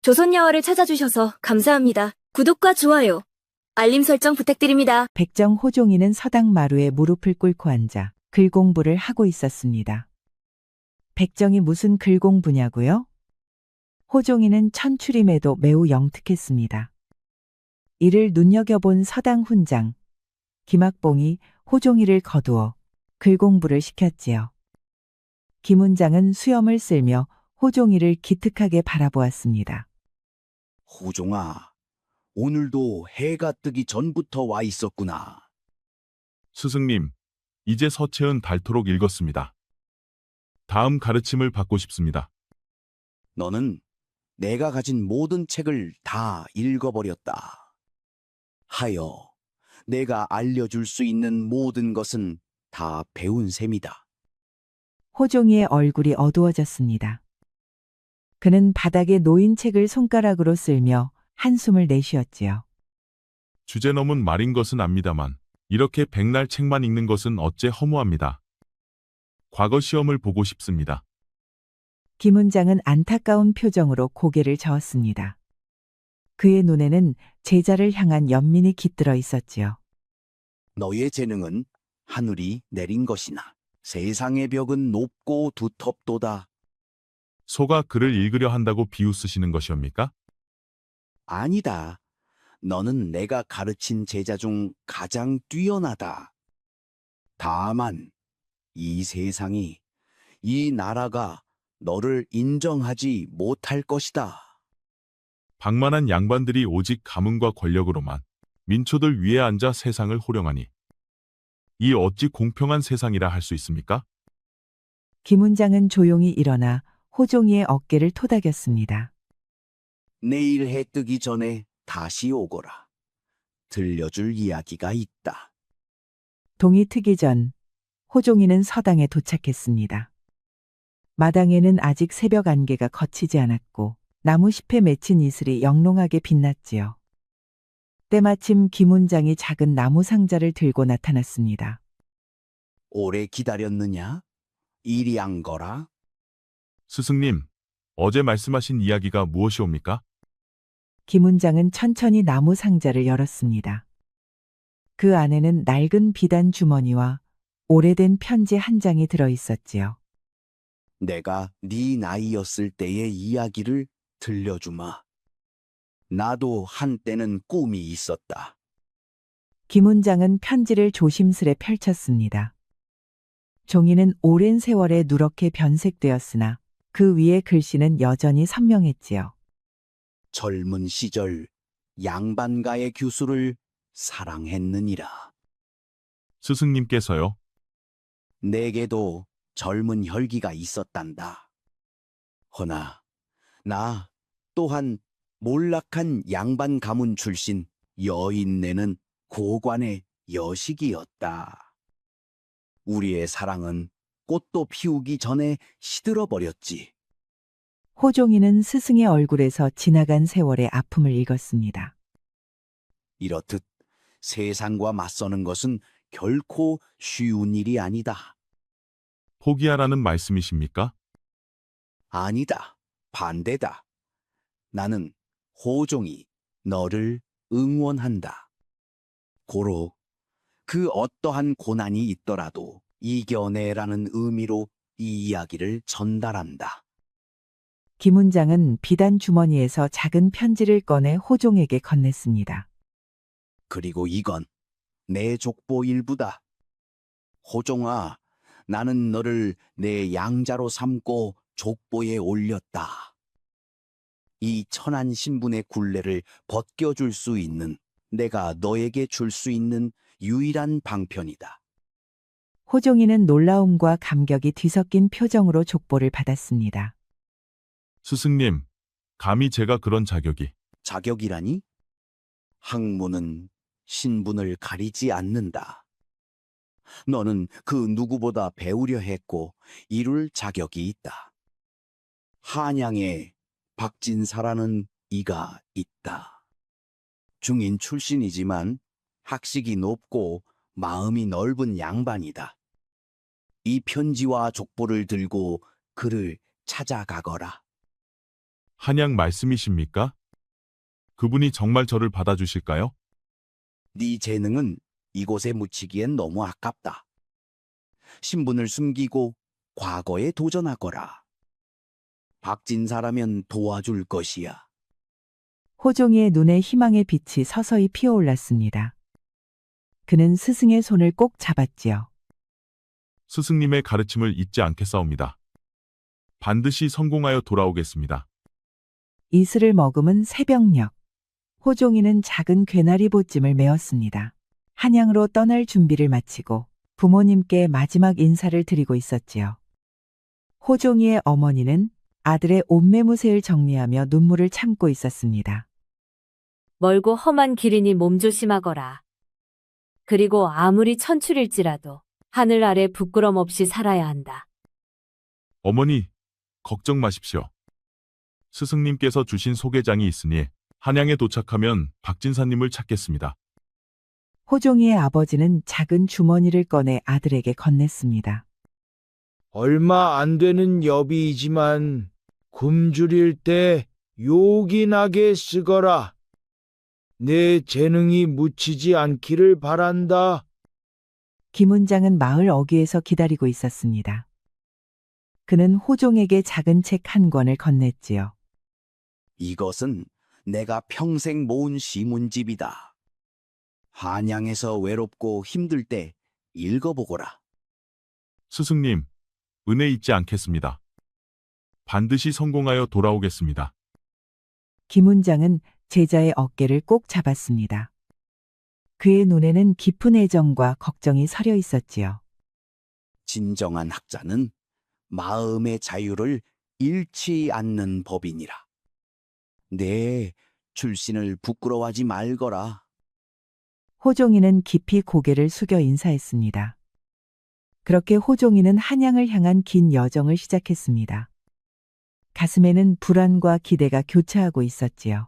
조선야화를 찾아주셔서 감사합니다. 구독과 좋아요, 알림 설정 부탁드립니다. 백정 호종이는 서당 마루에 무릎을 꿇고 앉아 글 공부를 하고 있었습니다. 백정이 무슨 글 공부냐고요? 호종이는 천출임에도 매우 영특했습니다. 이를 눈여겨본 서당 훈장, 김학봉이 호종이를 거두어 글 공부를 시켰지요. 김훈장은 수염을 쓸며 호종이를 기특하게 바라보았습니다. 호종아, 오늘도 해가 뜨기 전부터 와 있었구나. 스승님, 이제 서채은 닳도록 읽었습니다. 다음 가르침을 받고 싶습니다. 너는 내가 가진 모든 책을 다 읽어버렸다. 하여 내가 알려줄 수 있는 모든 것은 다 배운 셈이다. 호종이의 얼굴이 어두워졌습니다. 그는 바닥에 놓인 책을 손가락으로 쓸며 한숨을 내쉬었지요. 주제 넘은 말인 것은 압니다만 이렇게 백날 책만 읽는 것은 어째 허무합니다. 과거 시험을 보고 싶습니다. 김훈장은 안타까운 표정으로 고개를 저었습니다. 그의 눈에는 제자를 향한 연민이 깃들어 있었지요. 너의 재능은 하늘이 내린 것이나 세상의 벽은 높고 두텁도다. 소가 글을 읽으려 한다고 비웃으시는 것이옵니까? 아니다. 너는 내가 가르친 제자 중 가장 뛰어나다. 다만 이 세상이, 이 나라가 너를 인정하지 못할 것이다. 방만한 양반들이 오직 가문과 권력으로만 민초들 위에 앉아 세상을 호령하니 이 어찌 공평한 세상이라 할 수 있습니까? 김훈장은 조용히 일어나 호종이의 어깨를 토닥였습니다. 내일 해 뜨기 전에 다시 오거라. 들려줄 이야기가 있다. 동이 트기 전 호종이는 서당에 도착했습니다. 마당에는 아직 새벽 안개가 걷히지 않았고 나무 잎에 맺힌 이슬이 영롱하게 빛났지요. 때마침 김훈장이 작은 나무 상자를 들고 나타났습니다. 오래 기다렸느냐? 이리 앉거라. 스승님, 어제 말씀하신 이야기가 무엇이옵니까? 김훈장은 천천히 나무 상자를 열었습니다. 그 안에는 낡은 비단 주머니와 오래된 편지 한 장이 들어 있었지요. 내가 네 나이였을 때의 이야기를 들려주마. 나도 한때는 꿈이 있었다. 김훈장은 편지를 조심스레 펼쳤습니다. 종이는 오랜 세월에 누렇게 변색되었으나 그 위에 글씨는 여전히 선명했지요. 젊은 시절 양반가의 교수를 사랑했느니라. 스승님께서요? 내게도 젊은 혈기가 있었단다. 허나 나 또한 몰락한 양반 가문 출신 여인네는 고관의 여식이었다. 우리의 사랑은 꽃도 피우기 전에 시들어 버렸지. 호종이는 스승의 얼굴에서 지나간 세월의 아픔을 읽었습니다. 이렇듯 세상과 맞서는 것은 결코 쉬운 일이 아니다. 포기하라는 말씀이십니까? 아니다. 반대다. 나는 호종이 너를 응원한다. 고로 그 어떠한 고난이 있더라도 이겨내라는 의미로 이 이야기를 전달한다. 김훈장은 비단 주머니에서 작은 편지를 꺼내 호종에게 건넸습니다. 그리고 이건 내 족보 일부다. 호종아, 나는 너를 내 양자로 삼고 족보에 올렸다. 이 천한 신분의 굴레를 벗겨줄 수 있는, 내가 너에게 줄 수 있는 유일한 방편이다. 호종이는 놀라움과 감격이 뒤섞인 표정으로 족보를 받았습니다. 스승님, 감히 제가 그런 자격이. 자격이라니? 학문은 신분을 가리지 않는다. 너는 그 누구보다 배우려 했고 이룰 자격이 있다. 한양에 박진사라는 이가 있다. 중인 출신이지만 학식이 높고 마음이 넓은 양반이다. 이 편지와 족보를 들고 그를 찾아가거라. 한양 말씀이십니까? 그분이 정말 저를 받아주실까요? 네 재능은 이곳에 묻히기엔 너무 아깝다. 신분을 숨기고 과거에 도전하거라. 박진사라면 도와줄 것이야. 호종이의 눈에 희망의 빛이 서서히 피어올랐습니다. 그는 스승의 손을 꼭 잡았지요. 스승님의 가르침을 잊지 않겠사옵니다. 반드시 성공하여 돌아오겠습니다. 이슬을 머금은 새벽녘. 호종이는 작은 괴나리 보찜을 메었습니다. 한양으로 떠날 준비를 마치고 부모님께 마지막 인사를 드리고 있었지요. 호종이의 어머니는 아들의 옷매무새를 정리하며 눈물을 참고 있었습니다. 멀고 험한 길이니 몸조심하거라. 그리고 아무리 천출일지라도 하늘 아래 부끄럼 없이 살아야 한다. 어머니, 걱정 마십시오. 스승님께서 주신 소개장이 있으니 한양에 도착하면 박진사님을 찾겠습니다. 호종이의 아버지는 작은 주머니를 꺼내 아들에게 건넸습니다. 얼마 안 되는 여비이지만 굶주릴 때 요긴하게 쓰거라. 내 재능이 묻히지 않기를 바란다. 김훈장은 마을 어귀에서 기다리고 있었습니다. 그는 호종에게 작은 책 한 권을 건넸지요. 이것은 내가 평생 모은 시문집이다. 한양에서 외롭고 힘들 때 읽어보거라. 스승님, 은혜 잊지 않겠습니다. 반드시 성공하여 돌아오겠습니다. 김훈장은 제자의 어깨를 꼭 잡았습니다. 그의 눈에는 깊은 애정과 걱정이 서려 있었지요. 진정한 학자는 마음의 자유를 잃지 않는 법이니라. 내 출신을 부끄러워하지 말거라. 호종이는 깊이 고개를 숙여 인사했습니다. 그렇게 호종이는 한양을 향한 긴 여정을 시작했습니다. 가슴에는 불안과 기대가 교차하고 있었지요.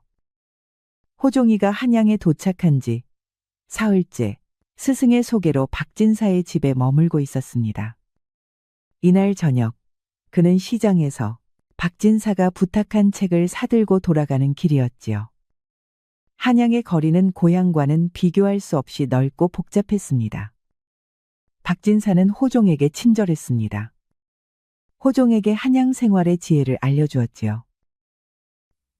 호종이가 한양에 도착한 지 사흘째 스승의 소개로 박진사의 집에 머물고 있었습니다. 이날 저녁 그는 시장에서 박진사가 부탁한 책을 사들고 돌아가는 길이었지요. 한양의 거리는 고향과는 비교할 수 없이 넓고 복잡했습니다. 박진사는 호종에게 친절했습니다. 호종에게 한양 생활의 지혜를 알려주었지요.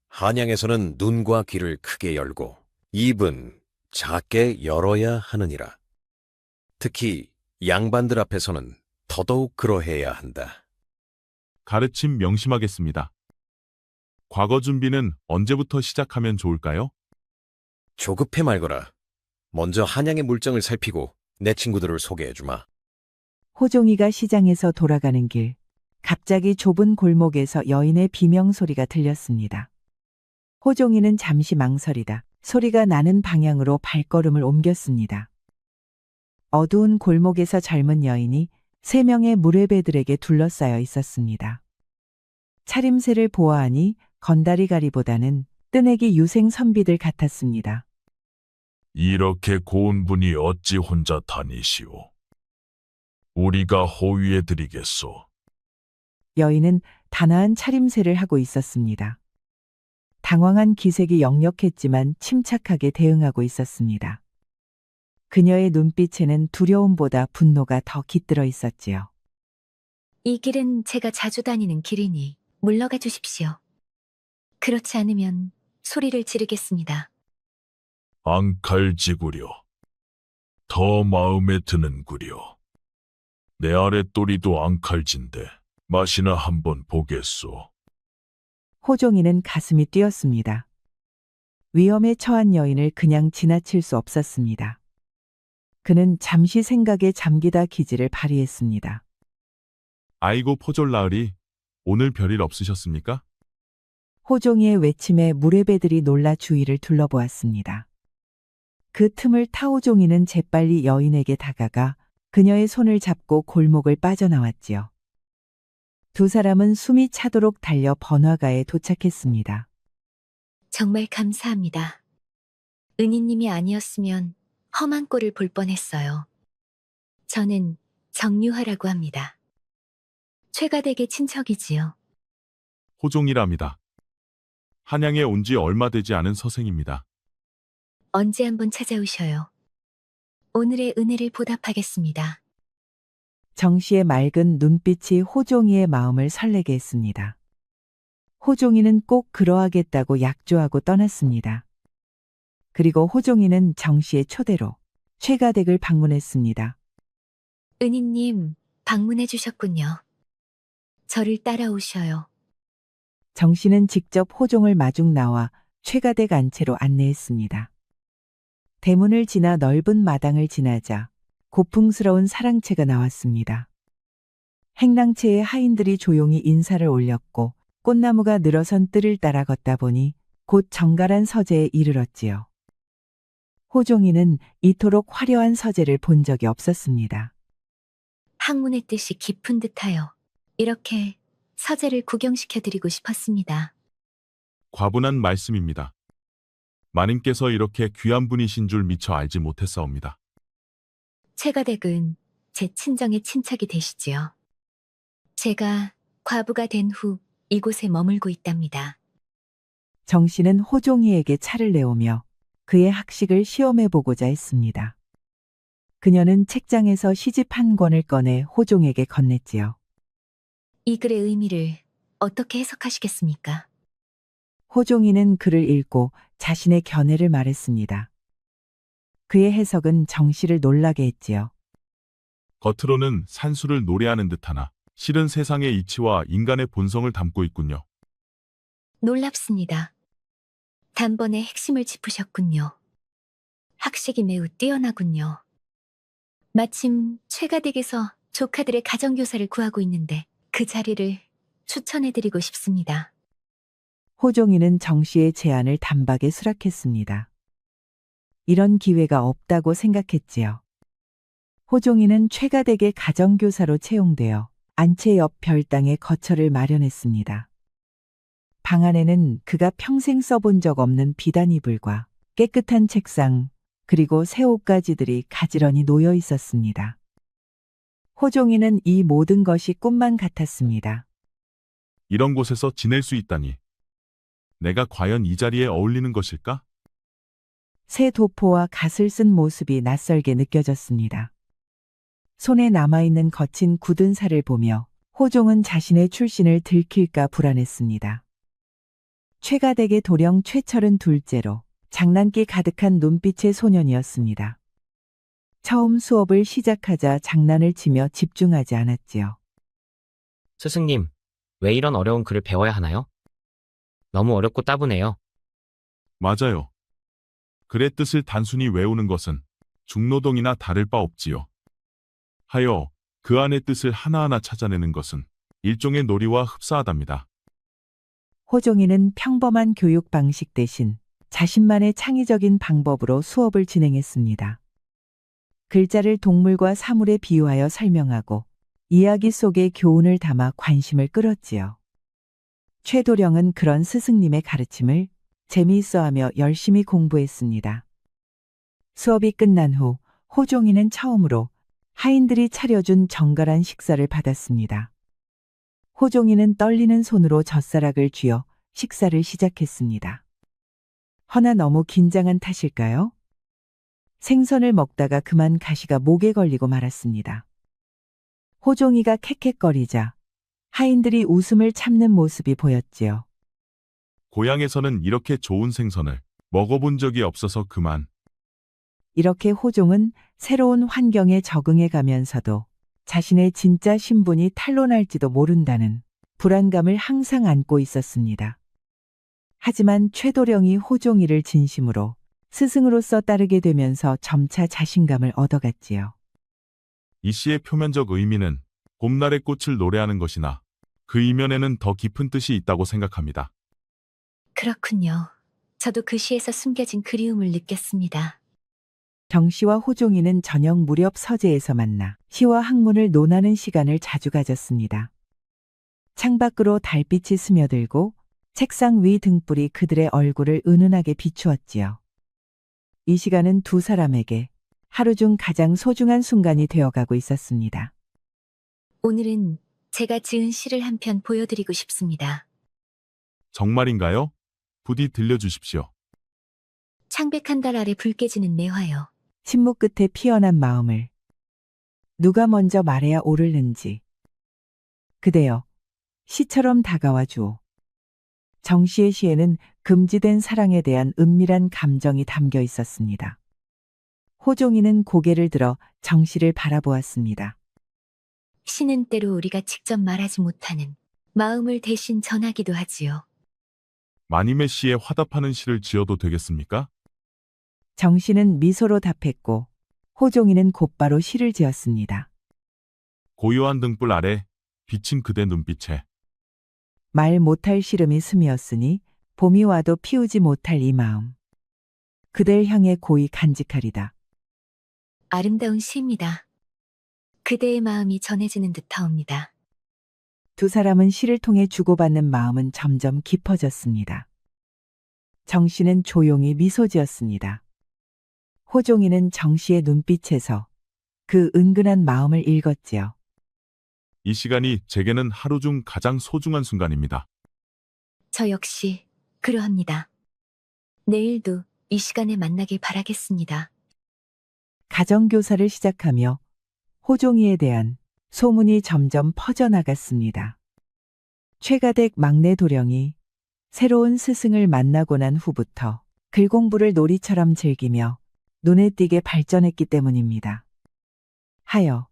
한양에서는 눈과 귀를 크게 열고 입은 작게 열어야 하느니라. 특히 양반들 앞에서는 더더욱 그러해야 한다. 가르침 명심하겠습니다. 과거 준비는 언제부터 시작하면 좋을까요? 조급해 말거라. 먼저 한양의 물정을 살피고 내 친구들을 소개해주마. 호종이가 시장에서 돌아가는 길, 갑자기 좁은 골목에서 여인의 비명소리가 들렸습니다. 호종이는 잠시 망설이다 소리가 나는 방향으로 발걸음을 옮겼습니다. 어두운 골목에서 젊은 여인이 3명의 무례배들에게 둘러싸여 있었습니다. 차림새를 보아하니 건다리가리보다는 뜨내기 유생 선비들 같았습니다. 이렇게 고운 분이 어찌 혼자 다니시오? 우리가 호위해 드리겠소. 여인은 단아한 차림새를 하고 있었습니다. 당황한 기색이 역력했지만 침착하게 대응하고 있었습니다. 그녀의 눈빛에는 두려움보다 분노가 더 깃들어 있었지요. 이 길은 제가 자주 다니는 길이니 물러가 주십시오. 그렇지 않으면 소리를 지르겠습니다. 앙칼지구려. 더 마음에 드는구려. 내 아랫도리도 앙칼진데 맛이나 한번 보겠소. 호종이는 가슴이 뛰었습니다. 위험에 처한 여인을 그냥 지나칠 수 없었습니다. 그는 잠시 생각에 잠기다 기지를 발휘했습니다. 아이고 포졸나으리, 오늘 별일 없으셨습니까? 호종이의 외침에 무례배들이 놀라 주위를 둘러보았습니다. 그 틈을 타 호종이는 재빨리 여인에게 다가가 그녀의 손을 잡고 골목을 빠져나왔지요. 두 사람은 숨이 차도록 달려 번화가에 도착했습니다. 정말 감사합니다. 은희님이 아니었으면 험한 꼴을 볼 뻔했어요. 저는 정유화라고 합니다. 최가댁의 친척이지요. 호종이랍니다. 한양에 온 지 얼마 되지 않은 서생입니다. 언제 한번 찾아오셔요. 오늘의 은혜를 보답하겠습니다. 정 씨의 맑은 눈빛이 호종이의 마음을 설레게 했습니다. 호종이는 꼭 그러하겠다고 약조하고 떠났습니다. 그리고 호종이는 정 씨의 초대로 최가댁을 방문했습니다. 은희님, 방문해 주셨군요. 저를 따라오셔요. 정 씨는 직접 호종을 마중 나와 최가댁 안채로 안내했습니다. 대문을 지나 넓은 마당을 지나자 고풍스러운 사랑채가 나왔습니다. 행랑채에 하인들이 조용히 인사를 올렸고 꽃나무가 늘어선 뜰을 따라 걷다 보니 곧 정갈한 서재에 이르렀지요. 호종이는 이토록 화려한 서재를 본 적이 없었습니다. 학문의 뜻이 깊은 듯하여 이렇게 서재를 구경시켜드리고 싶었습니다. 과분한 말씀입니다. 마님께서 이렇게 귀한 분이신 줄 미처 알지 못했사옵니다. 최가댁은 제 친정의 친척이 되시지요. 제가 과부가 된 후 이곳에 머물고 있답니다. 정 씨는 호종이에게 차를 내오며 그의 학식을 시험해 보고자 했습니다. 그녀는 책장에서 시집 한 권을 꺼내 호종에게 건넸지요. 이 글의 의미를 어떻게 해석하시겠습니까? 호종이는 글을 읽고 자신의 견해를 말했습니다. 그의 해석은 정 씨를 놀라게 했지요. 겉으로는 산수를 노래하는 듯하나 실은 세상의 이치와 인간의 본성을 담고 있군요. 놀랍습니다. 단번에 핵심을 짚으셨군요. 학식이 매우 뛰어나군요. 마침 최가댁에서 조카들의 가정교사를 구하고 있는데 그 자리를 추천해드리고 싶습니다. 호종이는 정 씨의 제안을 단박에 수락했습니다. 이런 기회가 없다고 생각했지요. 호종이는 최가댁의 가정교사로 채용되어 안채 옆 별당에 거처를 마련했습니다. 방 안에는 그가 평생 써본 적 없는 비단 이불과 깨끗한 책상, 그리고 새 옷가지들이 가지런히 놓여 있었습니다. 호종이는 이 모든 것이 꿈만 같았습니다. 이런 곳에서 지낼 수 있다니. 내가 과연 이 자리에 어울리는 것일까? 새 도포와 갓을 쓴 모습이 낯설게 느껴졌습니다. 손에 남아있는 거친 굳은 살을 보며 호종은 자신의 출신을 들킬까 불안했습니다. 최가댁의 도령 최철은 둘째로 장난기 가득한 눈빛의 소년이었습니다. 처음 수업을 시작하자 장난을 치며 집중하지 않았지요. 스승님, 왜 이런 어려운 글을 배워야 하나요? 너무 어렵고 따분해요. 맞아요. 글의 뜻을 단순히 외우는 것은 중노동이나 다를 바 없지요. 하여 그 안의 뜻을 하나하나 찾아내는 것은 일종의 놀이와 흡사하답니다. 호종이는 평범한 교육 방식 대신 자신만의 창의적인 방법으로 수업을 진행했습니다. 글자를 동물과 사물에 비유하여 설명하고 이야기 속에 교훈을 담아 관심을 끌었지요. 최도령은 그런 스승님의 가르침을 재미있어하며 열심히 공부했습니다. 수업이 끝난 후 호종이는 처음으로 하인들이 차려준 정갈한 식사를 받았습니다. 호종이는 떨리는 손으로 젓가락을 쥐어 식사를 시작했습니다. 허나 너무 긴장한 탓일까요? 생선을 먹다가 그만 가시가 목에 걸리고 말았습니다. 호종이가 캑캑거리자 하인들이 웃음을 참는 모습이 보였지요. 고향에서는 이렇게 좋은 생선을 먹어본 적이 없어서 그만. 이렇게 호종은 새로운 환경에 적응해 가면서도 자신의 진짜 신분이 탄로날지도 모른다는 불안감을 항상 안고 있었습니다. 하지만 최도령이 호종이를 진심으로 스승으로서 따르게 되면서 점차 자신감을 얻어갔지요. 이 시의 표면적 의미는 봄날의 꽃을 노래하는 것이나 그 이면에는 더 깊은 뜻이 있다고 생각합니다. 그렇군요. 저도 그 시에서 숨겨진 그리움을 느꼈습니다. 정 씨와 호종이는 저녁 무렵 서재에서 만나 시와 학문을 논하는 시간을 자주 가졌습니다. 창밖으로 달빛이 스며들고 책상 위 등불이 그들의 얼굴을 은은하게 비추었지요. 이 시간은 두 사람에게 하루 중 가장 소중한 순간이 되어가고 있었습니다. 오늘은 제가 지은 시를 한 편 보여드리고 싶습니다. 정말인가요? 부디 들려주십시오. 창백한 달 아래 불 깨지는 매화여. 침묵 끝에 피어난 마음을 누가 먼저 말해야 옳을는지. 그대여, 시처럼 다가와 주오. 정씨의 시에는 금지된 사랑에 대한 은밀한 감정이 담겨 있었습니다. 호종이는 고개를 들어 정씨를 바라보았습니다. 시는 때로 우리가 직접 말하지 못하는 마음을 대신 전하기도 하지요. 마님의 시에 화답하는 시를 지어도 되겠습니까? 정씨는 미소로 답했고 호종이는 곧바로 시를 지었습니다. 고요한 등불 아래 비친 그대 눈빛에 말 못할 시름이 스미었으니 봄이 와도 피우지 못할 이 마음. 그댈 향해 고이 간직하리다. 아름다운 시입니다. 그대의 마음이 전해지는 듯하옵니다. 두 사람은 시를 통해 주고받는 마음은 점점 깊어졌습니다. 정씨는 조용히 미소 지었습니다. 호종이는 정씨의 눈빛에서 그 은근한 마음을 읽었지요. 이 시간이 제게는 하루 중 가장 소중한 순간입니다. 저 역시 그러합니다. 내일도 이 시간에 만나길 바라겠습니다. 가정교사를 시작하며 호종이에 대한 소문이 점점 퍼져나갔습니다. 최가댁 막내 도령이 새로운 스승을 만나고 난 후부터 글 공부를 놀이처럼 즐기며 눈에 띄게 발전했기 때문입니다. 하여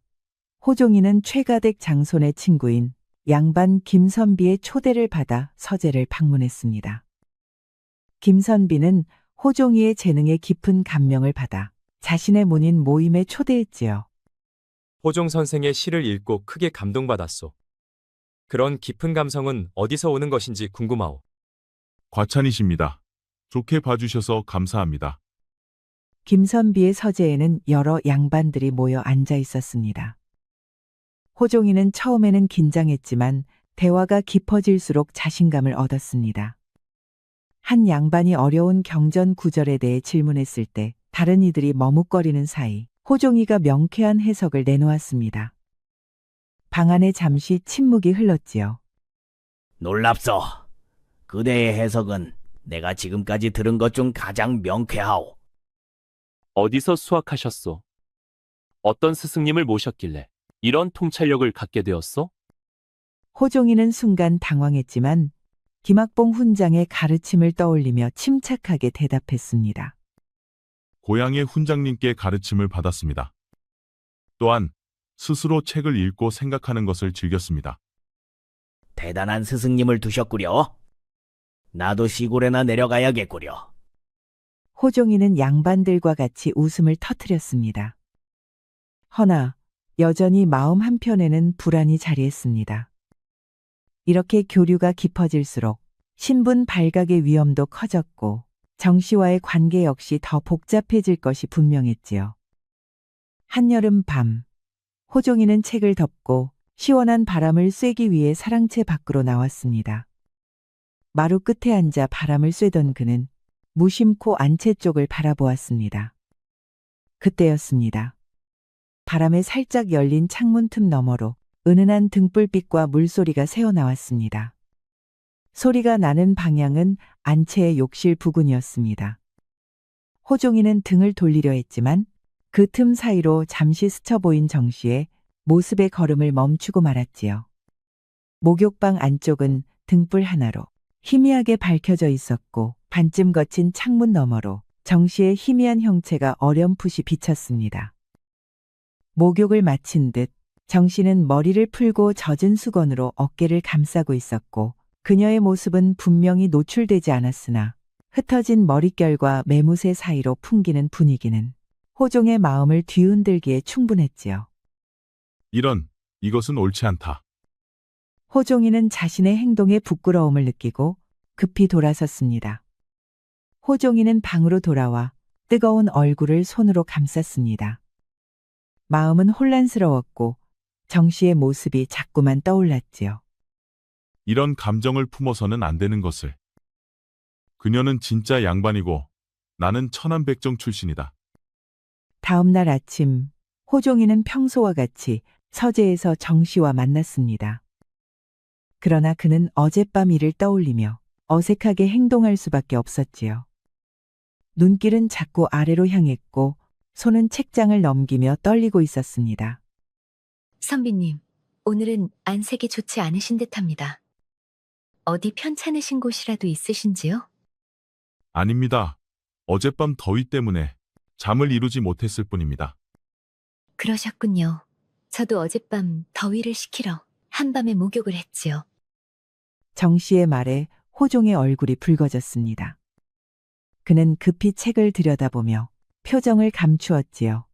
호종이는 최가댁 장손의 친구인 양반 김선비의 초대를 받아 서재를 방문했습니다. 김선비는 호종이의 재능에 깊은 감명을 받아 자신의 문인 모임에 초대했지요. 호종 선생의 시를 읽고 크게 감동받았소. 그런 깊은 감성은 어디서 오는 것인지 궁금하오. 과찬이십니다. 좋게 봐주셔서 감사합니다. 김선비의 서재에는 여러 양반들이 모여 앉아 있었습니다. 호종이는 처음에는 긴장했지만 대화가 깊어질수록 자신감을 얻었습니다. 한 양반이 어려운 경전 구절에 대해 질문했을 때 다른 이들이 머뭇거리는 사이 호종이가 명쾌한 해석을 내놓았습니다. 방 안에 잠시 침묵이 흘렀지요. 놀랍소. 그대의 해석은 내가 지금까지 들은 것 중 가장 명쾌하오. 어디서 수학하셨소? 어떤 스승님을 모셨길래 이런 통찰력을 갖게 되었소? 호종이는 순간 당황했지만 김학봉 훈장의 가르침을 떠올리며 침착하게 대답했습니다. 고향의 훈장님께 가르침을 받았습니다. 또한 스스로 책을 읽고 생각하는 것을 즐겼습니다. 대단한 스승님을 두셨구려. 나도 시골에나 내려가야겠구려. 호종이는 양반들과 같이 웃음을 터뜨렸습니다. 허나 여전히 마음 한편에는 불안이 자리했습니다. 이렇게 교류가 깊어질수록 신분 발각의 위험도 커졌고 정씨와의 관계 역시 더 복잡해질 것이 분명했지요. 한여름 밤, 호종이는 책을 덮고 시원한 바람을 쐬기 위해 사랑채 밖으로 나왔습니다. 마루 끝에 앉아 바람을 쐬던 그는 무심코 안채 쪽을 바라보았습니다. 그때였습니다. 바람에 살짝 열린 창문 틈 너머로 은은한 등불빛과 물소리가 새어나왔습니다. 소리가 나는 방향은 안채의 욕실 부근이었습니다. 호종이는 등을 돌리려 했지만 그 틈 사이로 잠시 스쳐 보인 정씨의 모습의 걸음을 멈추고 말았지요. 목욕방 안쪽은 등불 하나로 희미하게 밝혀져 있었고 반쯤 거친 창문 너머로 정씨의 희미한 형체가 어렴풋이 비쳤습니다. 목욕을 마친 듯 정씨는 머리를 풀고 젖은 수건으로 어깨를 감싸고 있었고 그녀의 모습은 분명히 노출되지 않았으나 흩어진 머릿결과 매무새 사이로 풍기는 분위기는 호종의 마음을 뒤흔들기에 충분했지요. 이것은 옳지 않다. 호종이는 자신의 행동에 부끄러움을 느끼고 급히 돌아섰습니다. 호종이는 방으로 돌아와 뜨거운 얼굴을 손으로 감쌌습니다. 마음은 혼란스러웠고 정씨의 모습이 자꾸만 떠올랐지요. 이런 감정을 품어서는 안 되는 것을. 그녀는 진짜 양반이고 나는 천안백정 출신이다. 다음 날 아침, 호종이는 평소와 같이 서재에서 정씨와 만났습니다. 그러나 그는 어젯밤 일을 떠올리며 어색하게 행동할 수밖에 없었지요. 눈길은 자꾸 아래로 향했고 손은 책장을 넘기며 떨리고 있었습니다. 선비님, 오늘은 안색이 좋지 않으신 듯합니다. 어디 편찮으신 곳이라도 있으신지요? 아닙니다. 어젯밤 더위 때문에 잠을 이루지 못했을 뿐입니다. 그러셨군요. 저도 어젯밤 더위를 식히러 한밤에 목욕을 했지요. 정 씨의 말에 호종의 얼굴이 붉어졌습니다. 그는 급히 책을 들여다보며 표정을 감추었지요.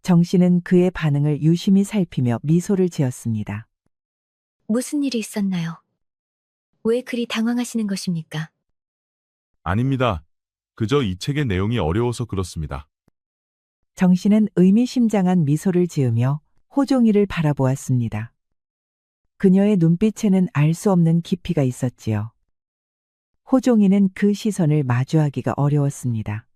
정 씨는 그의 반응을 유심히 살피며 미소를 지었습니다. 무슨 일이 있었나요? 왜 그리 당황하시는 것입니까? 아닙니다. 그저 이 책의 내용이 어려워서 그렇습니다. 정 씨는 의미심장한 미소를 지으며 호종이를 바라보았습니다. 그녀의 눈빛에는 알 수 없는 깊이가 있었지요. 호종이는 그 시선을 마주하기가 어려웠습니다.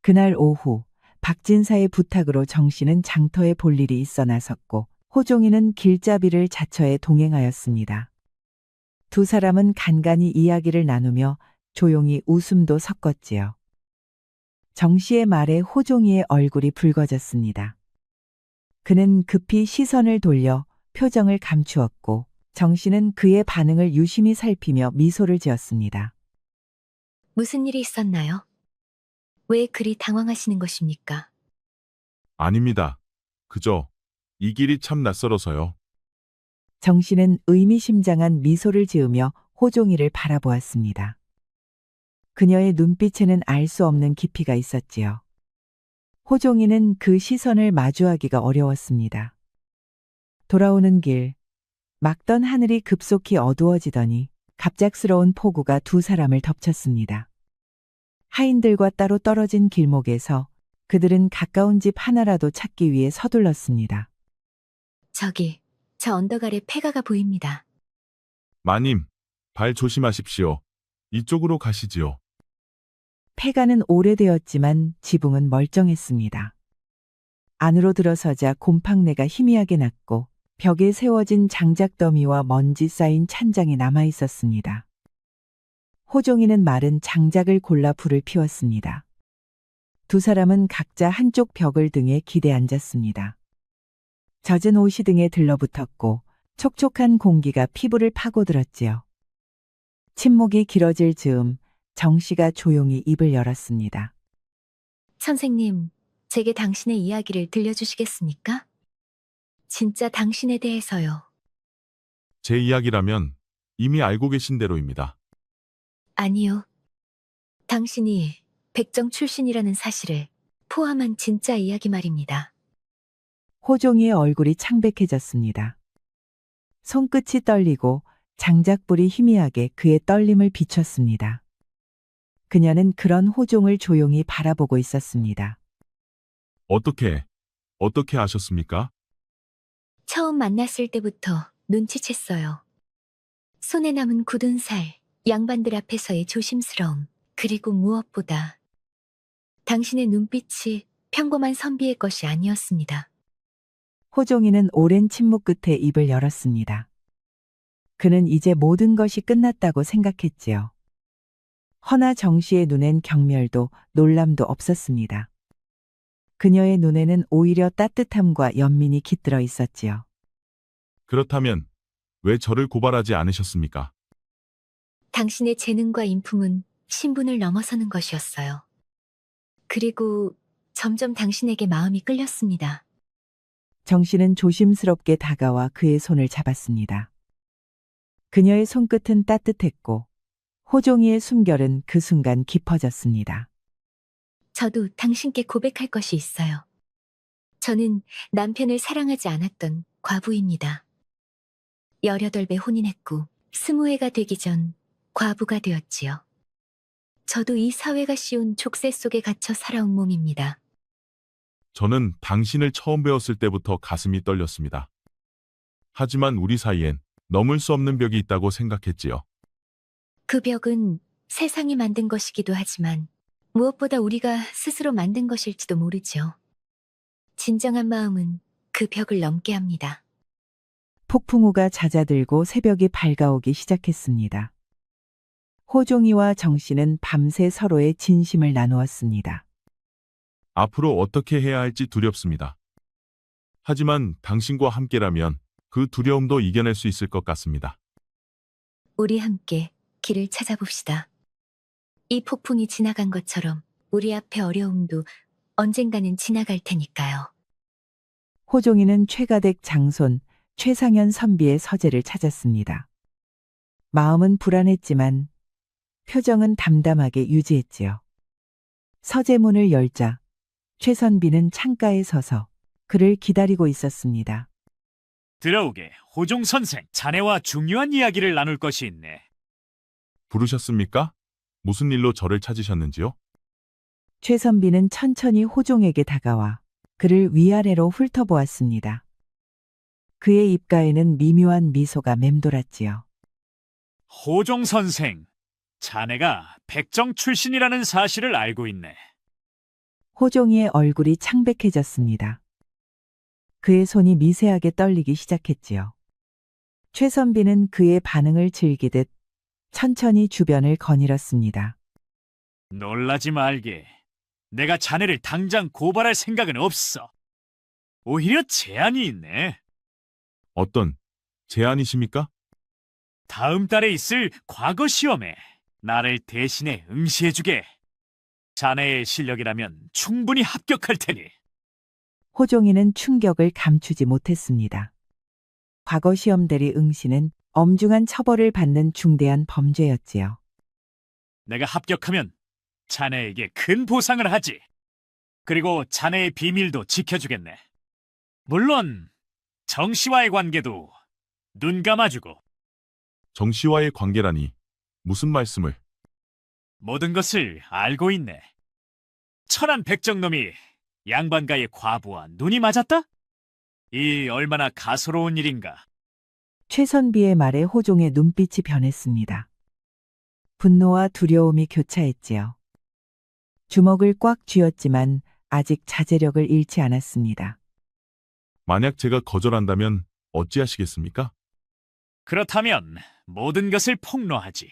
그날 오후 박진사의 부탁으로 정 씨는 장터에 볼 일이 있어 나섰고 호종이는 길잡이를 자처해 동행하였습니다. 두 사람은 간간히 이야기를 나누며 조용히 웃음도 섞었지요. 정 씨의 말에 호종이의 얼굴이 붉어졌습니다. 그는 급히 시선을 돌려 표정을 감추었고 정 씨는 그의 반응을 유심히 살피며 미소를 지었습니다. 무슨 일이 있었나요? 왜 그리 당황하시는 것입니까? 아닙니다. 그저 이 길이 참 낯설어서요. 정 씨는 의미심장한 미소를 지으며 호종이를 바라보았습니다. 그녀의 눈빛에는 알 수 없는 깊이가 있었지요. 호종이는 그 시선을 마주하기가 어려웠습니다. 돌아오는 길, 막던 하늘이 급속히 어두워지더니 갑작스러운 폭우가 두 사람을 덮쳤습니다. 하인들과 따로 떨어진 길목에서 그들은 가까운 집 하나라도 찾기 위해 서둘렀습니다. 저기, 저 언덕 아래 폐가가 보입니다. 마님, 발 조심하십시오. 이쪽으로 가시지요. 폐가는 오래되었지만 지붕은 멀쩡했습니다. 안으로 들어서자 곰팡내가 희미하게 났고 벽에 세워진 장작더미와 먼지 쌓인 찬장이 남아 있었습니다. 호종이는 마른 장작을 골라 불을 피웠습니다. 두 사람은 각자 한쪽 벽을 등에 기대 앉았습니다. 젖은 옷이 등에 들러붙었고 촉촉한 공기가 피부를 파고들었지요. 침묵이 길어질 즈음 정 씨가 조용히 입을 열었습니다. 선생님, 제게 당신의 이야기를 들려주시겠습니까? 진짜 당신에 대해서요. 제 이야기라면 이미 알고 계신 대로입니다. 아니요. 당신이 백정 출신이라는 사실을 포함한 진짜 이야기 말입니다. 호종이의 얼굴이 창백해졌습니다. 손끝이 떨리고 장작불이 희미하게 그의 떨림을 비췄습니다. 그녀는 그런 호종을 조용히 바라보고 있었습니다. 어떻게 아셨습니까? 처음 만났을 때부터 눈치챘어요. 손에 남은 굳은 살, 양반들 앞에서의 조심스러움, 그리고 무엇보다 당신의 눈빛이 평범한 선비의 것이 아니었습니다. 호종이는 오랜 침묵 끝에 입을 열었습니다. 그는 이제 모든 것이 끝났다고 생각했지요. 허나 정 씨의 눈엔 경멸도 놀람도 없었습니다. 그녀의 눈에는 오히려 따뜻함과 연민이 깃들어 있었지요. 그렇다면 왜 저를 고발하지 않으셨습니까? 당신의 재능과 인품은 신분을 넘어서는 것이었어요. 그리고 점점 당신에게 마음이 끌렸습니다. 정 씨는 조심스럽게 다가와 그의 손을 잡았습니다. 그녀의 손끝은 따뜻했고 호종이의 숨결은 그 순간 깊어졌습니다. 저도 당신께 고백할 것이 있어요. 저는 남편을 사랑하지 않았던 과부입니다. 18배 혼인했고 20해가 되기 전 과부가 되었지요. 저도 이 사회가 씌운 족쇄 속에 갇혀 살아온 몸입니다. 저는 당신을 처음 배웠을 때부터 가슴이 떨렸습니다. 하지만 우리 사이엔 넘을 수 없는 벽이 있다고 생각했지요. 그 벽은 세상이 만든 것이기도 하지만 무엇보다 우리가 스스로 만든 것일지도 모르죠. 진정한 마음은 그 벽을 넘게 합니다. 폭풍우가 잦아들고 새벽이 밝아오기 시작했습니다. 호종이와 정 씨는 밤새 서로의 진심을 나누었습니다. 앞으로 어떻게 해야 할지 두렵습니다. 하지만 당신과 함께라면 그 두려움도 이겨낼 수 있을 것 같습니다. 우리 함께 길을 찾아봅시다. 이 폭풍이 지나간 것처럼 우리 앞에 어려움도 언젠가는 지나갈 테니까요. 호종이는 최가댁 장손 최상현 선비의 서재를 찾았습니다. 마음은 불안했지만 표정은 담담하게 유지했지요. 서재 문을 열자 최선비는 창가에 서서 그를 기다리고 있었습니다. 들어오게, 호종 선생. 자네와 중요한 이야기를 나눌 것이 있네. 부르셨습니까? 무슨 일로 저를 찾으셨는지요? 최선비는 천천히 호종에게 다가와 그를 위아래로 훑어보았습니다. 그의 입가에는 미묘한 미소가 맴돌았지요. 호종 선생, 자네가 백정 출신이라는 사실을 알고 있네. 호종이의 얼굴이 창백해졌습니다. 그의 손이 미세하게 떨리기 시작했지요. 최선비는 그의 반응을 즐기듯 천천히 주변을 거닐었습니다. 놀라지 말게. 내가 자네를 당장 고발할 생각은 없어. 오히려 제안이 있네. 어떤 제안이십니까? 다음 달에 있을 과거 시험에 나를 대신해 응시해주게. 자네의 실력이라면 충분히 합격할 테니. 호종이는 충격을 감추지 못했습니다. 과거 시험 대리 응시는 엄중한 처벌을 받는 중대한 범죄였지요. 내가 합격하면 자네에게 큰 보상을 하지. 그리고 자네의 비밀도 지켜주겠네. 물론 정 씨와의 관계도 눈 감아주고. 정 씨와의 관계라니 무슨 말씀을? 모든 것을 알고 있네. 천한 백정놈이 양반가의 과부와 눈이 맞았다? 이 얼마나 가소로운 일인가. 최선비의 말에 호종의 눈빛이 변했습니다. 분노와 두려움이 교차했지요. 주먹을 꽉 쥐었지만 아직 자제력을 잃지 않았습니다. 만약 제가 거절한다면 어찌하시겠습니까? 그렇다면 모든 것을 폭로하지.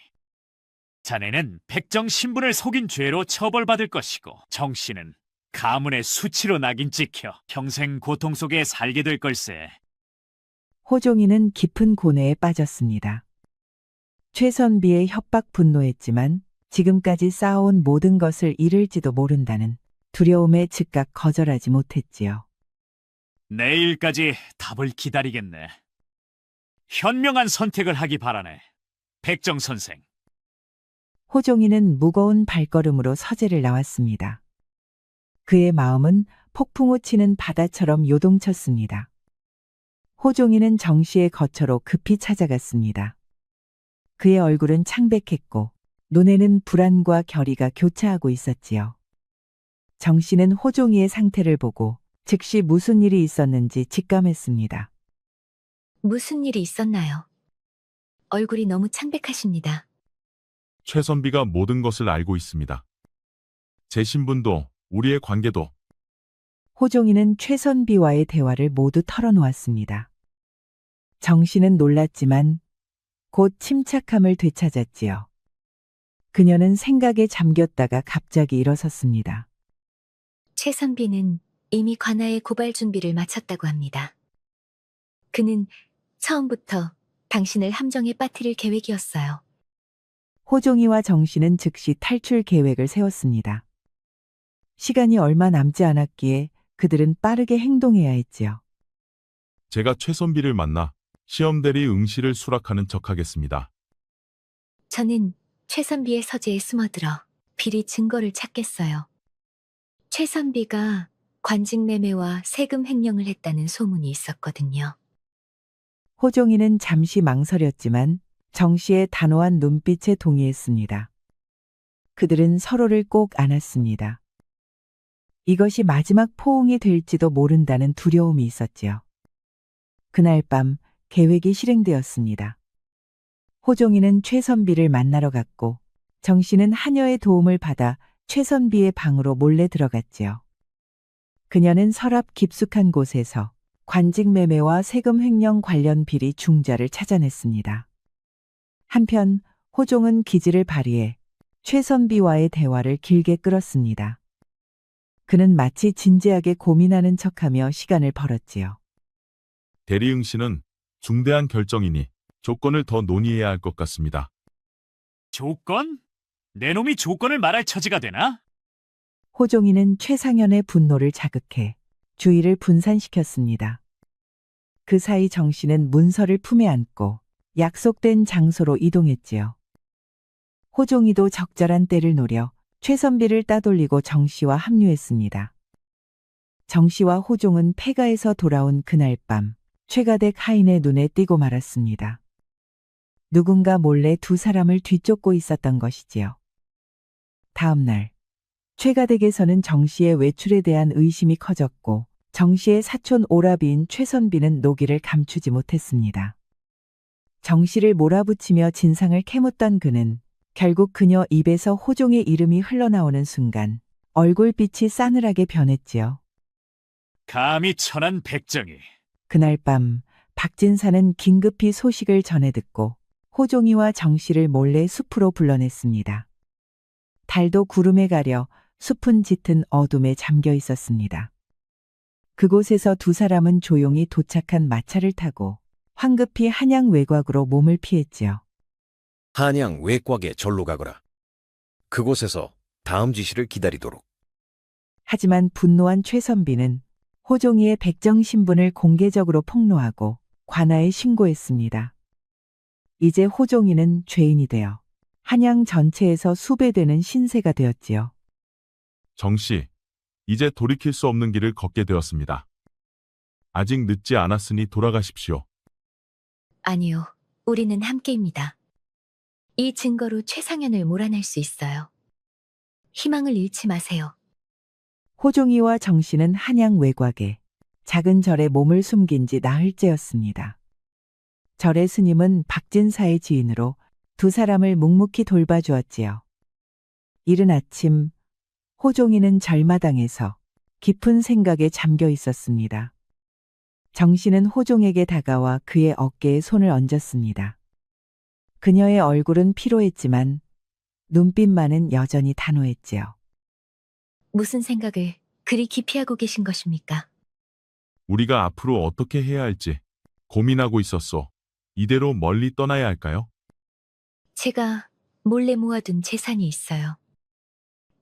자네는 백정 신분을 속인 죄로 처벌받을 것이고 정 씨는 가문의 수치로 낙인 찍혀 평생 고통 속에 살게 될 걸세. 호종이는 깊은 고뇌에 빠졌습니다. 최선비의 협박 분노했지만 지금까지 쌓아온 모든 것을 잃을지도 모른다는 두려움에 즉각 거절하지 못했지요. 내일까지 답을 기다리겠네. 현명한 선택을 하기 바라네, 백정 선생. 호종이는 무거운 발걸음으로 서재를 나왔습니다. 그의 마음은 폭풍우 치는 바다처럼 요동쳤습니다. 호종이는 정 씨의 거처로 급히 찾아갔습니다. 그의 얼굴은 창백했고 눈에는 불안과 결의가 교차하고 있었지요. 정 씨는 호종이의 상태를 보고 즉시 무슨 일이 있었는지 직감했습니다. 무슨 일이 있었나요? 얼굴이 너무 창백하십니다. 최선비가 모든 것을 알고 있습니다. 제 신분도 우리의 관계도. 호종이는 최선비와의 대화를 모두 털어놓았습니다. 정 씨는 놀랐지만 곧 침착함을 되찾았지요. 그녀는 생각에 잠겼다가 갑자기 일어섰습니다. 최선비는 이미 관아의 고발 준비를 마쳤다고 합니다. 그는 처음부터 당신을 함정에 빠뜨릴 계획이었어요. 호종이와 정 씨는 즉시 탈출 계획을 세웠습니다. 시간이 얼마 남지 않았기에 그들은 빠르게 행동해야 했지요. 제가 최선비를 만나 시험대리 응시를 수락하는 척하겠습니다. 저는 최선비의 서재에 숨어들어 비리 증거를 찾겠어요. 최선비가 관직 매매와 세금 횡령을 했다는 소문이 있었거든요. 호종이는 잠시 망설였지만 정 씨의 단호한 눈빛에 동의했습니다. 그들은 서로를 꼭 안았습니다. 이것이 마지막 포옹이 될지도 모른다는 두려움이 있었지요. 그날 밤 계획이 실행되었습니다. 호종이는 최선비를 만나러 갔고 정 씨는 하녀의 도움을 받아 최선비의 방으로 몰래 들어갔지요. 그녀는 서랍 깊숙한 곳에서 관직 매매와 세금 횡령 관련 비리 중자를 찾아냈습니다. 한편 호종은 기지를 발휘해 최선비와의 대화를 길게 끌었습니다. 그는 마치 진지하게 고민하는 척하며 시간을 벌었지요. 대리응 씨는 중대한 결정이니 조건을 더 논의해야 할 것 같습니다. 조건? 내 놈이 조건을 말할 처지가 되나? 호종이는 최상현의 분노를 자극해 주의를 분산시켰습니다. 그 사이 정 씨는 문서를 품에 안고 약속된 장소로 이동했지요. 호종이도 적절한 때를 노려 최선비를 따돌리고 정 씨와 합류했습니다. 정 씨와 호종은 폐가에서 돌아온 그날 밤 최가댁 하인의 눈에 띄고 말았습니다. 누군가 몰래 두 사람을 뒤쫓고 있었던 것이지요. 다음 날 최가댁에서는 정 씨의 외출에 대한 의심이 커졌고 정 씨의 사촌 오라비인 최선비는 노기를 감추지 못했습니다. 정 씨를 몰아붙이며 진상을 캐묻던 그는 결국 그녀 입에서 호종의 이름이 흘러나오는 순간 얼굴빛이 싸늘하게 변했지요. 감히 천한 백정이. 그날 밤 박진사는 긴급히 소식을 전해 듣고 호종이와 정 씨를 몰래 숲으로 불러냈습니다. 달도 구름에 가려 숲은 짙은 어둠에 잠겨 있었습니다. 그곳에서 두 사람은 조용히 도착한 마차를 타고 황급히 한양 외곽으로 몸을 피했지요. 한양 외곽에 절로 가거라. 그곳에서 다음 지시를 기다리도록. 하지만 분노한 최선비는 호종이의 백정 신분을 공개적으로 폭로하고 관아에 신고했습니다. 이제 호종이는 죄인이 되어 한양 전체에서 수배되는 신세가 되었지요. 정 씨, 이제 돌이킬 수 없는 길을 걷게 되었습니다. 아직 늦지 않았으니 돌아가십시오. 아니요, 우리는 함께입니다. 이 증거로 최상현을 몰아낼 수 있어요. 희망을 잃지 마세요. 호종이와 정 씨는 한양 외곽에 작은 절에 몸을 숨긴 지 나흘째였습니다. 절의 스님은 박진사의 지인으로 두 사람을 묵묵히 돌봐주었지요. 이른 아침 호종이는 절마당에서 깊은 생각에 잠겨 있었습니다. 정 씨는 호종에게 다가와 그의 어깨에 손을 얹었습니다. 그녀의 얼굴은 피로했지만 눈빛만은 여전히 단호했지요. 무슨 생각을 그리 깊이 하고 계신 것입니까? 우리가 앞으로 어떻게 해야 할지 고민하고 있었소. 이대로 멀리 떠나야 할까요? 제가 몰래 모아둔 재산이 있어요.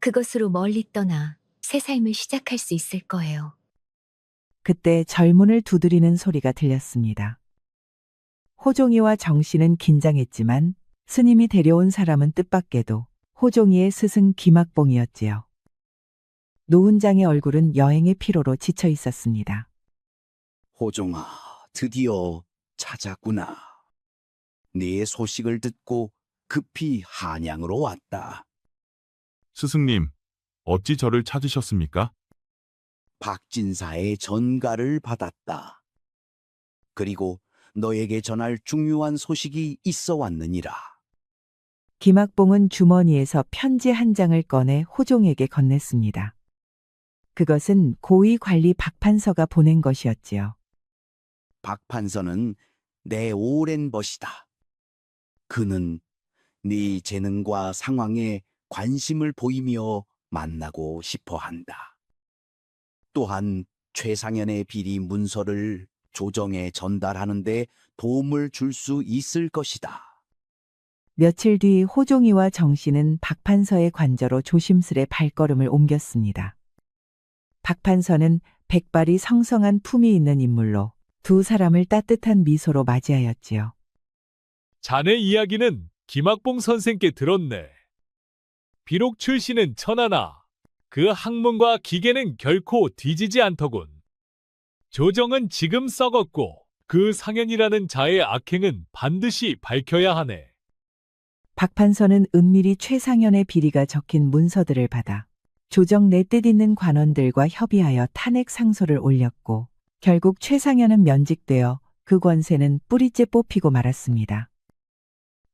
그것으로 멀리 떠나 새 삶을 시작할 수 있을 거예요. 그때 절문을 두드리는 소리가 들렸습니다. 호종이와 정 씨는 긴장했지만 스님이 데려온 사람은 뜻밖에도 호종이의 스승 김학봉이었지요. 노훈장의 얼굴은 여행의 피로로 지쳐 있었습니다. 호종아, 드디어 찾았구나. 네 소식을 듣고 급히 한양으로 왔다. 스승님, 어찌 저를 찾으셨습니까? 박진사의 전가를 받았다. 그리고 너에게 전할 중요한 소식이 있어 왔느니라. 김학봉은 주머니에서 편지 한 장을 꺼내 호종에게 건넸습니다. 그것은 고위 관리 박판서가 보낸 것이었지요. 박판서는 내 오랜 벗이다. 그는 네 재능과 상황에 관심을 보이며 만나고 싶어 한다. 또한 최상현의 비리 문서를 조정에 전달하는데 도움을 줄 수 있을 것이다. 며칠 뒤 호종이와 정 씨는 박판서의 관저로 조심스레 발걸음을 옮겼습니다. 박판서는 백발이 성성한 품이 있는 인물로 두 사람을 따뜻한 미소로 맞이하였지요. 자네 이야기는 김학봉 선생께 들었네. 비록 출신은 천하나 그 학문과 기계는 결코 뒤지지 않더군. 조정은 지금 썩었고 그 상현이라는 자의 악행은 반드시 밝혀야 하네. 박판서는 은밀히 최상현의 비리가 적힌 문서들을 받아 조정 내 뜻 있는 관원들과 협의하여 탄핵 상소를 올렸고 결국 최상현은 면직되어 그 권세는 뿌리째 뽑히고 말았습니다.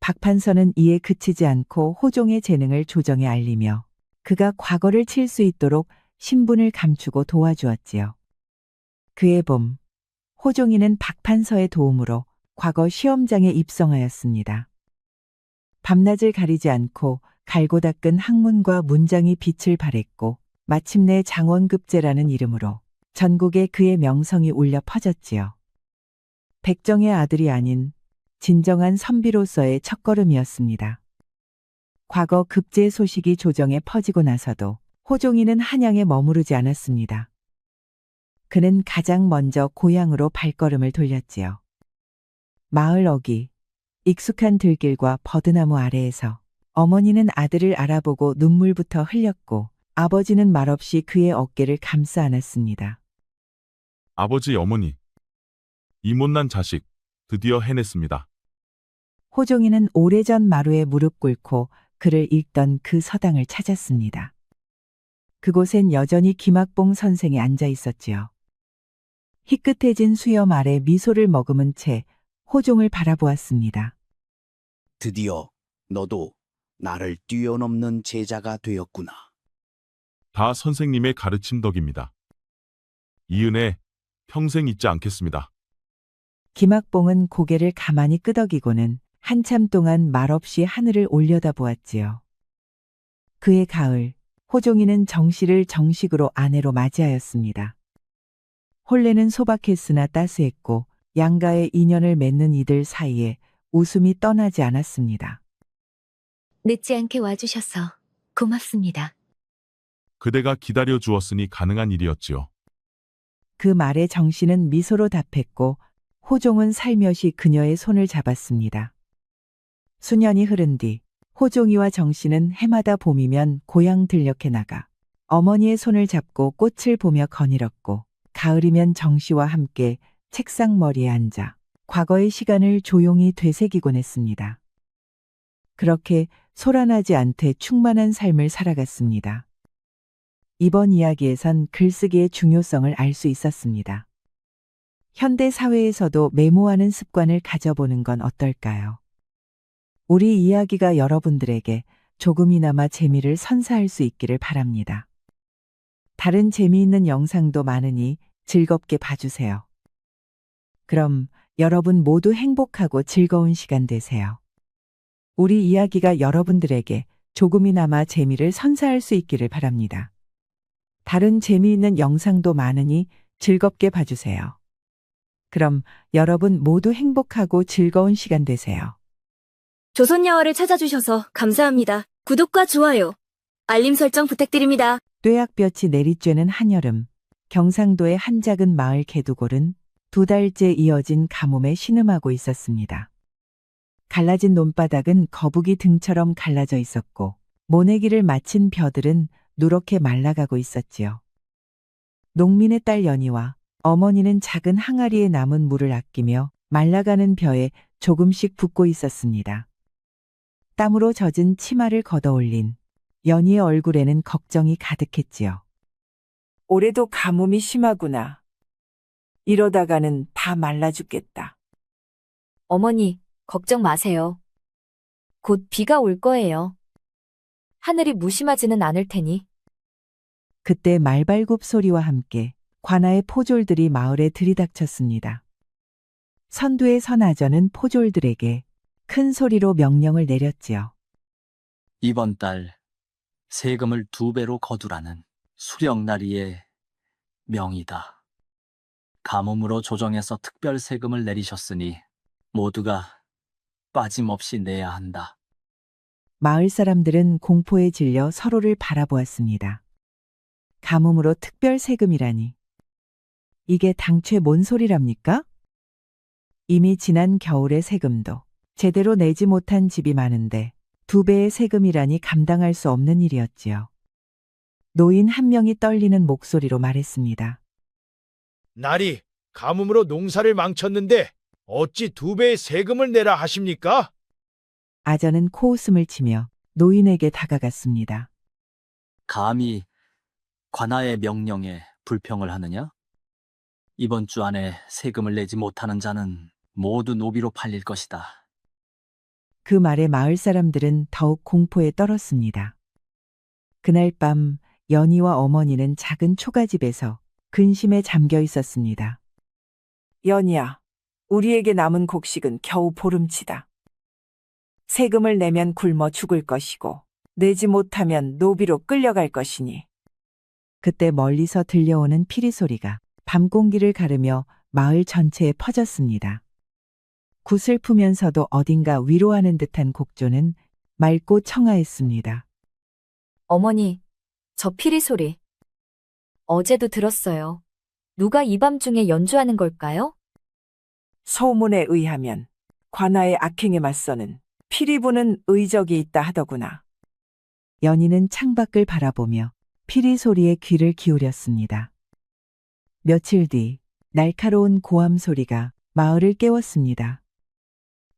박판서는 이에 그치지 않고 호종의 재능을 조정에 알리며 그가 과거를 칠 수 있도록 신분을 감추고 도와주었지요. 그해 봄, 호종이는 박판서의 도움으로 과거 시험장에 입성하였습니다. 밤낮을 가리지 않고 갈고 닦은 학문과 문장이 빛을 발했고 마침내 장원급제라는 이름으로 전국에 그의 명성이 울려 퍼졌지요. 백정의 아들이 아닌 진정한 선비로서의 첫걸음이었습니다. 과거 급제 소식이 조정에 퍼지고 나서도 호종이는 한양에 머무르지 않았습니다. 그는 가장 먼저 고향으로 발걸음을 돌렸지요. 마을 어귀, 익숙한 들길과 버드나무 아래에서 어머니는 아들을 알아보고 눈물부터 흘렸고 아버지는 말없이 그의 어깨를 감싸 안았습니다. 아버지, 어머니. 이 못난 자식, 드디어 해냈습니다. 호종이는 오래전 마루에 무릎 꿇고 글을 읽던 그 서당을 찾았습니다. 그곳엔 여전히 김학봉 선생이 앉아 있었지요. 희끗해진 수염 아래 미소를 머금은 채 호종을 바라보았습니다. 드디어 너도 나를 뛰어넘는 제자가 되었구나. 다 선생님의 가르침 덕입니다. 이 은혜 평생 잊지 않겠습니다. 김학봉은 고개를 가만히 끄덕이고는 한참 동안 말없이 하늘을 올려다보았지요. 그의 가을, 호종이는 정씨를 정식으로 아내로 맞이하였습니다. 혼례는 소박했으나 따스했고 양가의 인연을 맺는 이들 사이에 웃음이 떠나지 않았습니다. 늦지 않게 와주셔서 고맙습니다. 그대가 기다려 주었으니 가능한 일이었지요. 그 말에 정씨는 미소로 답했고 호종은 살며시 그녀의 손을 잡았습니다. 수년이 흐른 뒤 호종이와 정씨는 해마다 봄이면 고향 들녘에 나가 어머니의 손을 잡고 꽃을 보며 거닐었고 가을이면 정씨와 함께 책상머리에 앉아 과거의 시간을 조용히 되새기곤 했습니다. 그렇게 소란하지 않되 충만한 삶을 살아갔습니다. 이번 이야기에선 글쓰기의 중요성을 알 수 있었습니다. 현대 사회에서도 메모하는 습관을 가져보는 건 어떨까요? 우리 이야기가 여러분들에게 조금이나마 재미를 선사할 수 있기를 바랍니다. 다른 재미있는 영상도 많으니 즐겁게 봐주세요. 그럼 여러분 모두 행복하고 즐거운 시간 되세요. 우리 이야기가 여러분들에게 조금이나마 재미를 선사할 수 있기를 바랍니다. 다른 재미있는 영상도 많으니 즐겁게 봐주세요. 그럼 여러분 모두 행복하고 즐거운 시간 되세요. 조선야화를 찾아주셔서 감사합니다. 구독과 좋아요, 알림 설정 부탁드립니다. 뙤약볕이 내리쬐는 한여름, 경상도의 한 작은 마을 개두골은 2달째 이어진 가뭄에 신음하고 있었습니다. 갈라진 논바닥은 거북이 등처럼 갈라져 있었고 모내기를 마친 벼들은 누렇게 말라가고 있었지요. 농민의 딸 연희와 어머니는 작은 항아리에 남은 물을 아끼며 말라가는 벼에 조금씩 붓고 있었습니다. 땀으로 젖은 치마를 걷어올린 연희의 얼굴에는 걱정이 가득했지요. 올해도 가뭄이 심하구나. 이러다가는 다 말라 죽겠다. 어머니, 걱정 마세요. 곧 비가 올 거예요. 하늘이 무심하지는 않을 테니. 그때 말발굽 소리와 함께 관아의 포졸들이 마을에 들이닥쳤습니다. 선두에 선 아저는 포졸들에게 큰 소리로 명령을 내렸지요. 이번 달 세금을 2배로 거두라는 수령나리의 명이다. 가뭄으로 조정에서 특별 세금을 내리셨으니 모두가 빠짐없이 내야 한다. 마을 사람들은 공포에 질려 서로를 바라보았습니다. 가뭄으로 특별 세금이라니. 이게 당최 뭔 소리랍니까? 이미 지난 겨울의 세금도 제대로 내지 못한 집이 많은데 2배의 세금이라니 감당할 수 없는 일이었지요. 노인 한 명이 떨리는 목소리로 말했습니다. 날이 가뭄으로 농사를 망쳤는데 어찌 2배의 세금을 내라 하십니까? 아저는 코웃음을 치며 노인에게 다가갔습니다. 감히 관아의 명령에 불평을 하느냐? 이번 주 안에 세금을 내지 못하는 자는 모두 노비로 팔릴 것이다. 그 말에 마을 사람들은 더욱 공포에 떨었습니다. 그날 밤 연희와 어머니는 작은 초가집에서 근심에 잠겨 있었습니다. 연희야, 우리에게 남은 곡식은 겨우 보름치다. 세금을 내면 굶어 죽을 것이고 내지 못하면 노비로 끌려갈 것이니. 그때 멀리서 들려오는 피리 소리가 밤 공기를 가르며 마을 전체에 퍼졌습니다. 구슬프면서도 어딘가 위로하는 듯한 곡조는 맑고 청아했습니다. 어머니, 저 피리 소리. 어제도 들었어요. 누가 이 밤중에 연주하는 걸까요? 소문에 의하면 관아의 악행에 맞서는 피리 부는 의적이 있다 하더구나. 연희는 창밖을 바라보며 피리 소리에 귀를 기울였습니다. 며칠 뒤 날카로운 고함 소리가 마을을 깨웠습니다.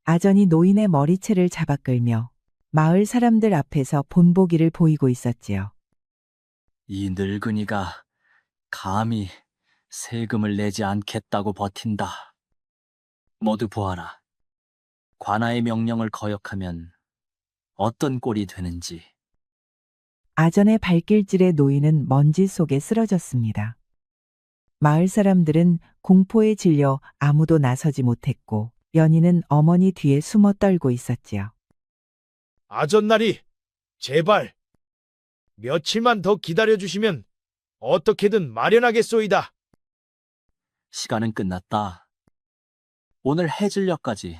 아전이 노인의 머리채를 잡아 끌며 마을 사람들 앞에서 본보기를 보이고 있었지요. 이 늙은이가 감히 세금을 내지 않겠다고 버틴다. 모두 보아라. 관아의 명령을 거역하면 어떤 꼴이 되는지. 아전의 발길질에 노인은 먼지 속에 쓰러졌습니다. 마을 사람들은 공포에 질려 아무도 나서지 못했고 연희는 어머니 뒤에 숨어 떨고 있었지요. 아전나리, 제발 며칠만 더 기다려주시면 어떻게든 마련하겠소이다. 시간은 끝났다. 오늘 해질녘까지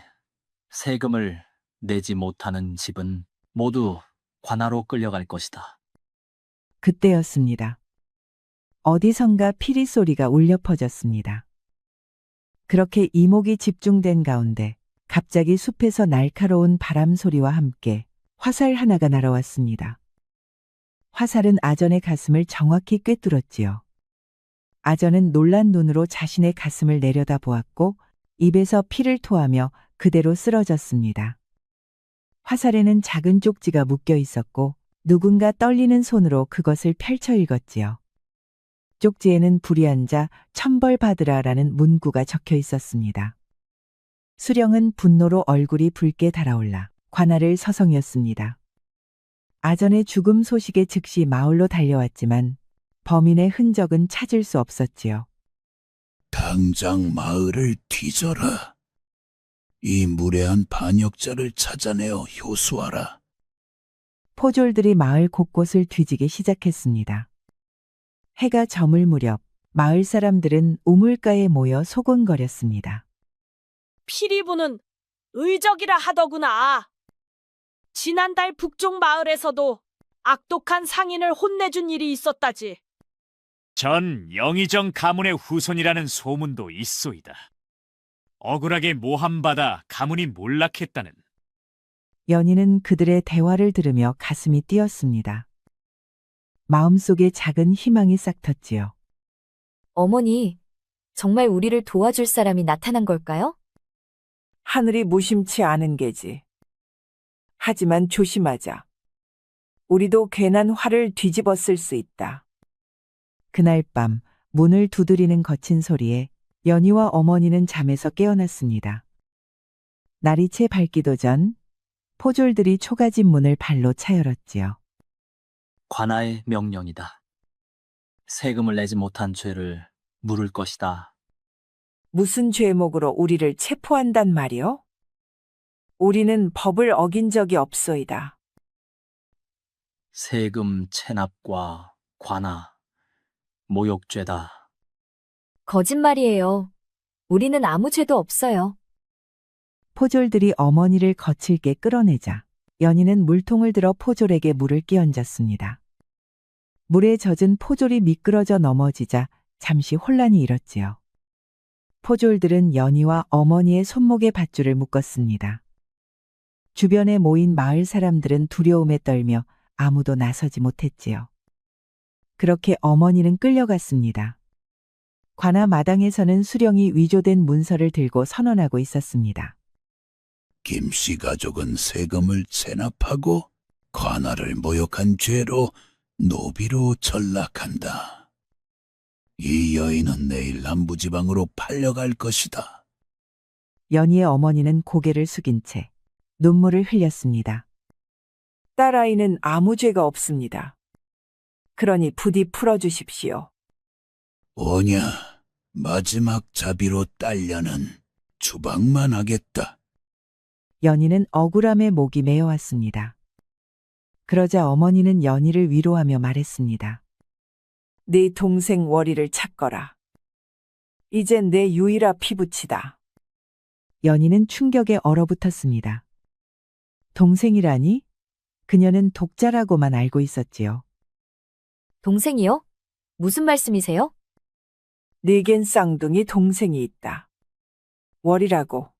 세금을 내지 못하는 집은 모두 관아로 끌려갈 것이다. 그때였습니다. 어디선가 피리 소리가 울려 퍼졌습니다. 그렇게 이목이 집중된 가운데 갑자기 숲에서 날카로운 바람 소리와 함께 화살 하나가 날아왔습니다. 화살은 아전의 가슴을 정확히 꿰뚫었지요. 아전은 놀란 눈으로 자신의 가슴을 내려다보았고 입에서 피를 토하며 그대로 쓰러졌습니다. 화살에는 작은 쪽지가 묶여 있었고 누군가 떨리는 손으로 그것을 펼쳐 읽었지요. 쪽지에는 불이 앉아 천벌받으라라는 문구가 적혀 있었습니다. 수령은 분노로 얼굴이 붉게 달아올라 관아를 서성였습니다. 아전의 죽음 소식에 즉시 마을로 달려왔지만 범인의 흔적은 찾을 수 없었지요. 당장 마을을 뒤져라. 이 무례한 반역자를 찾아내어 효수하라. 포졸들이 마을 곳곳을 뒤지기 시작했습니다. 해가 저물 무렵 마을 사람들은 우물가에 모여 소곤거렸습니다. 피리부는 의적이라 하더구나. 지난달 북쪽 마을에서도 악독한 상인을 혼내준 일이 있었다지. 전 영의정 가문의 후손이라는 소문도 있소이다. 억울하게 모함받아 가문이 몰락했다는. 연희는 그들의 대화를 들으며 가슴이 뛰었습니다. 마음속에 작은 희망이 싹텄지요. 어머니, 정말 우리를 도와줄 사람이 나타난 걸까요? 하늘이 무심치 않은 게지. 하지만 조심하자. 우리도 괜한 화를 뒤집어 쓸 수 있다. 그날 밤 문을 두드리는 거친 소리에 연희와 어머니는 잠에서 깨어났습니다. 날이 채 밝기도 전 포졸들이 초가집 문을 발로 차 열었지요. 관아의 명령이다. 세금을 내지 못한 죄를 물을 것이다. 무슨 죄목으로 우리를 체포한단 말이오? 우리는 법을 어긴 적이 없소이다. 세금 체납과 관아, 모욕죄다. 거짓말이에요. 우리는 아무 죄도 없어요. 포졸들이 어머니를 거칠게 끌어내자 연희는 물통을 들어 포졸에게 물을 끼얹었습니다. 물에 젖은 포졸이 미끄러져 넘어지자 잠시 혼란이 일었지요. 포졸들은 연희와 어머니의 손목에 밧줄을 묶었습니다. 주변에 모인 마을 사람들은 두려움에 떨며 아무도 나서지 못했지요. 그렇게 어머니는 끌려갔습니다. 관아 마당에서는 수령이 위조된 문서를 들고 선언하고 있었습니다. 김씨 가족은 세금을 체납하고 관아를 모욕한 죄로 노비로 전락한다. 이 여인은 내일 남부지방으로 팔려갈 것이다. 연희의 어머니는 고개를 숙인 채 눈물을 흘렸습니다. 딸아이는 아무 죄가 없습니다. 그러니 부디 풀어주십시오. 오냐, 마지막 자비로 딸려는 주방만 하겠다. 연희는 억울함에 목이 메어왔습니다. 그러자 어머니는 연희를 위로하며 말했습니다. 네 동생 월이를 찾거라. 이젠 내 유일한 피부치다. 연희는 충격에 얼어붙었습니다. 동생이라니? 그녀는 독자라고만 알고 있었지요. 동생이요? 무슨 말씀이세요? 네겐 쌍둥이 동생이 있다. 월이라고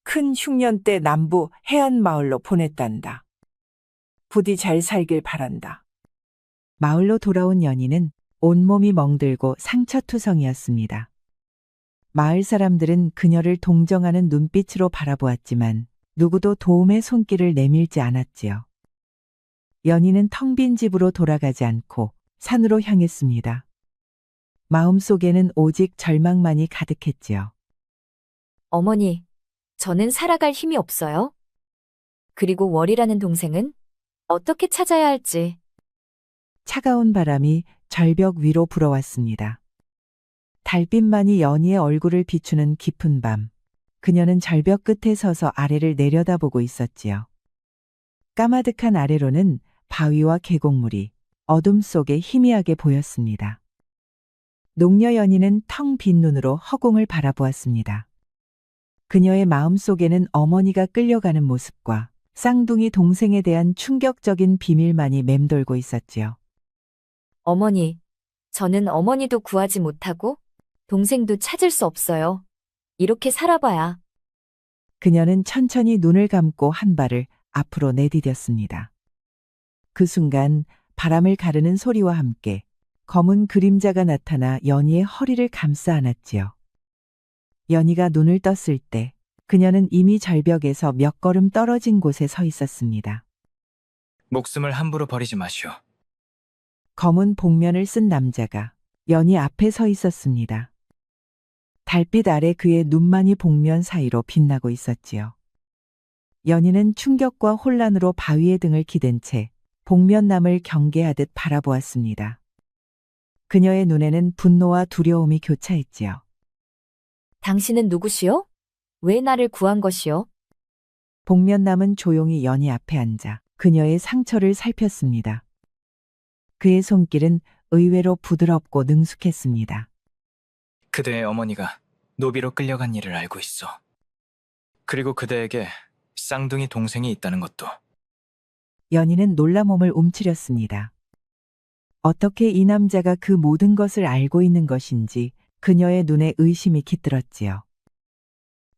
큰 흉년 때 남부 해안 마을로 보냈단다. 부디 잘 살길 바란다. 마을로 돌아온 연희는 온몸이 멍들고 상처투성이었습니다. 마을 사람들은 그녀를 동정하는 눈빛으로 바라보았지만 누구도 도움의 손길을 내밀지 않았지요. 연희는 텅 빈 집으로 돌아가지 않고 산으로 향했습니다. 마음속에는 오직 절망만이 가득했지요. 어머니, 저는 살아갈 힘이 없어요. 그리고 월이라는 동생은 어떻게 찾아야 할지. 차가운 바람이 절벽 위로 불어왔습니다. 달빛만이 연희의 얼굴을 비추는 깊은 밤, 그녀는 절벽 끝에 서서 아래를 내려다보고 있었지요. 까마득한 아래로는 바위와 계곡물이 어둠 속에 희미하게 보였습니다. 농녀 연희는 텅 빈 눈으로 허공을 바라보았습니다. 그녀의 마음속에는 어머니가 끌려가는 모습과 쌍둥이 동생에 대한 충격적인 비밀만이 맴돌고 있었지요. 어머니, 저는 어머니도 구하지 못하고 동생도 찾을 수 없어요. 이렇게 살아봐야. 그녀는 천천히 눈을 감고 한 발을 앞으로 내디뎠습니다. 그 순간 바람을 가르는 소리와 함께 검은 그림자가 나타나 연희의 허리를 감싸 안았지요. 연희가 눈을 떴을 때 그녀는 이미 절벽에서 몇 걸음 떨어진 곳에 서 있었습니다. 목숨을 함부로 버리지 마시오. 검은 복면을 쓴 남자가 연희 앞에 서 있었습니다. 달빛 아래 그의 눈만이 복면 사이로 빛나고 있었지요. 연희는 충격과 혼란으로 바위에 등을 기댄 채 복면남을 경계하듯 바라보았습니다. 그녀의 눈에는 분노와 두려움이 교차했지요. 당신은 누구시오? 왜 나를 구한 것이오? 복면남은 조용히 연희 앞에 앉아 그녀의 상처를 살폈습니다. 그의 손길은 의외로 부드럽고 능숙했습니다. 그대의 어머니가 노비로 끌려간 일을 알고 있어. 그리고 그대에게 쌍둥이 동생이 있다는 것도. 연희는 놀라 몸을 움츠렸습니다. 어떻게 이 남자가 그 모든 것을 알고 있는 것인지 그녀의 눈에 의심이 깃들었지요.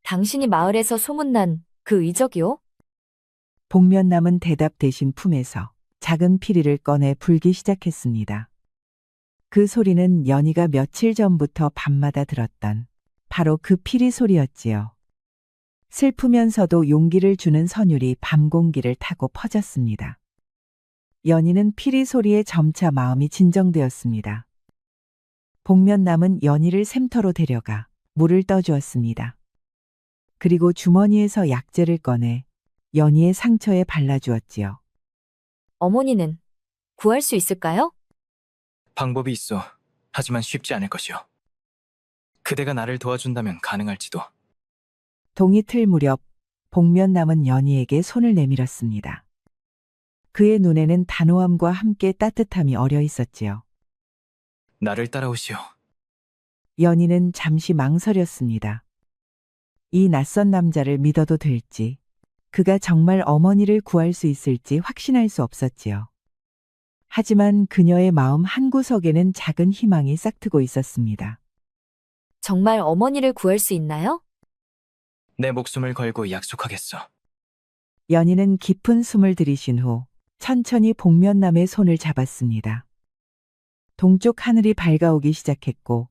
당신이 마을에서 소문난 그 의적이오? 복면남은 대답 대신 품에서 작은 피리를 꺼내 불기 시작했습니다. 그 소리는 연희가 며칠 전부터 밤마다 들었던 바로 그 피리 소리였지요. 슬프면서도 용기를 주는 선율이 밤 공기를 타고 퍼졌습니다. 연희는 피리 소리에 점차 마음이 진정되었습니다. 복면남은 연희를 샘터로 데려가 물을 떠주었습니다. 그리고 주머니에서 약재를 꺼내 연희의 상처에 발라주었지요. 어머니는 구할 수 있을까요? 방법이 있어. 하지만 쉽지 않을 것이오. 그대가 나를 도와준다면 가능할지도. 동이 틀 무렵 복면남은 연희에게 손을 내밀었습니다. 그의 눈에는 단호함과 함께 따뜻함이 어려 있었지요. 나를 따라오시오. 연희는 잠시 망설였습니다. 이 낯선 남자를 믿어도 될지, 그가 정말 어머니를 구할 수 있을지 확신할 수 없었지요. 하지만 그녀의 마음 한구석에는 작은 희망이 싹트고 있었습니다. 정말 어머니를 구할 수 있나요? 내 목숨을 걸고 약속하겠어. 연희는 깊은 숨을 들이쉰 후 천천히 복면남의 손을 잡았습니다. 동쪽 하늘이 밝아오기 시작했고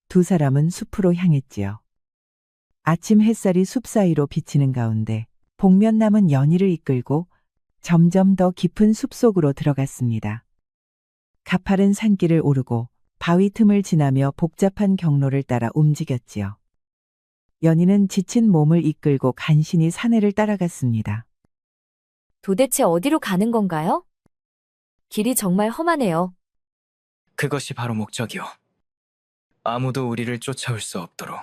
두 사람은 숲으로 향했지요. 아침 햇살이 숲 사이로 비치는 가운데 복면남은 연희를 이끌고 점점 더 깊은 숲속으로 들어갔습니다. 가파른 산길을 오르고 바위 틈을 지나며 복잡한 경로를 따라 움직였지요. 연희는 지친 몸을 이끌고 간신히 산해를 따라갔습니다. 도대체 어디로 가는 건가요? 길이 정말 험하네요. 그것이 바로 목적이오. 아무도 우리를 쫓아올 수 없도록.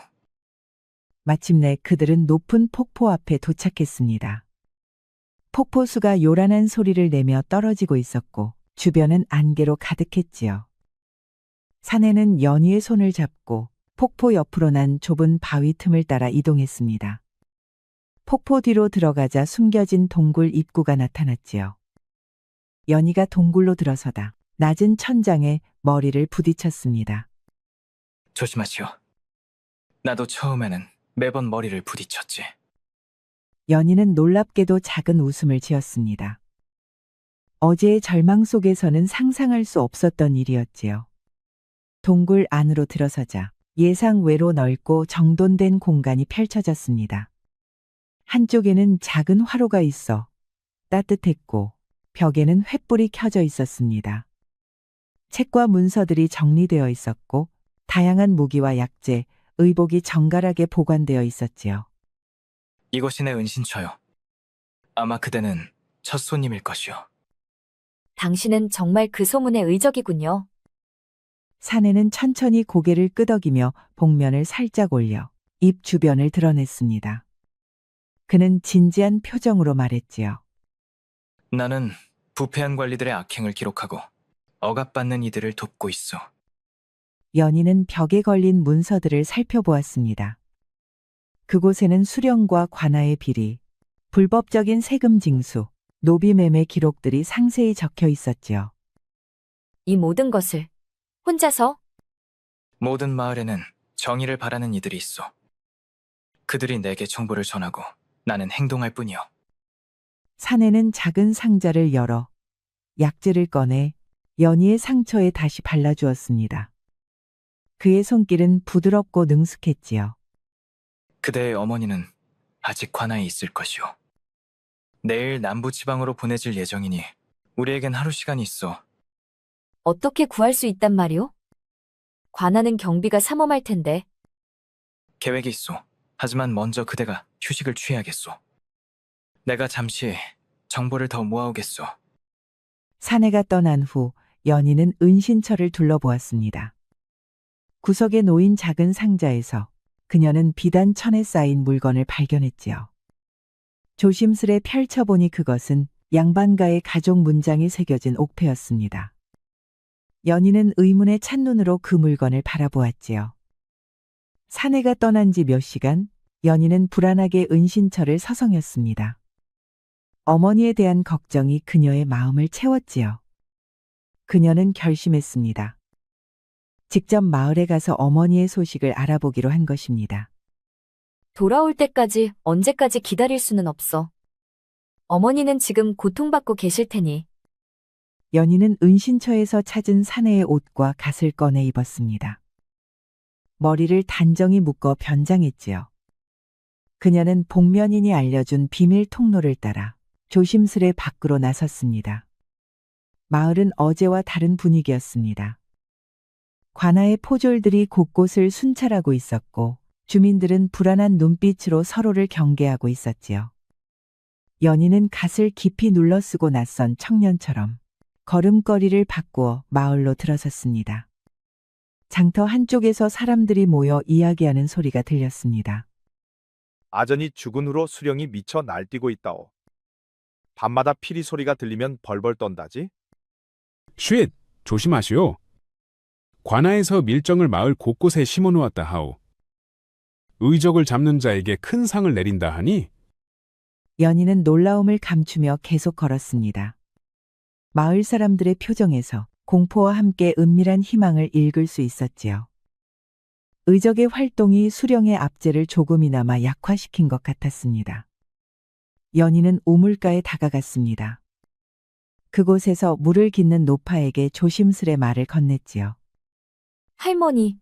마침내 그들은 높은 폭포 앞에 도착했습니다. 폭포수가 요란한 소리를 내며 떨어지고 있었고 주변은 안개로 가득했지요. 사내는 연희의 손을 잡고 폭포 옆으로 난 좁은 바위 틈을 따라 이동했습니다. 폭포 뒤로 들어가자 숨겨진 동굴 입구가 나타났지요. 연희가 동굴로 들어서다 낮은 천장에 머리를 부딪혔습니다. 조심하시오. 나도 처음에는 매번 머리를 부딪혔지. 연희는 놀랍게도 작은 웃음을 지었습니다. 어제의 절망 속에서는 상상할 수 없었던 일이었지요. 동굴 안으로 들어서자 예상 외로 넓고 정돈된 공간이 펼쳐졌습니다. 한쪽에는 작은 화로가 있어 따뜻했고 벽에는 횃불이 켜져 있었습니다. 책과 문서들이 정리되어 있었고 다양한 무기와 약재, 의복이 정갈하게 보관되어 있었지요. 이곳이 내 은신처요. 아마 그대는 첫 손님일 것이오. 당신은 정말 그 소문의 의적이군요. 사내는 천천히 고개를 끄덕이며 복면을 살짝 올려 입 주변을 드러냈습니다. 그는 진지한 표정으로 말했지요. 나는 부패한 관리들의 악행을 기록하고 억압받는 이들을 돕고 있어. 연희는 벽에 걸린 문서들을 살펴보았습니다. 그곳에는 수령과 관아의 비리, 불법적인 세금 징수, 노비 매매 기록들이 상세히 적혀 있었지요. 이 모든 것을 혼자서? 모든 마을에는 정의를 바라는 이들이 있어. 그들이 내게 정보를 전하고 나는 행동할 뿐이요. 사내는 작은 상자를 열어 약재를 꺼내 연희의 상처에 다시 발라주었습니다. 그의 손길은 부드럽고 능숙했지요. 그대의 어머니는 아직 관아에 있을 것이오. 내일 남부지방으로 보내질 예정이니 우리에겐 하루 시간이 있어. 어떻게 구할 수 있단 말이오? 관아는 경비가 삼엄할 텐데. 계획이 있어. 하지만 먼저 그대가 휴식을 취해야겠소. 내가 잠시 정보를 더 모아오겠소. 사내가 떠난 후 연희는 은신처를 둘러보았습니다. 구석에 놓인 작은 상자에서 그녀는 비단 천에 쌓인 물건을 발견했지요. 조심스레 펼쳐보니 그것은 양반가의 가족 문장이 새겨진 옥패였습니다. 연희는 의문의 찬눈으로 그 물건을 바라보았지요. 사내가 떠난 지 몇 시간, 연희는 불안하게 은신처를 서성였습니다. 어머니에 대한 걱정이 그녀의 마음을 채웠지요. 그녀는 결심했습니다. 직접 마을에 가서 어머니의 소식을 알아보기로 한 것입니다. 돌아올 때까지 언제까지 기다릴 수는 없어. 어머니는 지금 고통받고 계실 테니. 연희는 은신처에서 찾은 사내의 옷과 갓을 꺼내 입었습니다. 머리를 단정히 묶어 변장했지요. 그녀는 복면인이 알려준 비밀 통로를 따라 조심스레 밖으로 나섰습니다. 마을은 어제와 다른 분위기였습니다. 관아의 포졸들이 곳곳을 순찰하고 있었고 주민들은 불안한 눈빛으로 서로를 경계하고 있었지요. 연희는 갓을 깊이 눌러쓰고 낯선 청년처럼 걸음걸이를 바꾸어 마을로 들어섰습니다. 장터 한쪽에서 사람들이 모여 이야기하는 소리가 들렸습니다. 아전이 죽은 후로 수령이 미쳐 날뛰고 있다오. 밤마다 피리 소리가 들리면 벌벌 떤다지. 쉿! 조심하시오. 관아에서 밀정을 마을 곳곳에 심어놓았다 하오. 의적을 잡는 자에게 큰 상을 내린다 하니? 연희는 놀라움을 감추며 계속 걸었습니다. 마을 사람들의 표정에서 공포와 함께 은밀한 희망을 읽을 수 있었지요. 의적의 활동이 수령의 압제를 조금이나마 약화시킨 것 같았습니다. 연희는 우물가에 다가갔습니다. 그곳에서 물을 깃는 노파에게 조심스레 말을 건넸지요. 할머니,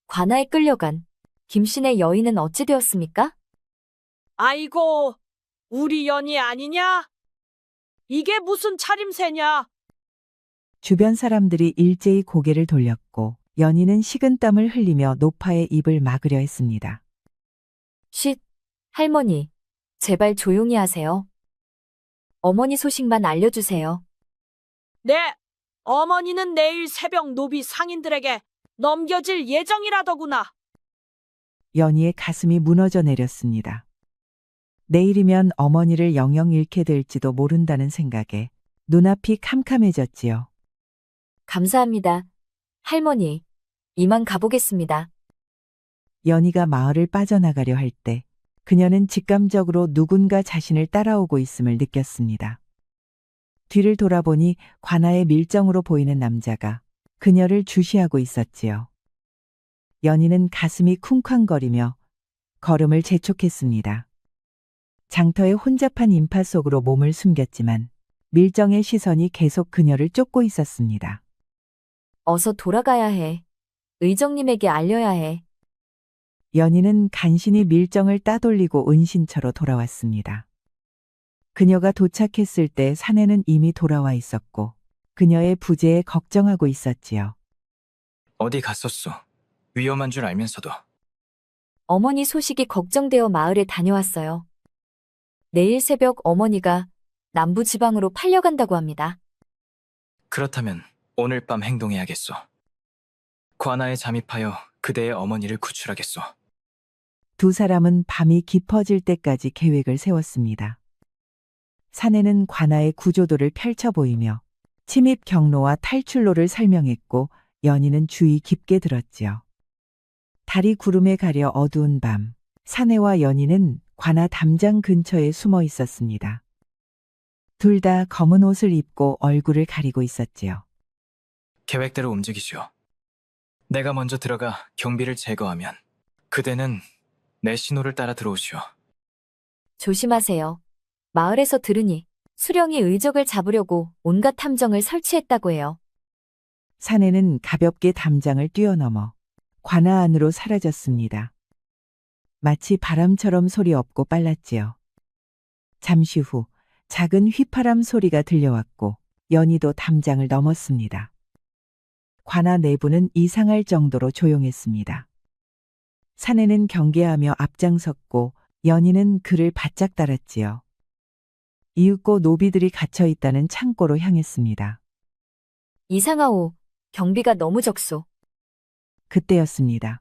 관아에 끌려간 김씨네 여인은 어찌 되었습니까? 아이고, 우리 연희 아니냐? 이게 무슨 차림새냐? 주변 사람들이 일제히 고개를 돌렸고 연희는 식은땀을 흘리며 노파의 입을 막으려 했습니다. 쉿, 할머니, 제발 조용히 하세요. 어머니 소식만 알려주세요. 네, 어머니는 내일 새벽 노비 상인들에게 넘겨질 예정이라더구나. 연희의 가슴이 무너져 내렸습니다. 내일이면 어머니를 영영 잃게 될지도 모른다는 생각에 눈앞이 캄캄해졌지요. 감사합니다. 할머니, 이만 가보겠습니다. 연희가 마을을 빠져나가려 할 때 그녀는 직감적으로 누군가 자신을 따라오고 있음을 느꼈습니다. 뒤를 돌아보니 관아의 밀정으로 보이는 남자가 그녀를 주시하고 있었지요. 연희는 가슴이 쿵쾅거리며 걸음을 재촉했습니다. 장터의 혼잡한 인파 속으로 몸을 숨겼지만 밀정의 시선이 계속 그녀를 쫓고 있었습니다. 어서 돌아가야 해. 의정님에게 알려야 해. 연희는 간신히 밀정을 따돌리고 은신처로 돌아왔습니다. 그녀가 도착했을 때 사내는 이미 돌아와 있었고 그녀의 부재에 걱정하고 있었지요. 어디 갔었소? 위험한 줄 알면서도. 어머니 소식이 걱정되어 마을에 다녀왔어요. 내일 새벽 어머니가 남부지방으로 팔려간다고 합니다. 그렇다면 오늘 밤 행동해야겠소. 관아에 잠입하여 그대의 어머니를 구출하겠소. 두 사람은 밤이 깊어질 때까지 계획을 세웠습니다. 사내는 관아의 구조도를 펼쳐 보이며 침입 경로와 탈출로를 설명했고 연희는 주의 깊게 들었지요. 달이 구름에 가려 어두운 밤, 사내와 연희는 관아 담장 근처에 숨어 있었습니다. 둘 다 검은 옷을 입고 얼굴을 가리고 있었지요. 계획대로 움직이시오. 내가 먼저 들어가 경비를 제거하면 그대는 내 신호를 따라 들어오시오. 조심하세요. 마을에서 들으니 수령이 의적을 잡으려고 온갖 탐정을 설치했다고 해요. 사내는 가볍게 담장을 뛰어넘어 관아 안으로 사라졌습니다. 마치 바람처럼 소리 없고 빨랐지요. 잠시 후 작은 휘파람 소리가 들려왔고 연희도 담장을 넘었습니다. 관아 내부는 이상할 정도로 조용했습니다. 사내는 경계하며 앞장섰고 연희는 그를 바짝 따랐지요. 이윽고 노비들이 갇혀 있다는 창고로 향했습니다. 이상하오. 경비가 너무 적소. 그때였습니다.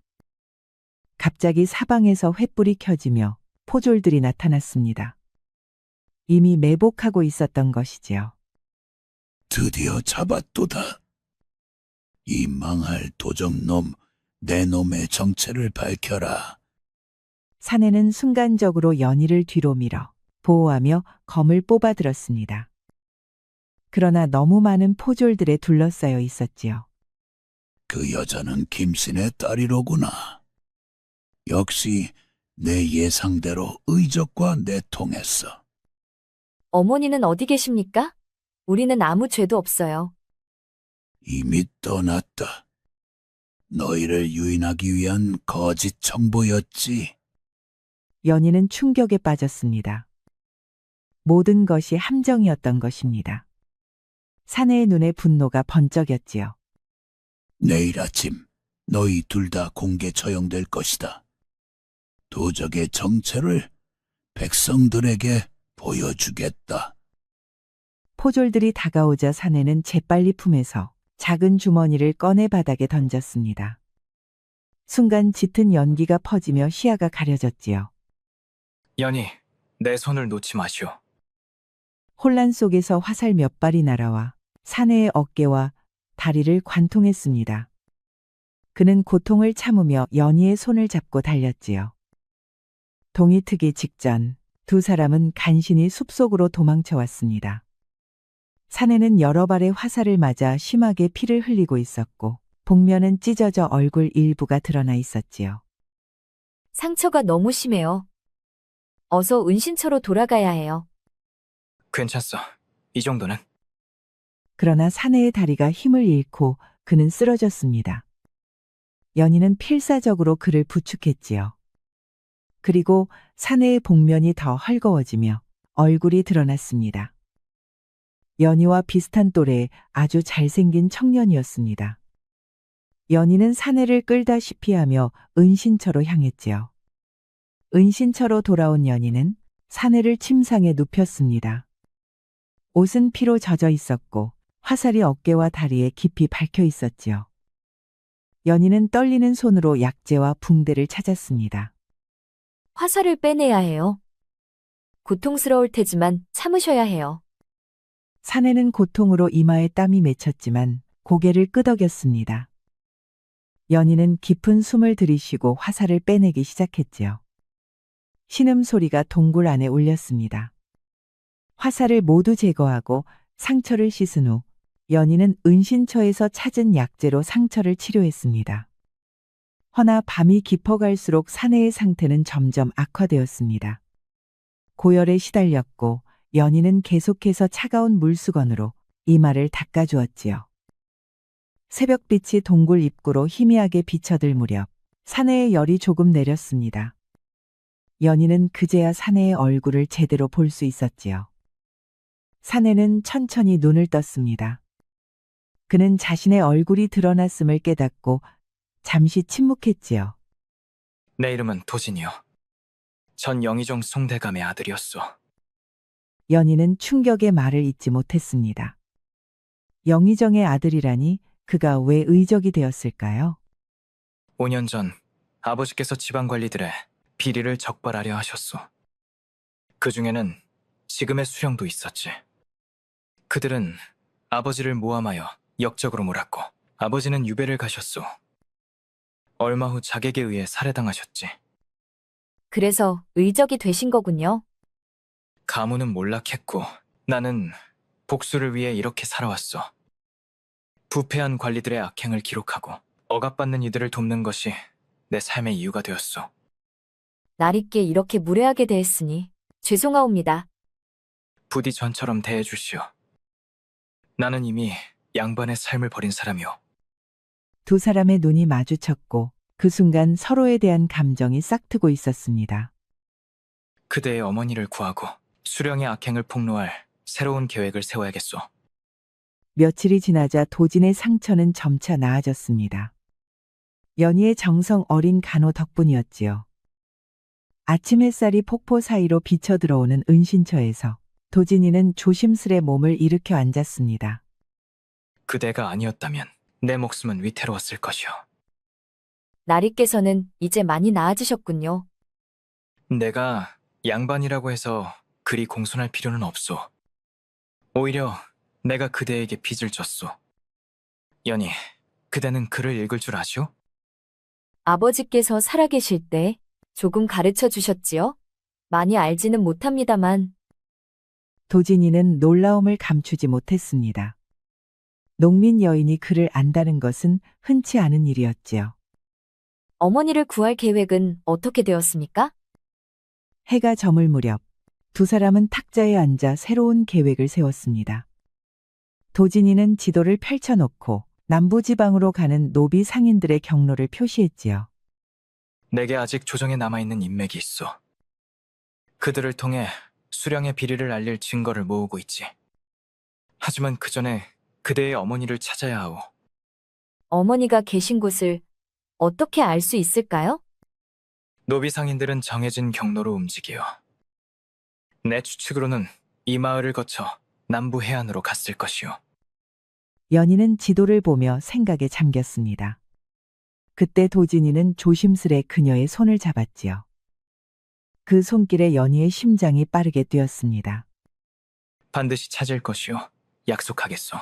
갑자기 사방에서 횃불이 켜지며 포졸들이 나타났습니다. 이미 매복하고 있었던 것이지요. 드디어 잡았도다. 이 망할 도적놈, 내 놈의 정체를 밝혀라. 사내는 순간적으로 연희를 뒤로 밀어 보호하며 검을 뽑아들었습니다. 그러나 너무 많은 포졸들에 둘러싸여 있었지요. 그 여자는 김신의 딸이로구나. 역시 내 예상대로 의적과 내통했어. 어머니는 어디 계십니까? 우리는 아무 죄도 없어요. 이미 떠났다. 너희를 유인하기 위한 거짓 정보였지. 연희는 충격에 빠졌습니다. 모든 것이 함정이었던 것입니다. 사내의 눈에 분노가 번쩍였지요. 내일 아침 너희 둘 다 공개 처형될 것이다. 도적의 정체를 백성들에게 보여주겠다. 포졸들이 다가오자 사내는 재빨리 품에서 작은 주머니를 꺼내 바닥에 던졌습니다. 순간 짙은 연기가 퍼지며 시야가 가려졌지요. 연희, 내 손을 놓지 마시오. 혼란 속에서 화살 몇 발이 날아와 사내의 어깨와 다리를 관통했습니다. 그는 고통을 참으며 연희의 손을 잡고 달렸지요. 동이 트기 직전 두 사람은 간신히 숲속으로 도망쳐 왔습니다. 사내는 여러 발의 화살을 맞아 심하게 피를 흘리고 있었고 복면은 찢어져 얼굴 일부가 드러나 있었지요. 상처가 너무 심해요. 어서 은신처로 돌아가야 해요. 괜찮소. 이 정도는. 그러나 사내의 다리가 힘을 잃고 그는 쓰러졌습니다. 연희는 필사적으로 그를 부축했지요. 그리고 사내의 복면이 더 헐거워지며 얼굴이 드러났습니다. 연희와 비슷한 또래의 아주 잘생긴 청년이었습니다. 연희는 사내를 끌다시피 하며 은신처로 향했지요. 은신처로 돌아온 연희는 사내를 침상에 눕혔습니다. 옷은 피로 젖어 있었고 화살이 어깨와 다리에 깊이 박혀 있었지요. 연희는 떨리는 손으로 약재와 붕대를 찾았습니다. 화살을 빼내야 해요. 고통스러울 테지만 참으셔야 해요. 사내는 고통으로 이마에 땀이 맺혔지만 고개를 끄덕였습니다. 연희는 깊은 숨을 들이쉬고 화살을 빼내기 시작했지요. 신음소리가 동굴 안에 울렸습니다. 화살을 모두 제거하고 상처를 씻은 후 연희는 은신처에서 찾은 약재로 상처를 치료했습니다. 허나 밤이 깊어갈수록 사내의 상태는 점점 악화되었습니다. 고열에 시달렸고 연희는 계속해서 차가운 물수건으로 이마를 닦아주었지요. 새벽빛이 동굴 입구로 희미하게 비쳐들 무렵 사내의 열이 조금 내렸습니다. 연희는 그제야 사내의 얼굴을 제대로 볼 수 있었지요. 사내는 천천히 눈을 떴습니다. 그는 자신의 얼굴이 드러났음을 깨닫고 잠시 침묵했지요. 내 이름은 도진이요. 전 영의정 송대감의 아들이었소. 연희는 충격의 말을 잇지 못했습니다. 영의정의 아들이라니 그가 왜 의적이 되었을까요? 5년 전 아버지께서 지방 관리들의 비리를 적발하려 하셨소. 그 중에는 지금의 수령도 있었지. 그들은 아버지를 모함하여 역적으로 몰았고 아버지는 유배를 가셨소. 얼마 후 자객에 의해 살해당하셨지. 그래서 의적이 되신 거군요. 가문은 몰락했고 나는 복수를 위해 이렇게 살아왔어. 부패한 관리들의 악행을 기록하고 억압받는 이들을 돕는 것이 내 삶의 이유가 되었어. 날있게 이렇게 무례하게 대했으니 죄송하옵니다. 부디 전처럼 대해주시오. 나는 이미 양반의 삶을 버린 사람이오. 두 사람의 눈이 마주쳤고 그 순간 서로에 대한 감정이 싹트고 있었습니다. 그대의 어머니를 구하고 수령의 악행을 폭로할 새로운 계획을 세워야겠소. 며칠이 지나자 도진의 상처는 점차 나아졌습니다. 연희의 정성 어린 간호 덕분이었지요. 아침 햇살이 폭포 사이로 비쳐 들어오는 은신처에서 도진이는 조심스레 몸을 일으켜 앉았습니다. 그대가 아니었다면 내 목숨은 위태로웠을 것이오. 나리께서는 이제 많이 나아지셨군요. 내가 양반이라고 해서 그리 공손할 필요는 없소. 오히려 내가 그대에게 빚을 졌소. 연희, 그대는 글을 읽을 줄 아시오? 아버지께서 살아계실 때 조금 가르쳐 주셨지요? 많이 알지는 못합니다만. 도진이는 놀라움을 감추지 못했습니다. 농민 여인이 글을 안다는 것은 흔치 않은 일이었지요. 어머니를 구할 계획은 어떻게 되었습니까? 해가 저물 무렵 두 사람은 탁자에 앉아 새로운 계획을 세웠습니다. 도진이는 지도를 펼쳐놓고 남부지방으로 가는 노비 상인들의 경로를 표시했지요. 내게 아직 조정에 남아있는 인맥이 있어. 그들을 통해 수령의 비리를 알릴 증거를 모으고 있지. 하지만 그 전에 그대의 어머니를 찾아야 하오. 어머니가 계신 곳을 어떻게 알 수 있을까요? 노비 상인들은 정해진 경로로 움직여. 내 추측으로는 이 마을을 거쳐 남부 해안으로 갔을 것이오. 연희는 지도를 보며 생각에 잠겼습니다. 그때 도진이는 조심스레 그녀의 손을 잡았지요. 그 손길에 연희의 심장이 빠르게 뛰었습니다. 반드시 찾을 것이오. 약속하겠소.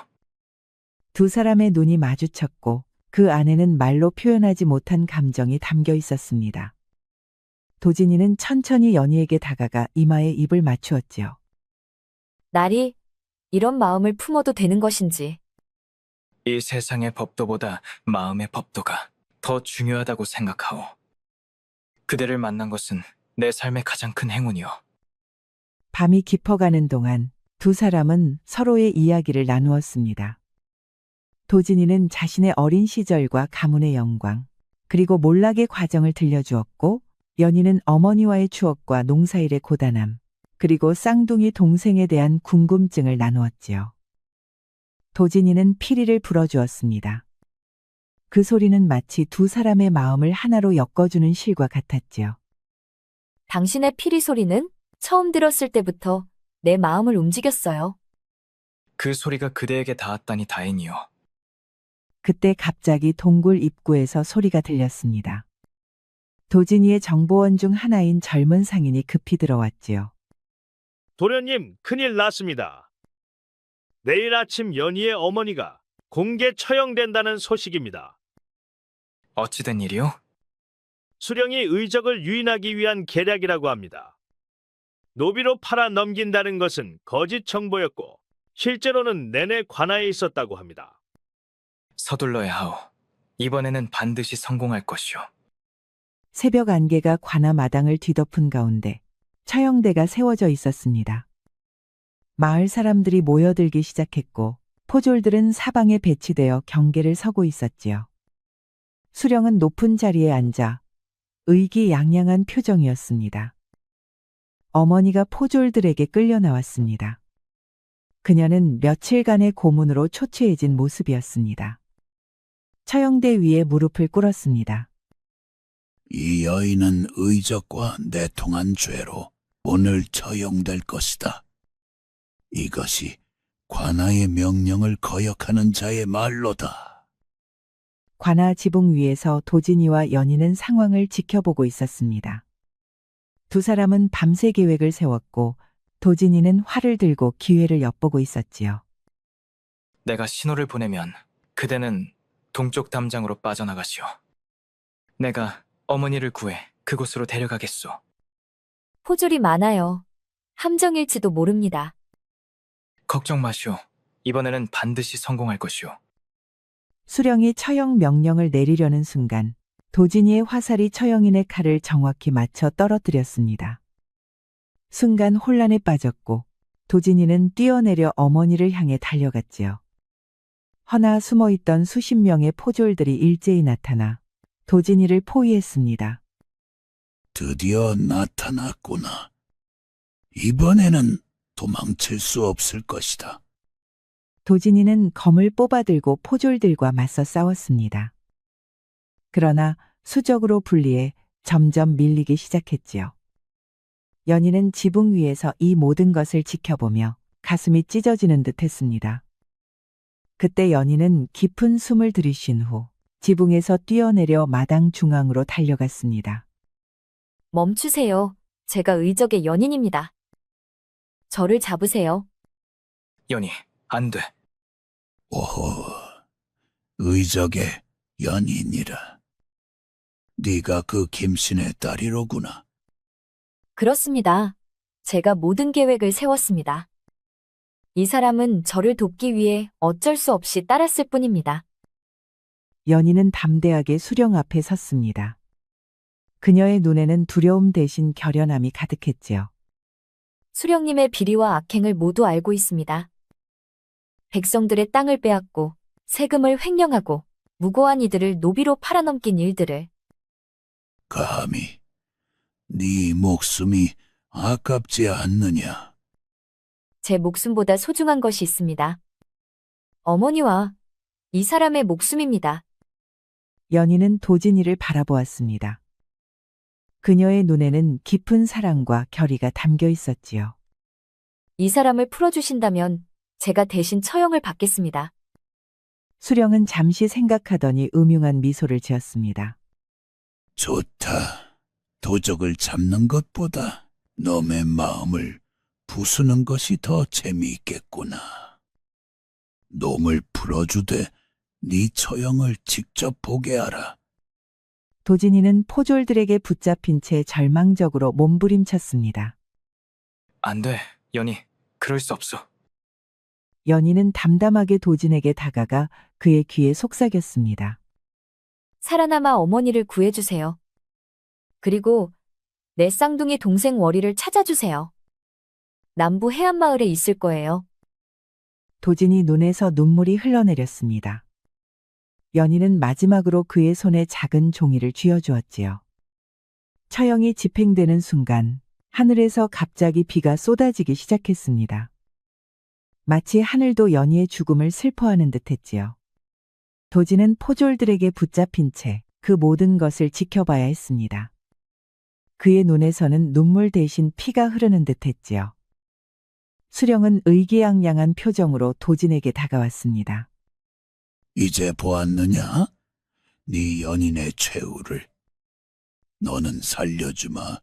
두 사람의 눈이 마주쳤고 그 안에는 말로 표현하지 못한 감정이 담겨 있었습니다. 도진이는 천천히 연희에게 다가가 이마에 입을 맞추었지요. 날이 이런 마음을 품어도 되는 것인지. 이 세상의 법도보다 마음의 법도가 더 중요하다고 생각하오. 그대를 만난 것은 내 삶의 가장 큰 행운이오. 밤이 깊어가는 동안 두 사람은 서로의 이야기를 나누었습니다. 도진이는 자신의 어린 시절과 가문의 영광, 그리고 몰락의 과정을 들려주었고, 연희는 어머니와의 추억과 농사일의 고단함, 그리고 쌍둥이 동생에 대한 궁금증을 나누었지요. 도진이는 피리를 불어주었습니다. 그 소리는 마치 두 사람의 마음을 하나로 엮어주는 실과 같았지요. 당신의 피리 소리는 처음 들었을 때부터 내 마음을 움직였어요. 그 소리가 그대에게 닿았다니 다행이오. 그때 갑자기 동굴 입구에서 소리가 들렸습니다. 도진이의 정보원 중 하나인 젊은 상인이 급히 들어왔지요. 도련님, 큰일 났습니다. 내일 아침 연희의 어머니가 공개 처형된다는 소식입니다. 어찌된 일이요? 수령이 의적을 유인하기 위한 계략이라고 합니다. 노비로 팔아 넘긴다는 것은 거짓 정보였고 실제로는 내내 관아에 있었다고 합니다. 서둘러야 하오. 이번에는 반드시 성공할 것이오. 새벽 안개가 관아 마당을 뒤덮은 가운데 처형대가 세워져 있었습니다. 마을 사람들이 모여들기 시작했고 포졸들은 사방에 배치되어 경계를 서고 있었지요. 수령은 높은 자리에 앉아 의기양양한 표정이었습니다. 어머니가 포졸들에게 끌려 나왔습니다. 그녀는 며칠간의 고문으로 초췌해진 모습이었습니다. 처형대 위에 무릎을 꿇었습니다. 이 여인은 의적과 내통한 죄로 오늘 처형될 것이다. 이것이 관아의 명령을 거역하는 자의 말로다. 관아 지붕 위에서 도진이와 연희는 상황을 지켜보고 있었습니다. 두 사람은 밤새 계획을 세웠고 도진이는 활을 들고 기회를 엿보고 있었지요. 내가 신호를 보내면 그대는 동쪽 담장으로 빠져나가시오. 내가 어머니를 구해 그곳으로 데려가겠소. 포졸이 많아요. 함정일지도 모릅니다. 걱정 마시오. 이번에는 반드시 성공할 것이오. 수령이 처형 명령을 내리려는 순간 도진이의 화살이 처형인의 칼을 정확히 맞춰 떨어뜨렸습니다. 순간 혼란에 빠졌고 도진이는 뛰어내려 어머니를 향해 달려갔지요. 허나 숨어있던 수십 명의 포졸들이 일제히 나타나 도진이를 포위했습니다. 드디어 나타났구나. 이번에는 도망칠 수 없을 것이다. 도진이는 검을 뽑아들고 포졸들과 맞서 싸웠습니다. 그러나 수적으로 불리해 점점 밀리기 시작했지요. 연희는 지붕 위에서 이 모든 것을 지켜보며 가슴이 찢어지는 듯 했습니다. 그때 연희는 깊은 숨을 들이쉰 후 지붕에서 뛰어내려 마당 중앙으로 달려갔습니다. 멈추세요. 제가 의적의 연인입니다. 저를 잡으세요. 연희, 안 돼. 오호, 의적의 연인이라. 네가 그 김신의 딸이로구나. 그렇습니다. 제가 모든 계획을 세웠습니다. 이 사람은 저를 돕기 위해 어쩔 수 없이 따랐을 뿐입니다. 연희는 담대하게 수령 앞에 섰습니다. 그녀의 눈에는 두려움 대신 결연함이 가득했지요. 수령님의 비리와 악행을 모두 알고 있습니다. 백성들의 땅을 빼앗고 세금을 횡령하고 무고한 이들을 노비로 팔아넘긴 일들을. 감히 네 목숨이 아깝지 않느냐? 제 목숨보다 소중한 것이 있습니다. 어머니와 이 사람의 목숨입니다. 연희는 도진이를 바라보았습니다. 그녀의 눈에는 깊은 사랑과 결의가 담겨 있었지요. 이 사람을 풀어주신다면 제가 대신 처형을 받겠습니다. 수령은 잠시 생각하더니 음흉한 미소를 지었습니다. 좋다. 도적을 잡는 것보다 놈의 마음을 부수는 것이 더 재미있겠구나. 놈을 풀어주되 네 처형을 직접 보게 하라. 도진이는 포졸들에게 붙잡힌 채 절망적으로 몸부림쳤습니다. 안 돼, 연희. 그럴 수 없어. 연희는 담담하게 도진에게 다가가 그의 귀에 속삭였습니다. 살아남아 어머니를 구해주세요. 그리고 내 쌍둥이 동생 월이를 찾아주세요. 남부 해안마을에 있을 거예요. 도진이 눈에서 눈물이 흘러내렸습니다. 연희는 마지막으로 그의 손에 작은 종이를 쥐어주었지요. 처형이 집행되는 순간 하늘에서 갑자기 비가 쏟아지기 시작했습니다. 마치 하늘도 연희의 죽음을 슬퍼하는 듯했지요. 도진은 포졸들에게 붙잡힌 채 그 모든 것을 지켜봐야 했습니다. 그의 눈에서는 눈물 대신 피가 흐르는 듯했지요. 수령은 의기양양한 표정으로 도진에게 다가왔습니다. 이제 보았느냐? 네 연인의 최후를. 너는 살려주마.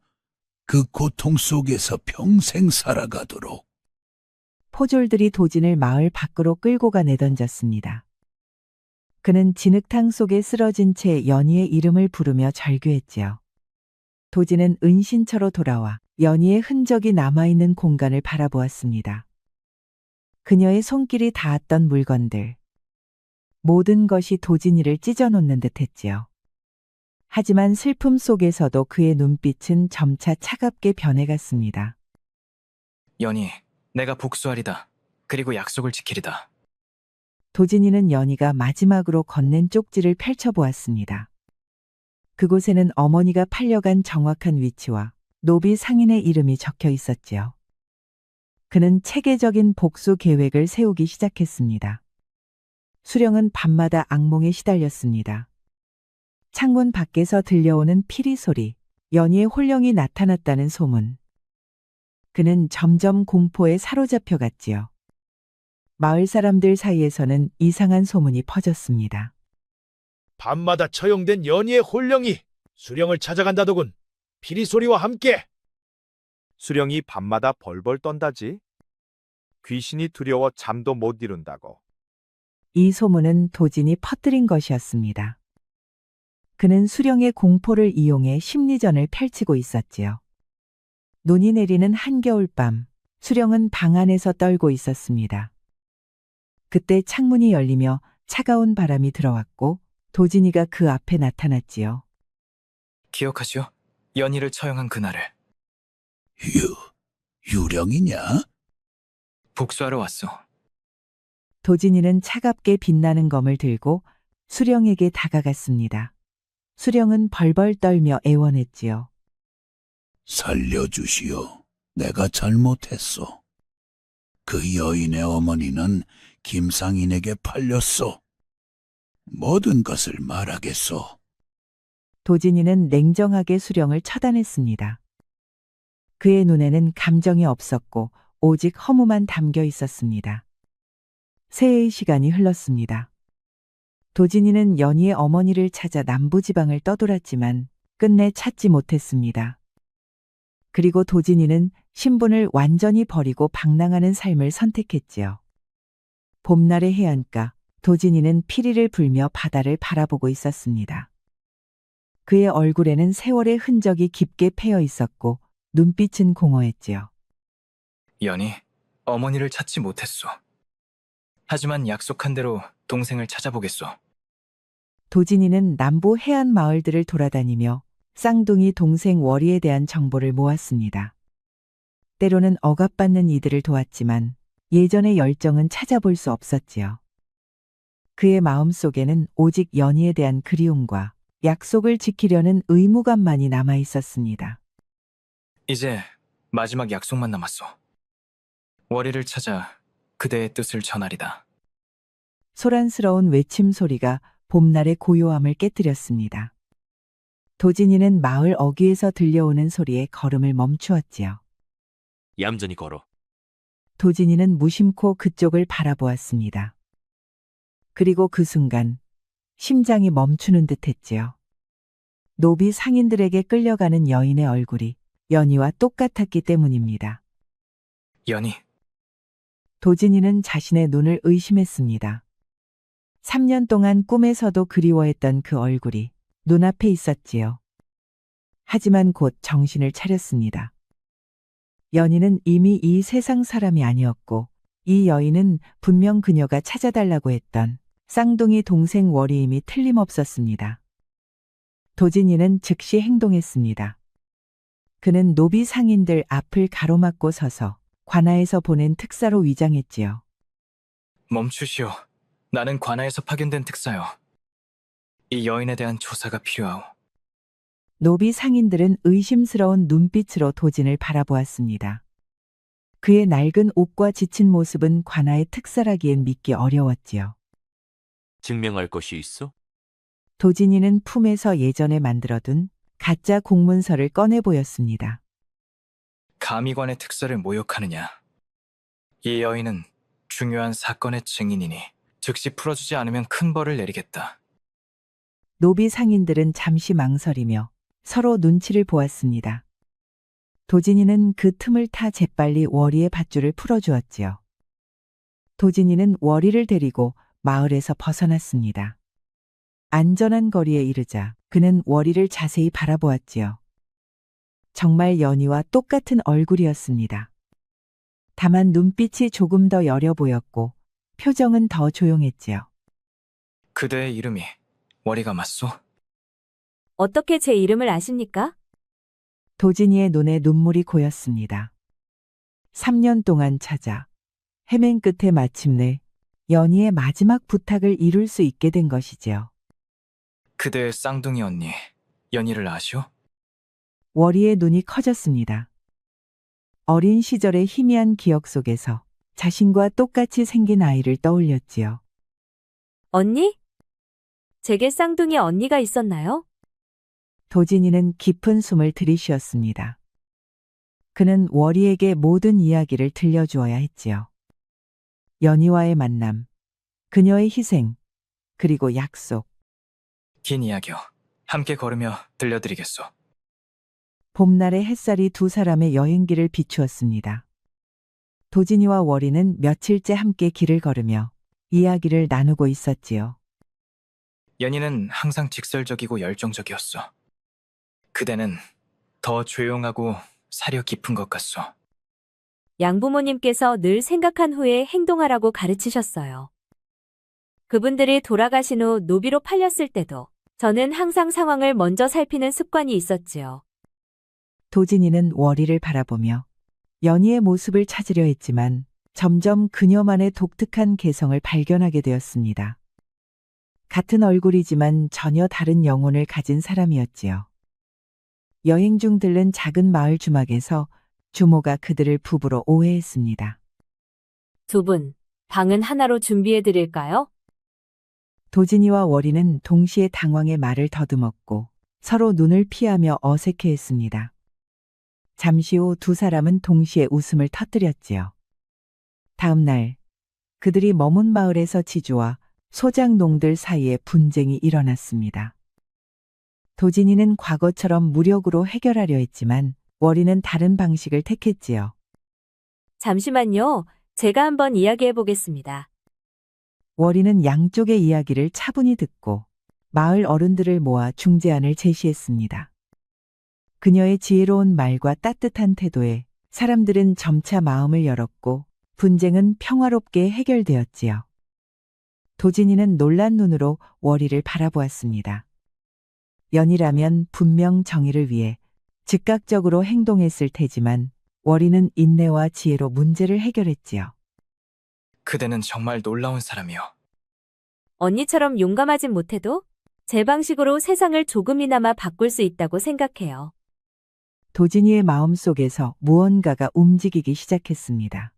그 고통 속에서 평생 살아가도록. 포졸들이 도진을 마을 밖으로 끌고 가 내던졌습니다. 그는 진흙탕 속에 쓰러진 채 연희의 이름을 부르며 절규했지요. 도진은 은신처로 돌아와 연희의 흔적이 남아있는 공간을 바라보았습니다. 그녀의 손길이 닿았던 물건들. 모든 것이 도진이를 찢어놓는 듯했지요. 하지만 슬픔 속에서도 그의 눈빛은 점차 차갑게 변해갔습니다. 연희, 내가 복수하리다. 그리고 약속을 지키리다. 도진이는 연희가 마지막으로 건넨 쪽지를 펼쳐보았습니다. 그곳에는 어머니가 팔려간 정확한 위치와 노비 상인의 이름이 적혀 있었지요. 그는 체계적인 복수 계획을 세우기 시작했습니다. 수령은 밤마다 악몽에 시달렸습니다. 창문 밖에서 들려오는 피리 소리, 연희의 홀령이 나타났다는 소문. 그는 점점 공포에 사로잡혀 갔지요. 마을 사람들 사이에서는 이상한 소문이 퍼졌습니다. 밤마다 처형된 연희의 홀령이 수령을 찾아간다더군. 피리 소리와 함께. 수령이 밤마다 벌벌 떤다지. 귀신이 두려워 잠도 못 이룬다고. 이 소문은 도진이 퍼뜨린 것이었습니다. 그는 수령의 공포를 이용해 심리전을 펼치고 있었지요. 눈이 내리는 한겨울밤, 수령은 방 안에서 떨고 있었습니다. 그때 창문이 열리며 차가운 바람이 들어왔고 도진이가 그 앞에 나타났지요. 기억하시오? 연희를 처형한 그날을. 유령이냐? 복수하러 왔소. 도진이는 차갑게 빛나는 검을 들고 수령에게 다가갔습니다. 수령은 벌벌 떨며 애원했지요. 살려주시오. 내가 잘못했소. 그 여인의 어머니는 김상인에게 팔렸소. 모든 것을 말하겠소. 도진이는 냉정하게 수령을 처단했습니다. 그의 눈에는 감정이 없었고 오직 허무만 담겨 있었습니다. 새해의 시간이 흘렀습니다. 도진이는 연희의 어머니를 찾아 남부지방을 떠돌았지만 끝내 찾지 못했습니다. 그리고 도진이는 신분을 완전히 버리고 방랑하는 삶을 선택했지요. 봄날의 해안가, 도진이는 피리를 불며 바다를 바라보고 있었습니다. 그의 얼굴에는 세월의 흔적이 깊게 패여 있었고 눈빛은 공허했지요. 연희, 어머니를 찾지 못했소. 하지만 약속한 대로 동생을 찾아보겠소. 도진이는 남부 해안 마을들을 돌아다니며 쌍둥이 동생 월이에 대한 정보를 모았습니다. 때로는 억압받는 이들을 도왔지만 예전의 열정은 찾아볼 수 없었지요. 그의 마음속에는 오직 연희에 대한 그리움과 약속을 지키려는 의무감만이 남아 있었습니다. 이제 마지막 약속만 남았소. 월이를 찾아 그대의 뜻을 전하리다. 소란스러운 외침 소리가 봄날의 고요함을 깨뜨렸습니다. 도진이는 마을 어귀에서 들려오는 소리에 걸음을 멈추었지요. 얌전히 걸어. 도진이는 무심코 그쪽을 바라보았습니다. 그리고 그 순간 심장이 멈추는 듯했지요. 노비 상인들에게 끌려가는 여인의 얼굴이 연희와 똑같았기 때문입니다. 연희. 도진이는 자신의 눈을 의심했습니다. 3년 동안 꿈에서도 그리워했던 그 얼굴이 눈앞에 있었지요. 하지만 곧 정신을 차렸습니다. 연희는 이미 이 세상 사람이 아니었고 이 여인은 분명 그녀가 찾아달라고 했던 쌍둥이 동생 월이임이 틀림없었습니다. 도진이는 즉시 행동했습니다. 그는 노비 상인들 앞을 가로막고 서서 관아에서 보낸 특사로 위장했지요. 멈추시오. 나는 관아에서 파견된 특사요. 이 여인에 대한 조사가 필요하오. 노비 상인들은 의심스러운 눈빛으로 도진을 바라보았습니다. 그의 낡은 옷과 지친 모습은 관아의 특사라기엔 믿기 어려웠지요. 증명할 것이 있어? 도진이는 품에서 예전에 만들어둔 가짜 공문서를 꺼내 보였습니다. 감의관의 특사를 모욕하느냐. 이 여인은 중요한 사건의 증인이니 즉시 풀어주지 않으면 큰 벌을 내리겠다. 노비 상인들은 잠시 망설이며 서로 눈치를 보았습니다. 도진이는 그 틈을 타 재빨리 월이의 밧줄을 풀어주었지요. 도진이는 월이를 데리고 마을에서 벗어났습니다. 안전한 거리에 이르자 그는 월이를 자세히 바라보았지요. 정말 연희와 똑같은 얼굴이었습니다. 다만 눈빛이 조금 더 여려 보였고 표정은 더 조용했지요. 그대의 이름이 월이가 맞소? 어떻게 제 이름을 아십니까? 도진이의 눈에 눈물이 고였습니다. 3년 동안 찾아 헤맨 끝에 마침내 연희의 마지막 부탁을 이룰 수 있게 된 것이지요. 그대의 쌍둥이 언니 연희를 아시오? 월이의 눈이 커졌습니다. 어린 시절의 희미한 기억 속에서 자신과 똑같이 생긴 아이를 떠올렸지요. 언니? 제게 쌍둥이 언니가 있었나요? 도진이는 깊은 숨을 들이쉬었습니다. 그는 월이에게 모든 이야기를 들려주어야 했지요. 연희와의 만남, 그녀의 희생, 그리고 약속. 긴 이야기요. 함께 걸으며 들려드리겠소. 봄날의 햇살이 두 사람의 여행길을 비추었습니다. 도진이와 월이는 며칠째 함께 길을 걸으며 이야기를 나누고 있었지요. 연희는 항상 직설적이고 열정적이었어. 그대는 더 조용하고 사려 깊은 것 같소. 양부모님께서 늘 생각한 후에 행동하라고 가르치셨어요. 그분들이 돌아가신 후 노비로 팔렸을 때도 저는 항상 상황을 먼저 살피는 습관이 있었지요. 도진이는 월이를 바라보며 연희의 모습을 찾으려 했지만 점점 그녀만의 독특한 개성을 발견하게 되었습니다. 같은 얼굴이지만 전혀 다른 영혼을 가진 사람이었지요. 여행 중 들른 작은 마을 주막에서 주모가 그들을 부부로 오해했습니다. 두 분, 방은 하나로 준비해 드릴까요? 도진이와 월이는 동시에 당황의 말을 더듬었고 서로 눈을 피하며 어색해했습니다. 잠시 후 두 사람은 동시에 웃음을 터뜨렸지요. 다음 날 그들이 머문 마을에서 지주와 소작농들 사이에 분쟁이 일어났습니다. 도진이는 과거처럼 무력으로 해결하려 했지만 월이는 다른 방식을 택했지요. 잠시만요. 제가 한번 이야기해 보겠습니다. 월이는 양쪽의 이야기를 차분히 듣고 마을 어른들을 모아 중재안을 제시했습니다. 그녀의 지혜로운 말과 따뜻한 태도에 사람들은 점차 마음을 열었고 분쟁은 평화롭게 해결되었지요. 도진이는 놀란 눈으로 월이를 바라보았습니다. 연이라면 분명 정의를 위해 즉각적으로 행동했을 테지만 월이는 인내와 지혜로 문제를 해결했지요. 그대는 정말 놀라운 사람이요. 언니처럼 용감하진 못해도 제 방식으로 세상을 조금이나마 바꿀 수 있다고 생각해요. 도진이의 마음속에서 무언가가 움직이기 시작했습니다.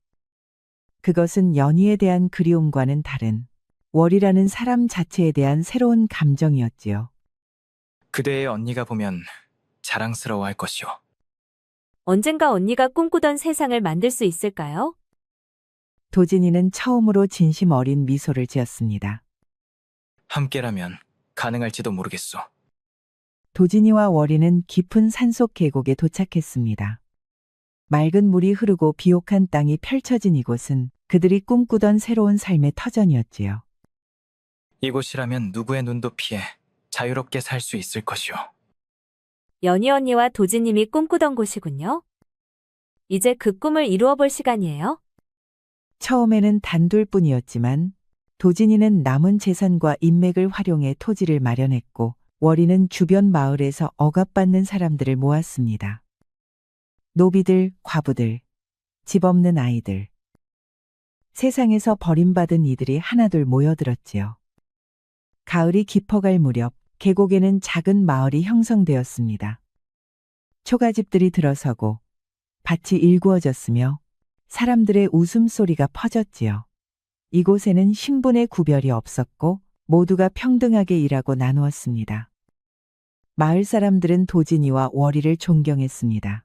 그것은 연희에 대한 그리움과는 다른 월이라는 사람 자체에 대한 새로운 감정이었지요. 그대의 언니가 보면 자랑스러워할 것이오. 언젠가 언니가 꿈꾸던 세상을 만들 수 있을까요? 도진이는 처음으로 진심 어린 미소를 지었습니다. 함께라면 가능할지도 모르겠소. 도진이와 월이는 깊은 산속 계곡에 도착했습니다. 맑은 물이 흐르고 비옥한 땅이 펼쳐진 이곳은 그들이 꿈꾸던 새로운 삶의 터전이었지요. 이곳이라면 누구의 눈도 피해 자유롭게 살 수 있을 것이오. 연희 언니와 도진님이 꿈꾸던 곳이군요. 이제 그 꿈을 이루어 볼 시간이에요. 처음에는 단둘뿐이었지만 도진이는 남은 재산과 인맥을 활용해 토지를 마련했고 월이는 주변 마을에서 억압받는 사람들을 모았습니다. 노비들, 과부들, 집 없는 아이들. 세상에서 버림받은 이들이 하나둘 모여들었지요. 가을이 깊어갈 무렵 계곡에는 작은 마을이 형성되었습니다. 초가집들이 들어서고 밭이 일구어졌으며 사람들의 웃음소리가 퍼졌지요. 이곳에는 신분의 구별이 없었고 모두가 평등하게 일하고 나누었습니다. 마을 사람들은 도진이와 월이를 존경했습니다.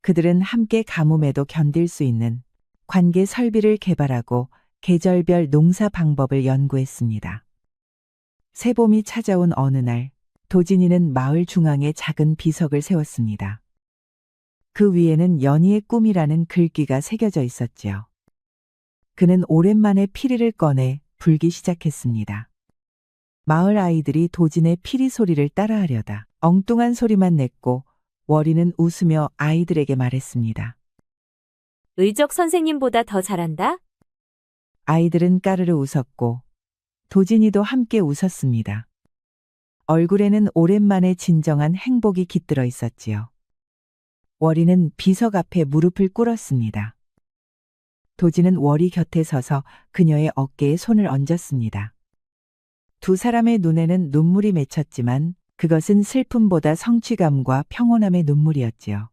그들은 함께 가뭄에도 견딜 수 있는 관계 설비를 개발하고 계절별 농사 방법을 연구했습니다. 새봄이 찾아온 어느 날 도진이는 마을 중앙에 작은 비석을 세웠습니다. 그 위에는 연희의 꿈이라는 글귀가 새겨져 있었지요. 그는 오랜만에 피리를 꺼내 불기 시작했습니다. 마을 아이들이 도진의 피리 소리를 따라하려다 엉뚱한 소리만 냈고 월이는 웃으며 아이들에게 말했습니다. 의적 선생님보다 더 잘한다? 아이들은 까르르 웃었고 도진이도 함께 웃었습니다. 얼굴에는 오랜만에 진정한 행복이 깃들어 있었지요. 월이는 비석 앞에 무릎을 꿇었습니다. 도진은 월이 곁에 서서 그녀의 어깨에 손을 얹었습니다. 두 사람의 눈에는 눈물이 맺혔지만 그것은 슬픔보다 성취감과 평온함의 눈물이었지요.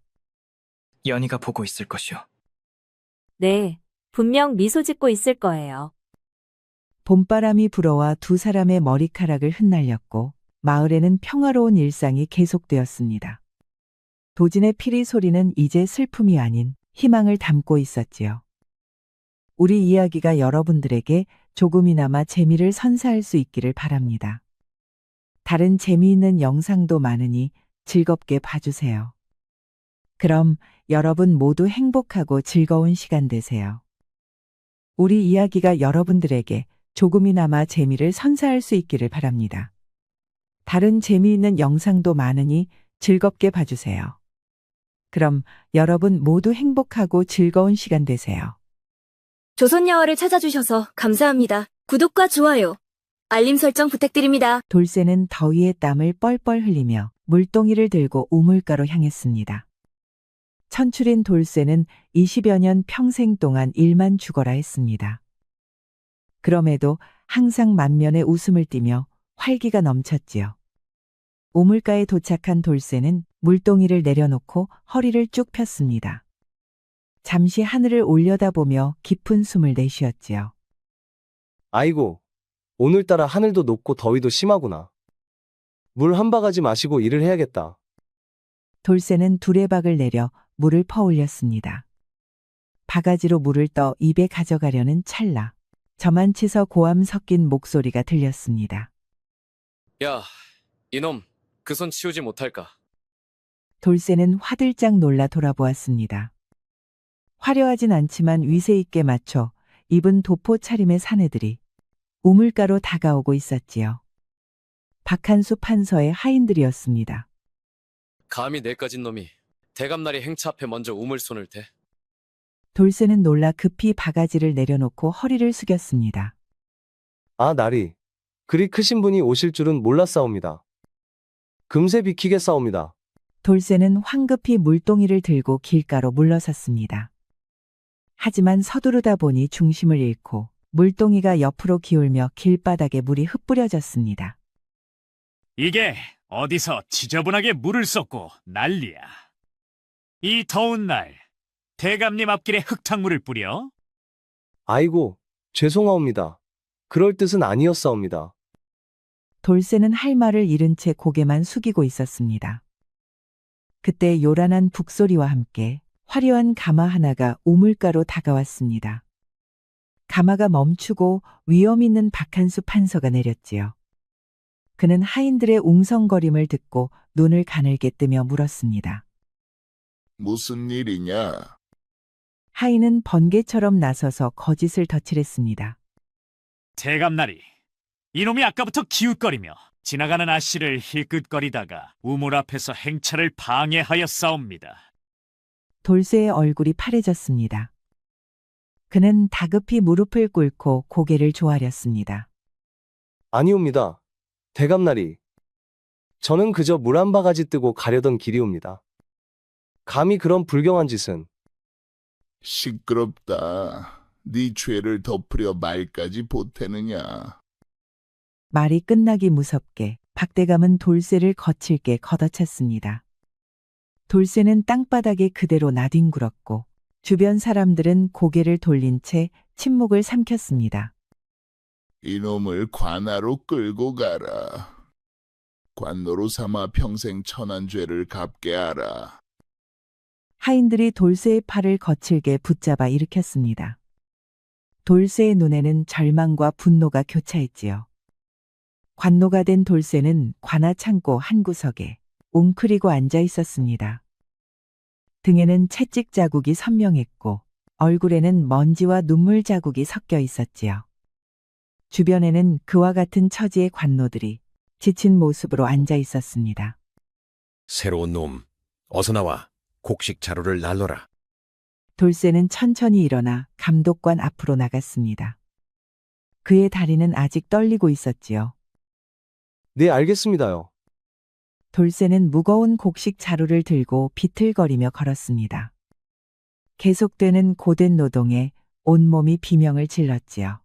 연희가 보고 있을 것이오. 네, 분명 미소 짓고 있을 거예요. 봄바람이 불어와 두 사람의 머리카락을 흩날렸고 마을에는 평화로운 일상이 계속되었습니다. 도진의 피리 소리는 이제 슬픔이 아닌 희망을 담고 있었지요. 우리 이야기가 여러분들에게 조금이나마 재미를 선사할 수 있기를 바랍니다. 다른 재미있는 영상도 많으니 즐겁게 봐주세요. 그럼 여러분 모두 행복하고 즐거운 시간 되세요. 우리 이야기가 여러분들에게 조금이나마 재미를 선사할 수 있기를 바랍니다. 다른 재미있는 영상도 많으니 즐겁게 봐주세요. 그럼 여러분 모두 행복하고 즐거운 시간 되세요. 조선야월을 찾아주셔서 감사합니다. 구독과 좋아요, 알림 설정 부탁드립니다. 돌쇠는 더위에 땀을 뻘뻘 흘리며 물동이를 들고 우물가로 향했습니다. 천출인 돌쇠는 20여 년 평생 동안 일만 죽어라 했습니다. 그럼에도 항상 만면에 웃음을 띠며 활기가 넘쳤지요. 우물가에 도착한 돌쇠는 물동이를 내려놓고 허리를 쭉 폈습니다. 잠시 하늘을 올려다보며 깊은 숨을 내쉬었지요. 아이고, 오늘따라 하늘도 높고 더위도 심하구나. 물 한 바가지 마시고 일을 해야겠다. 돌쇠는 두레박을 내려 물을 퍼올렸습니다. 바가지로 물을 떠 입에 가져가려는 찰나 저만치서 고함 섞인 목소리가 들렸습니다. 야, 이놈, 그 손 치우지 못할까? 돌쇠는 화들짝 놀라 돌아보았습니다. 화려하진 않지만 위세 있게 맞춰 입은 도포 차림의 사내들이 우물가로 다가오고 있었지요. 박한수 판서의 하인들이었습니다. 감히 내까진 놈이 대감나리 행차 앞에 먼저 우물손을 대. 돌쇠는 놀라 급히 바가지를 내려놓고 허리를 숙였습니다. 아, 나리. 그리 크신 분이 오실 줄은 몰랐사옵니다. 금세 비키겠사옵니다. 돌쇠는 황급히 물동이를 들고 길가로 물러섰습니다. 하지만 서두르다 보니 중심을 잃고 물동이가 옆으로 기울며 길바닥에 물이 흩뿌려졌습니다. 이게 어디서 지저분하게 물을 쏟고 난리야. 이 더운 날 대감님 앞길에 흙탕물을 뿌려? 아이고, 죄송하옵니다. 그럴 뜻은 아니었사옵니다. 돌쇠는 할 말을 잃은 채 고개만 숙이고 있었습니다. 그때 요란한 북소리와 함께 화려한 가마 하나가 우물가로 다가왔습니다. 가마가 멈추고 위험 있는 박한수 판서가 내렸지요. 그는 하인들의 웅성거림을 듣고 눈을 가늘게 뜨며 물었습니다. 무슨 일이냐? 하인은 번개처럼 나서서 거짓을 덧칠했습니다. 대감나리, 이놈이 아까부터 기웃거리며 지나가는 아씨를 힐끗거리다가 우물 앞에서 행차를 방해하였사옵니다. 돌쇠의 얼굴이 파래졌습니다. 그는 다급히 무릎을 꿇고 고개를 조아렸습니다. 아니옵니다. 대감나리. 저는 그저 물 한 바가지 뜨고 가려던 길이옵니다. 감히 그런 불경한 짓은. 시끄럽다. 네 죄를 덮으려 말까지 보태느냐. 말이 끝나기 무섭게 박대감은 돌쇠를 거칠게 걷어찼습니다. 돌쇠는 땅바닥에 그대로 나뒹굴었고 주변 사람들은 고개를 돌린 채 침묵을 삼켰습니다. 이놈을 관아로 끌고 가라. 관노로 삼아 평생 천한 죄를 갚게 하라. 하인들이 돌쇠의 팔을 거칠게 붙잡아 일으켰습니다. 돌쇠의 눈에는 절망과 분노가 교차했지요. 관노가 된 돌쇠는 관아 창고 한 구석에 웅크리고 앉아 있었습니다. 등에는 채찍 자국이 선명했고 얼굴에는 먼지와 눈물 자국이 섞여 있었지요. 주변에는 그와 같은 처지의 관노들이 지친 모습으로 앉아 있었습니다. 새로운 놈, 어서 나와. 곡식 자루를 날러라. 돌쇠는 천천히 일어나 감독관 앞으로 나갔습니다. 그의 다리는 아직 떨리고 있었지요. 네, 알겠습니다요. 돌쇠는 무거운 곡식 자루를 들고 비틀거리며 걸었습니다. 계속되는 고된 노동에 온몸이 비명을 질렀지요.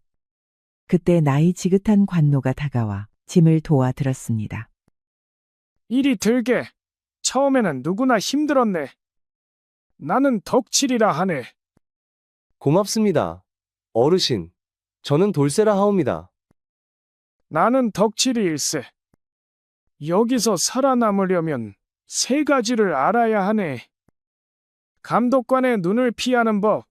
그때 나이 지긋한 관노가 다가와 짐을 도와들었습니다. 이리 들게. 처음에는 누구나 힘들었네. 나는 덕칠이라 하네. 고맙습니다. 어르신, 저는 돌쇠라 하옵니다. 나는 덕칠이일세. 여기서 살아남으려면 세 가지를 알아야 하네. 감독관의 눈을 피하는 법,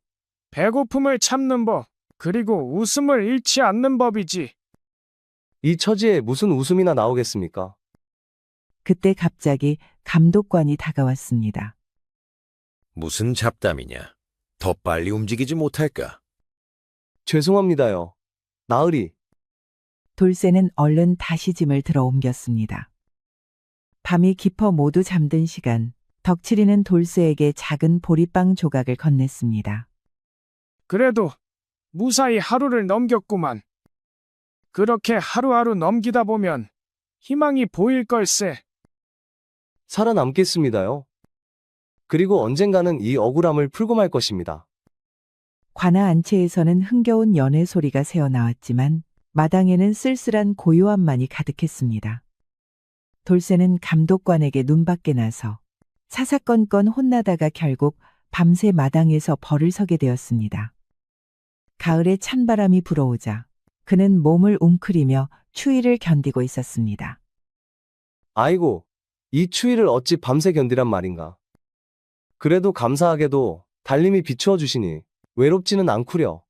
배고픔을 참는 법, 그리고 웃음을 잃지 않는 법이지. 이 처지에 무슨 웃음이나 나오겠습니까? 그때 갑자기 감독관이 다가왔습니다. 무슨 잡담이냐? 더 빨리 움직이지 못할까? 죄송합니다요. 나으리. 돌쇠는 얼른 다시 짐을 들어 옮겼습니다. 밤이 깊어 모두 잠든 시간, 덕칠이는 돌쇠에게 작은 보리빵 조각을 건넸습니다. 그래도 무사히 하루를 넘겼구만. 그렇게 하루하루 넘기다 보면 희망이 보일 걸세. 살아남겠습니다요. 그리고 언젠가는 이 억울함을 풀고 말 것입니다. 관아 안채에서는 흥겨운 연애 소리가 새어나왔지만 마당에는 쓸쓸한 고요함만이 가득했습니다. 돌쇠는 감독관에게 눈밖에 나서 사사건건 혼나다가 결국 밤새 마당에서 벌을 서게 되었습니다. 가을에 찬바람이 불어오자 그는 몸을 웅크리며 추위를 견디고 있었습니다. 아이고, 이 추위를 어찌 밤새 견디란 말인가. 그래도 감사하게도 달님이 비추어 주시니 외롭지는 않구려.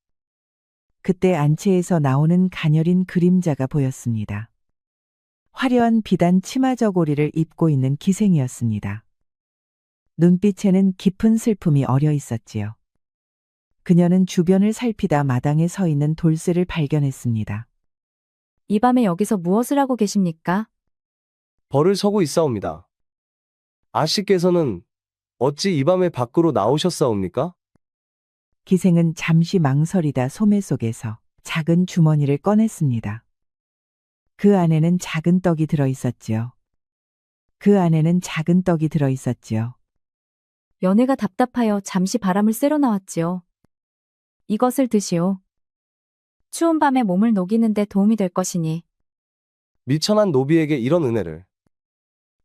그때 안채에서 나오는 가녀린 그림자가 보였습니다. 화려한 비단 치마 저고리를 입고 있는 기생이었습니다. 눈빛에는 깊은 슬픔이 어려 있었지요. 그녀는 주변을 살피다 마당에 서 있는 돌쇠를 발견했습니다. 이 밤에 여기서 무엇을 하고 계십니까? 벌을 서고 있사옵니다. 아씨께서는 어찌 이 밤에 밖으로 나오셨사옵니까? 기생은 잠시 망설이다 소매 속에서 작은 주머니를 꺼냈습니다. 그 안에는 작은 떡이 들어 있었지요. 연애가 답답하여 잠시 바람을 쐬러 나왔지요. 이것을 드시오. 추운 밤에 몸을 녹이는데 도움이 될 것이니. 미천한 노비에게 이런 은혜를.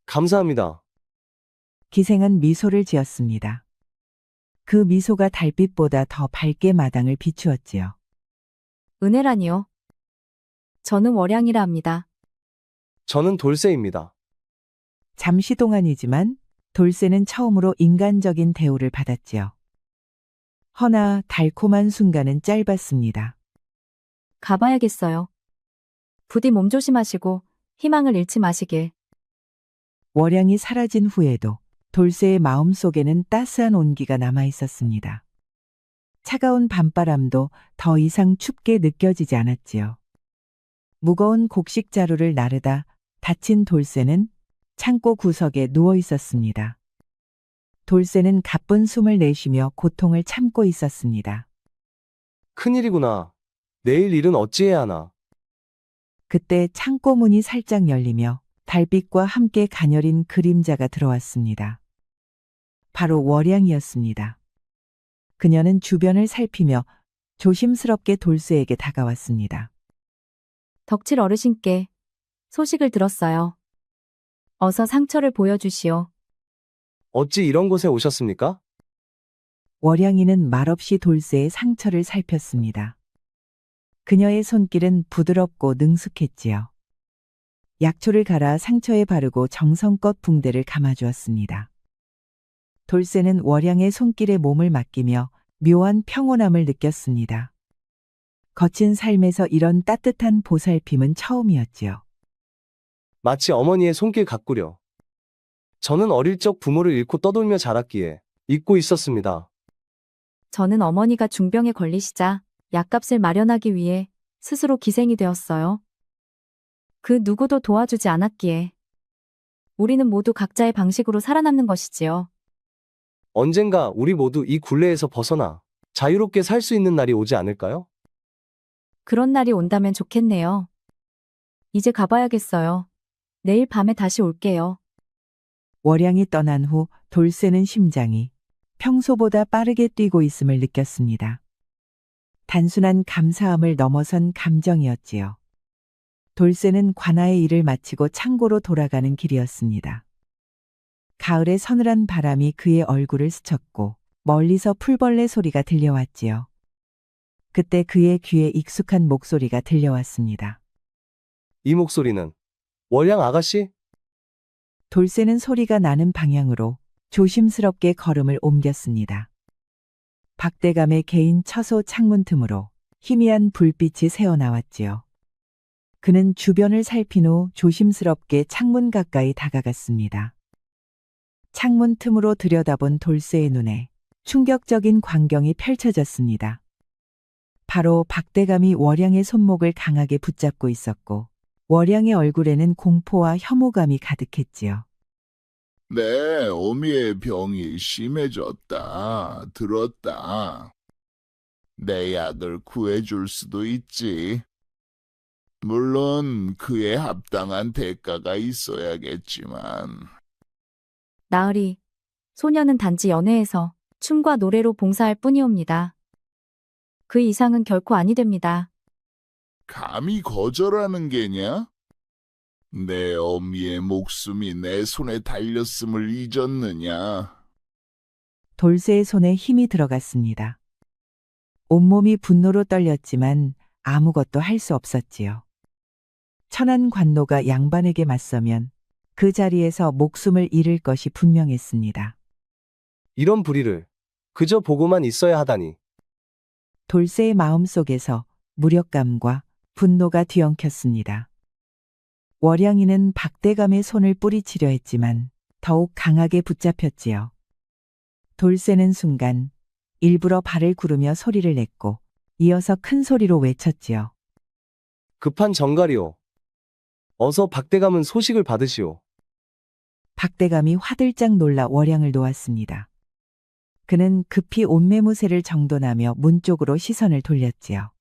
감사합니다. 기생은 미소를 지었습니다. 그 미소가 달빛보다 더 밝게 마당을 비추었지요. 은혜라니요. 저는 월양이라 합니다. 저는 돌쇠입니다. 잠시 동안이지만 돌쇠는 처음으로 인간적인 대우를 받았지요. 허나 달콤한 순간은 짧았습니다. 가봐야겠어요. 부디 몸 조심하시고 희망을 잃지 마시길. 월양이 사라진 후에도 돌쇠의 마음 속에는 따스한 온기가 남아 있었습니다. 차가운 밤바람도 더 이상 춥게 느껴지지 않았지요. 무거운 곡식 자루를 나르다 다친 돌쇠는 창고 구석에 누워 있었습니다. 돌쇠는 가쁜 숨을 내쉬며 고통을 참고 있었습니다. 큰일이구나. 내일 일은 어찌해야 하나. 그때 창고 문이 살짝 열리며 달빛과 함께 가녀린 그림자가 들어왔습니다. 바로 월양이었습니다. 그녀는 주변을 살피며 조심스럽게 돌쇠에게 다가왔습니다. 덕칠 어르신께 소식을 들었어요. 어서 상처를 보여주시오. 어찌 이런 곳에 오셨습니까? 월양이는 말없이 돌쇠의 상처를 살폈습니다. 그녀의 손길은 부드럽고 능숙했지요. 약초를 갈아 상처에 바르고 정성껏 붕대를 감아주었습니다. 돌쇠는 월양의 손길에 몸을 맡기며 묘한 평온함을 느꼈습니다. 거친 삶에서 이런 따뜻한 보살핌은 처음이었지요. 마치 어머니의 손길 같구려. 저는 어릴 적 부모를 잃고 떠돌며 자랐기에 잊고 있었습니다. 저는 어머니가 중병에 걸리시자 약값을 마련하기 위해 스스로 기생이 되었어요. 그 누구도 도와주지 않았기에 우리는 모두 각자의 방식으로 살아남는 것이지요. 언젠가 우리 모두 이 굴레에서 벗어나 자유롭게 살 수 있는 날이 오지 않을까요? 그런 날이 온다면 좋겠네요. 이제 가봐야겠어요. 내일 밤에 다시 올게요. 월양이 떠난 후 돌쇠는 심장이 평소보다 빠르게 뛰고 있음을 느꼈습니다. 단순한 감사함을 넘어선 감정이었지요. 돌쇠는 관아의 일을 마치고 창고로 돌아가는 길이었습니다. 가을의 서늘한 바람이 그의 얼굴을 스쳤고 멀리서 풀벌레 소리가 들려왔지요. 그때 그의 귀에 익숙한 목소리가 들려왔습니다. 이 목소리는 월양 아가씨? 돌쇠는 소리가 나는 방향으로 조심스럽게 걸음을 옮겼습니다. 박대감의 개인 처소 창문 틈으로 희미한 불빛이 새어나왔지요. 그는 주변을 살핀 후 조심스럽게 창문 가까이 다가갔습니다. 창문 틈으로 들여다본 돌쇠의 눈에 충격적인 광경이 펼쳐졌습니다. 바로 박대감이 월양의 손목을 강하게 붙잡고 있었고 월양의 얼굴에는 공포와 혐오감이 가득했지요. 내 어미의 병이 심해졌다. 들었다. 내 약을 구해줄 수도 있지. 물론 그에 합당한 대가가 있어야겠지만. 나으리, 소녀는 단지 연회에서 춤과 노래로 봉사할 뿐이옵니다. 그 이상은 결코 아니 됩니다. 감히 거절하는 게냐? 내 어미의 목숨이 내 손에 달렸음을 잊었느냐? 돌쇠의 손에 힘이 들어갔습니다. 온몸이 분노로 떨렸지만 아무것도 할 수 없었지요. 천한 관노가 양반에게 맞서면 그 자리에서 목숨을 잃을 것이 분명했습니다. 이런 불의를 그저 보고만 있어야 하다니. 돌쇠의 마음속에서 무력감과 분노가 뒤엉켰습니다. 월양이는 박대감의 손을 뿌리치려 했지만 더욱 강하게 붙잡혔지요. 돌쇠는 순간 일부러 발을 구르며 소리를 냈고 이어서 큰 소리로 외쳤지요. 급한 정갈이오. 어서 박대감은 소식을 받으시오. 박대감이 화들짝 놀라 월양을 놓았습니다. 그는 급히 옷매무새를 정돈하며 문 쪽으로 시선을 돌렸지요.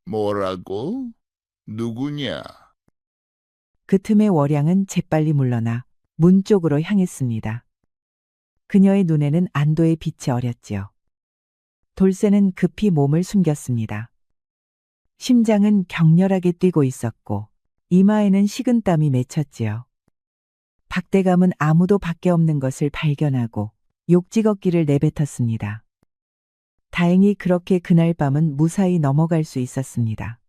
뭐라고? 누구냐? 그 틈에 월양은 재빨리 물러나 문 쪽으로 향했습니다. 그녀의 눈에는 안도의 빛이 어렸지요. 돌쇠는 급히 몸을 숨겼습니다. 심장은 격렬하게 뛰고 있었고 이마에는 식은땀이 맺혔지요. 박대감은 아무도 밖에 없는 것을 발견하고 욕지겁기를 내뱉었습니다. 다행히 그렇게 그날 밤은 무사히 넘어갈 수 있었습니다.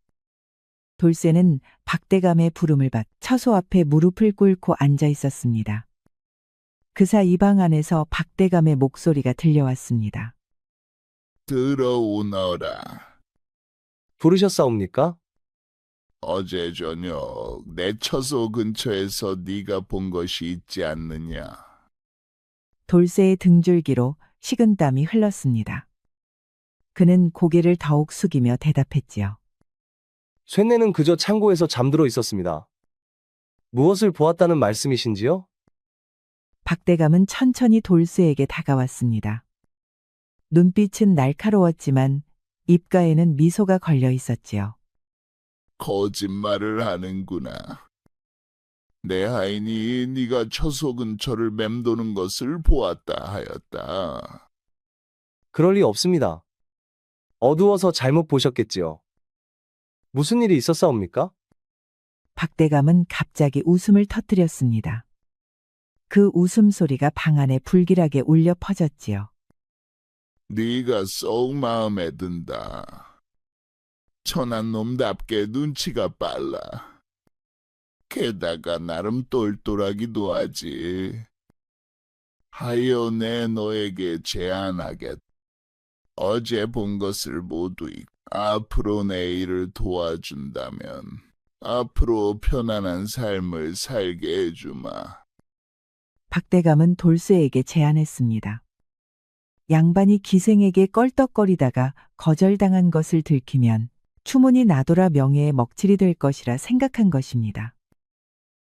돌쇠는 박대감의 부름을 받 처소 앞에 무릎을 꿇고 앉아 있었습니다. 그사 이 방 안에서 박대감의 목소리가 들려왔습니다. 들어오너라. 부르셨사옵니까? 어제 저녁 내 처소 근처에서 네가 본 것이 있지 않느냐? 돌쇠의 등줄기로 식은땀이 흘렀습니다. 그는 고개를 더욱 숙이며 대답했지요. 쇠내는 그저 창고에서 잠들어 있었습니다. 무엇을 보았다는 말씀이신지요? 박대감은 천천히 돌쇠에게 다가왔습니다. 눈빛은 날카로웠지만 입가에는 미소가 걸려 있었지요. 거짓말을 하는구나. 내 하인이 네가 처소 근처를 맴도는 것을 보았다 하였다. 그럴 리 없습니다. 어두워서 잘못 보셨겠지요. 무슨 일이 있었사옵니까? 박대감은 갑자기 웃음을 터뜨렸습니다. 그 웃음소리가 방 안에 불길하게 울려 퍼졌지요. 네가 썩 마음에 든다. 천한 놈답게 눈치가 빨라. 게다가 나름 똘똘하기도 하지. 하여 내 너에게 제안하겠다. 어제 본 것을 모두 잊고 앞으로 내 일을 도와준다면 앞으로 편안한 삶을 살게 해주마. 박대감은 돌쇠에게 제안했습니다. 양반이 기생에게 껄떡거리다가 거절당한 것을 들키면 추문이 나돌아 명예의 먹칠이 될 것이라 생각한 것입니다.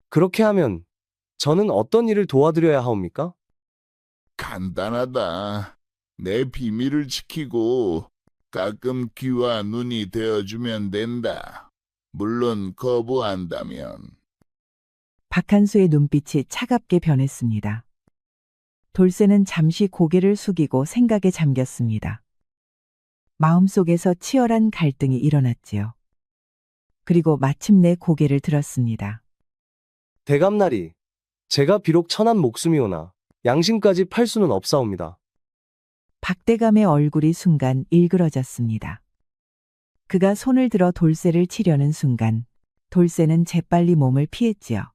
그렇게 하면 저는 어떤 일을 도와드려야 하옵니까? 간단하다. 내 비밀을 지키고 가끔 귀와 눈이 되어주면 된다. 물론 거부한다면. 박한수의 눈빛이 차갑게 변했습니다. 돌쇠는 잠시 고개를 숙이고 생각에 잠겼습니다. 마음속에서 치열한 갈등이 일어났지요. 그리고 마침내 고개를 들었습니다. 대감나리, 제가 비록 천한 목숨이오나 양심까지 팔 수는 없사옵니다. 박대감의 얼굴이 순간 일그러졌습니다. 그가 손을 들어 돌쇠를 치려는 순간 돌쇠는 재빨리 몸을 피했지요.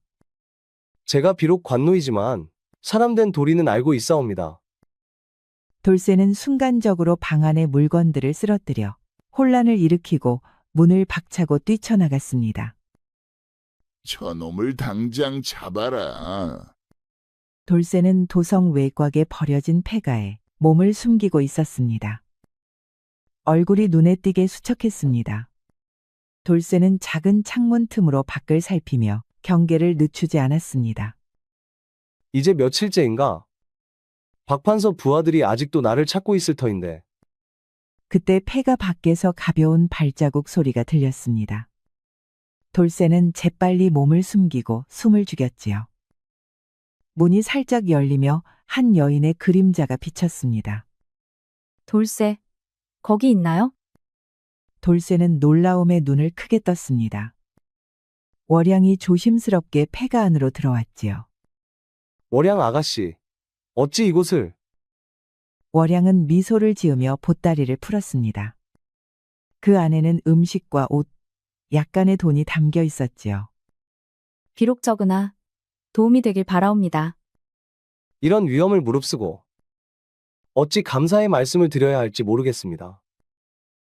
제가 비록 관노이지만 사람된 도리는 알고 있사옵니다. 돌쇠는 순간적으로 방 안의 물건들을 쓰러뜨려 혼란을 일으키고 문을 박차고 뛰쳐나갔습니다. 저놈을 당장 잡아라. 돌쇠는 도성 외곽에 버려진 폐가에 몸을 숨기고 있었습니다. 얼굴이 눈에 띄게 수척했습니다. 돌쇠는 작은 창문 틈으로 밖을 살피며 경계를 늦추지 않았습니다. 이제 며칠째인가? 박판서 부하들이 아직도 나를 찾고 있을 터인데. 그때 폐가 밖에서 가벼운 발자국 소리가 들렸습니다. 돌쇠는 재빨리 몸을 숨기고 숨을 죽였지요. 문이 살짝 열리며 한 여인의 그림자가 비쳤습니다. 돌쇠, 거기 있나요? 돌쇠는 놀라움에 눈을 크게 떴습니다. 월양이 조심스럽게 폐가 안으로 들어왔지요. 월양 아가씨, 어찌 이곳을? 월양은 미소를 지으며 보따리를 풀었습니다. 그 안에는 음식과 옷, 약간의 돈이 담겨 있었지요. 비록 적으나 도움이 되길 바라옵니다. 이런 위험을 무릅쓰고 어찌 감사의 말씀을 드려야 할지 모르겠습니다.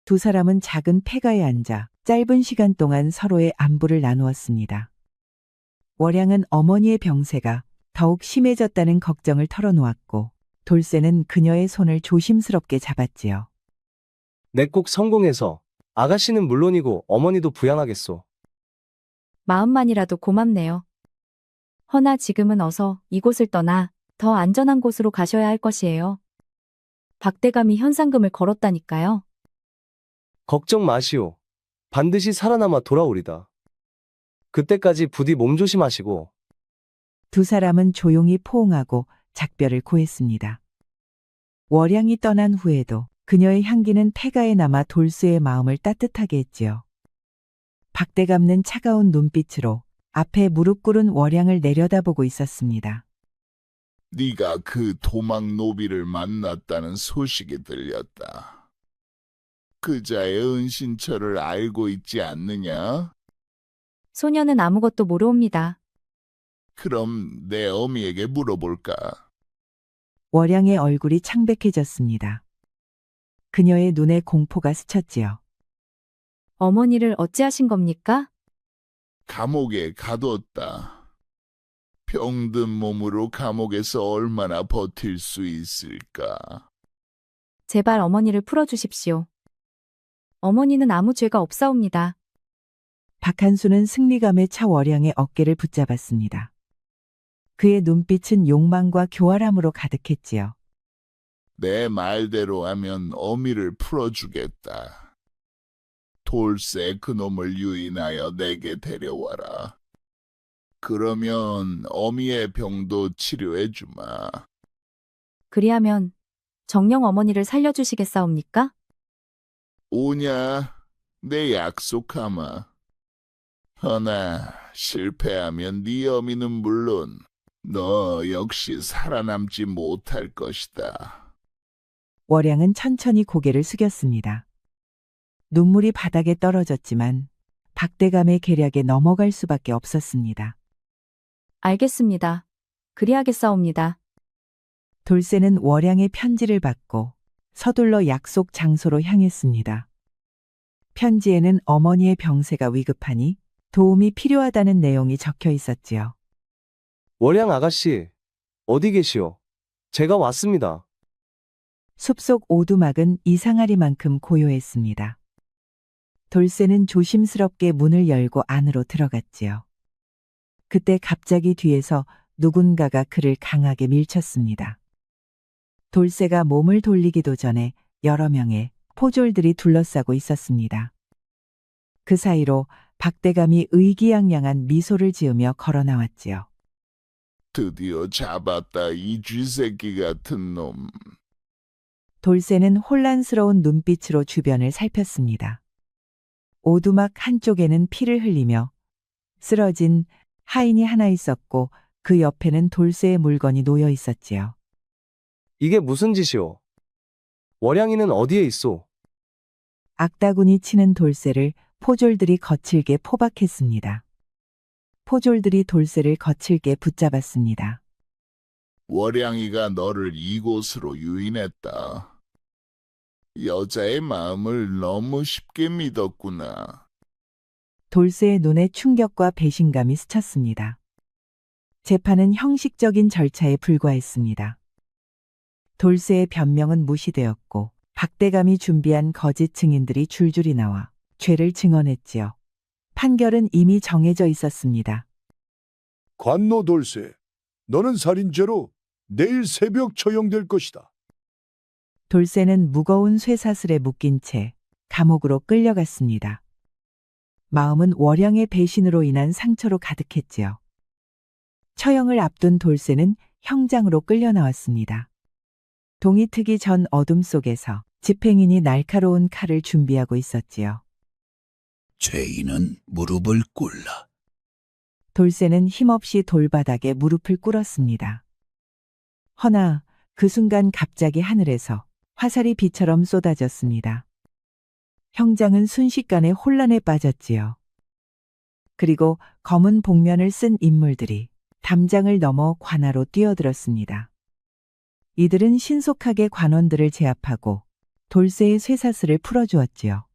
두 사람은 작은 폐가에 앉아 짧은 시간 동안 서로의 안부를 나누었습니다. 월양은 어머니의 병세가 더욱 심해졌다는 걱정을 털어놓았고 돌쇠는 그녀의 손을 조심스럽게 잡았지요. 내 꼭 성공해서 아가씨는 물론이고 어머니도 부양하겠소. 마음만이라도 고맙네요. 허나 지금은 어서 이곳을 떠나 더 안전한 곳으로 가셔야 할 것이에요. 박대감이 현상금을 걸었다니까요. 걱정 마시오. 반드시 살아남아 돌아오리다. 그때까지 부디 몸조심하시고. 두 사람은 조용히 포옹하고 작별을 고했습니다. 월양이 떠난 후에도 그녀의 향기는 폐가에 남아 돌쇠의 마음을 따뜻하게 했지요. 박대감는 차가운 눈빛으로 앞에 무릎 꿇은 월양을 내려다보고 있었습니다. 네가 그 도망 노비를 만났다는 소식이 들렸다. 그자의 은신처를 알고 있지 않느냐? 소녀는 아무것도 모르옵니다. 그럼 내 어미에게 물어볼까? 월양의 얼굴이 창백해졌습니다. 그녀의 눈에 공포가 스쳤지요. 어머니를 어찌하신 겁니까? 감옥에 가뒀다. 병든 몸으로 감옥에서 얼마나 버틸 수 있을까? 제발 어머니를 풀어주십시오. 어머니는 아무 죄가 없사옵니다. 박한수는 승리감에 차 월양의 어깨를 붙잡았습니다. 그의 눈빛은 욕망과 교활함으로 가득했지요. 내 말대로 하면 어미를 풀어주겠다. 돌쇠 그놈을 유인하여 내게 데려와라. 그러면 어미의 병도 치료해주마. 그리하면 정녕 어머니를 살려주시겠사옵니까? 오냐, 내 약속하마. 허나 실패하면 네 어미는 물론 너 역시 살아남지 못할 것이다. 월양은 천천히 고개를 숙였습니다. 눈물이 바닥에 떨어졌지만 박대감의 계략에 넘어갈 수밖에 없었습니다. 알겠습니다. 그리하겠사옵니다. 돌쇠는 월양의 편지를 받고 서둘러 약속 장소로 향했습니다. 편지에는 어머니의 병세가 위급하니 도움이 필요하다는 내용이 적혀 있었지요. 월양 아가씨, 어디 계시오? 제가 왔습니다. 숲속 오두막은 이상하리만큼 고요했습니다. 돌쇠는 조심스럽게 문을 열고 안으로 들어갔지요. 그때 갑자기 뒤에서 누군가가 그를 강하게 밀쳤습니다. 돌쇠가 몸을 돌리기도 전에 여러 명의 포졸들이 둘러싸고 있었습니다. 그 사이로 박대감이 의기양양한 미소를 지으며 걸어 나왔지요. 드디어 잡았다, 이 쥐새끼 같은 놈. 돌쇠는 혼란스러운 눈빛으로 주변을 살폈습니다. 오두막 한쪽에는 피를 흘리며 쓰러진 하인이 하나 있었고 그 옆에는 돌쇠의 물건이 놓여 있었지요. 이게 무슨 짓이오? 월양이는 어디에 있소? 악다구니 치는 돌쇠를 포졸들이 거칠게 포박했습니다. 포졸들이 돌쇠를 거칠게 붙잡았습니다. 월양이가 너를 이곳으로 유인했다. 여자의 마음을 너무 쉽게 믿었구나. 돌쇠의 눈에 충격과 배신감이 스쳤습니다. 재판은 형식적인 절차에 불과했습니다. 돌쇠의 변명은 무시되었고 박대감이 준비한 거짓 증인들이 줄줄이 나와 죄를 증언했지요. 판결은 이미 정해져 있었습니다. 관노 돌쇠, 너는 살인죄로 내일 새벽 처형될 것이다. 돌쇠는 무거운 쇠사슬에 묶인 채 감옥으로 끌려갔습니다. 마음은 월양의 배신으로 인한 상처로 가득했지요. 처형을 앞둔 돌쇠는 형장으로 끌려 나왔습니다. 동이 트기 전 어둠 속에서 집행인이 날카로운 칼을 준비하고 있었지요. 죄인은 무릎을 꿇라. 돌쇠는 힘없이 돌바닥에 무릎을 꿇었습니다. 허나 그 순간 갑자기 하늘에서 화살이 비처럼 쏟아졌습니다. 형장은 순식간에 혼란에 빠졌지요. 그리고 검은 복면을 쓴 인물들이 담장을 넘어 관하로 뛰어들었습니다. 이들은 신속하게 관원들을 제압하고 돌쇠의 쇠사슬을 풀어주었지요.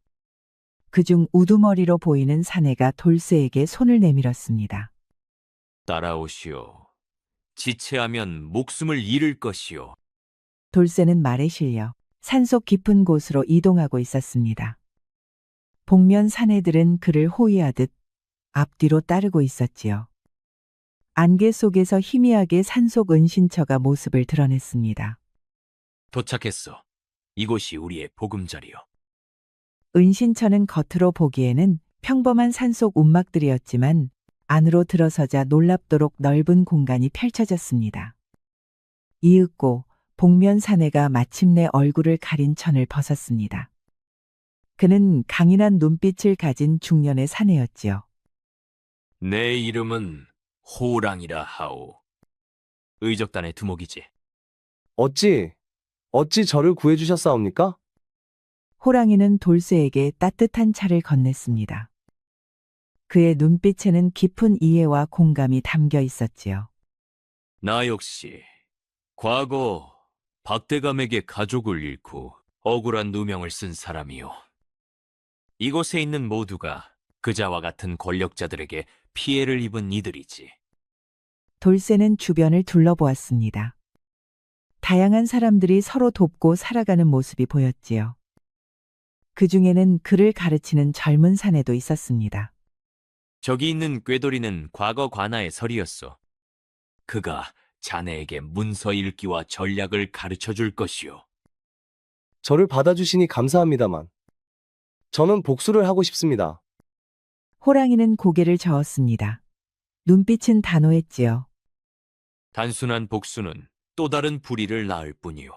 그중 우두머리로 보이는 사내가 돌쇠에게 손을 내밀었습니다. 따라오시오. 지체하면 목숨을 잃을 것이오. 돌쇠는 말에 실려 산속 깊은 곳으로 이동하고 있었습니다. 복면 사내들은 그를 호위하듯 앞뒤로 따르고 있었지요. 안개 속에서 희미하게 산속 은신처가 모습을 드러냈습니다. 도착했어. 이곳이 우리의 보금자리요. 은신처는 겉으로 보기에는 평범한 산속 움막들이었지만 안으로 들어서자 놀랍도록 넓은 공간이 펼쳐졌습니다. 이윽고 복면 사내가 마침내 얼굴을 가린 천을 벗었습니다. 그는 강인한 눈빛을 가진 중년의 사내였지요. 내 이름은 호랑이라 하오. 의적단의 두목이지. 어찌 저를 구해주셨사옵니까? 호랑이는 돌쇠에게 따뜻한 차를 건넸습니다. 그의 눈빛에는 깊은 이해와 공감이 담겨 있었지요. 나 역시 과거 박대감에게 가족을 잃고 억울한 누명을 쓴 사람이요. 이곳에 있는 모두가 그자와 같은 권력자들에게 피해를 입은 이들이지. 돌쇠는 주변을 둘러보았습니다. 다양한 사람들이 서로 돕고 살아가는 모습이 보였지요. 그 중에는 그를 가르치는 젊은 사내도 있었습니다. 저기 있는 꾀돌이는 과거 관아의 설이었어. 그가 자네에게 문서 읽기와 전략을 가르쳐 줄 것이오. 저를 받아주시니 감사합니다만 저는 복수를 하고 싶습니다. 호랑이는 고개를 저었습니다. 눈빛은 단호했지요. 단순한 복수는 또 다른 불의를 낳을 뿐이오.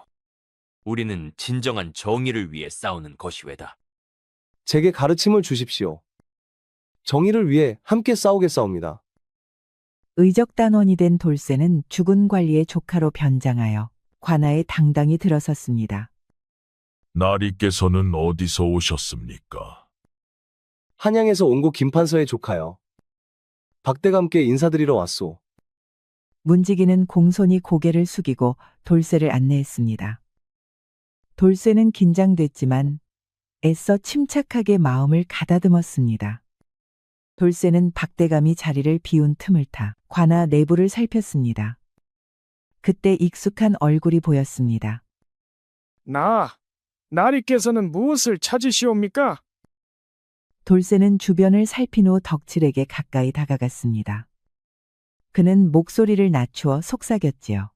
우리는 진정한 정의를 위해 싸우는 것이외다. 제게 가르침을 주십시오. 정의를 위해 함께 싸우겠사옵니다. 의적단원이 된 돌쇠는 죽은 관리의 조카로 변장하여 관아에 당당히 들어섰습니다. 나리께서는 어디서 오셨습니까? 한양에서 온고 김판서의 조카여. 박대감께 인사드리러 왔소. 문지기는 공손히 고개를 숙이고 돌쇠를 안내했습니다. 돌쇠는 긴장됐지만 애써 침착하게 마음을 가다듬었습니다. 돌쇠는 박대감이 자리를 비운 틈을 타 관아 내부를 살폈습니다. 그때 익숙한 얼굴이 보였습니다. 나리께서는 무엇을 찾으시옵니까? 돌쇠는 주변을 살핀 후 덕칠에게 가까이 다가갔습니다. 그는 목소리를 낮추어 속삭였지요.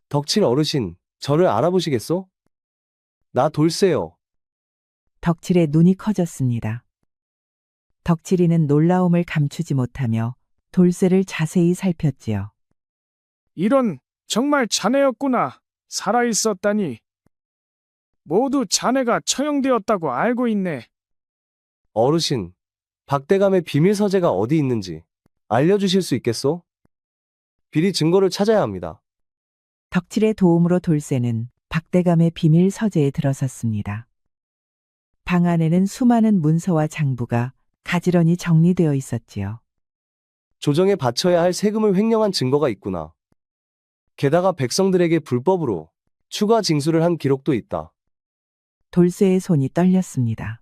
덕칠 어르신, 저를 알아보시겠소? 나 돌쇠요. 덕칠의 눈이 커졌습니다. 덕칠이는 놀라움을 감추지 못하며 돌쇠를 자세히 살폈지요. 이런, 정말 자네였구나. 살아있었다니. 모두 자네가 처형되었다고 알고 있네. 어르신, 박대감의 비밀 서재가 어디 있는지 알려주실 수 있겠소? 비리 증거를 찾아야 합니다. 덕칠의 도움으로 돌쇠는 박대감의 비밀 서재에 들어섰습니다. 방 안에는 수많은 문서와 장부가 가지런히 정리되어 있었지요. 조정에 바쳐야 할 세금을 횡령한 증거가 있구나. 게다가 백성들에게 불법으로 추가 징수를 한 기록도 있다. 돌쇠의 손이 떨렸습니다.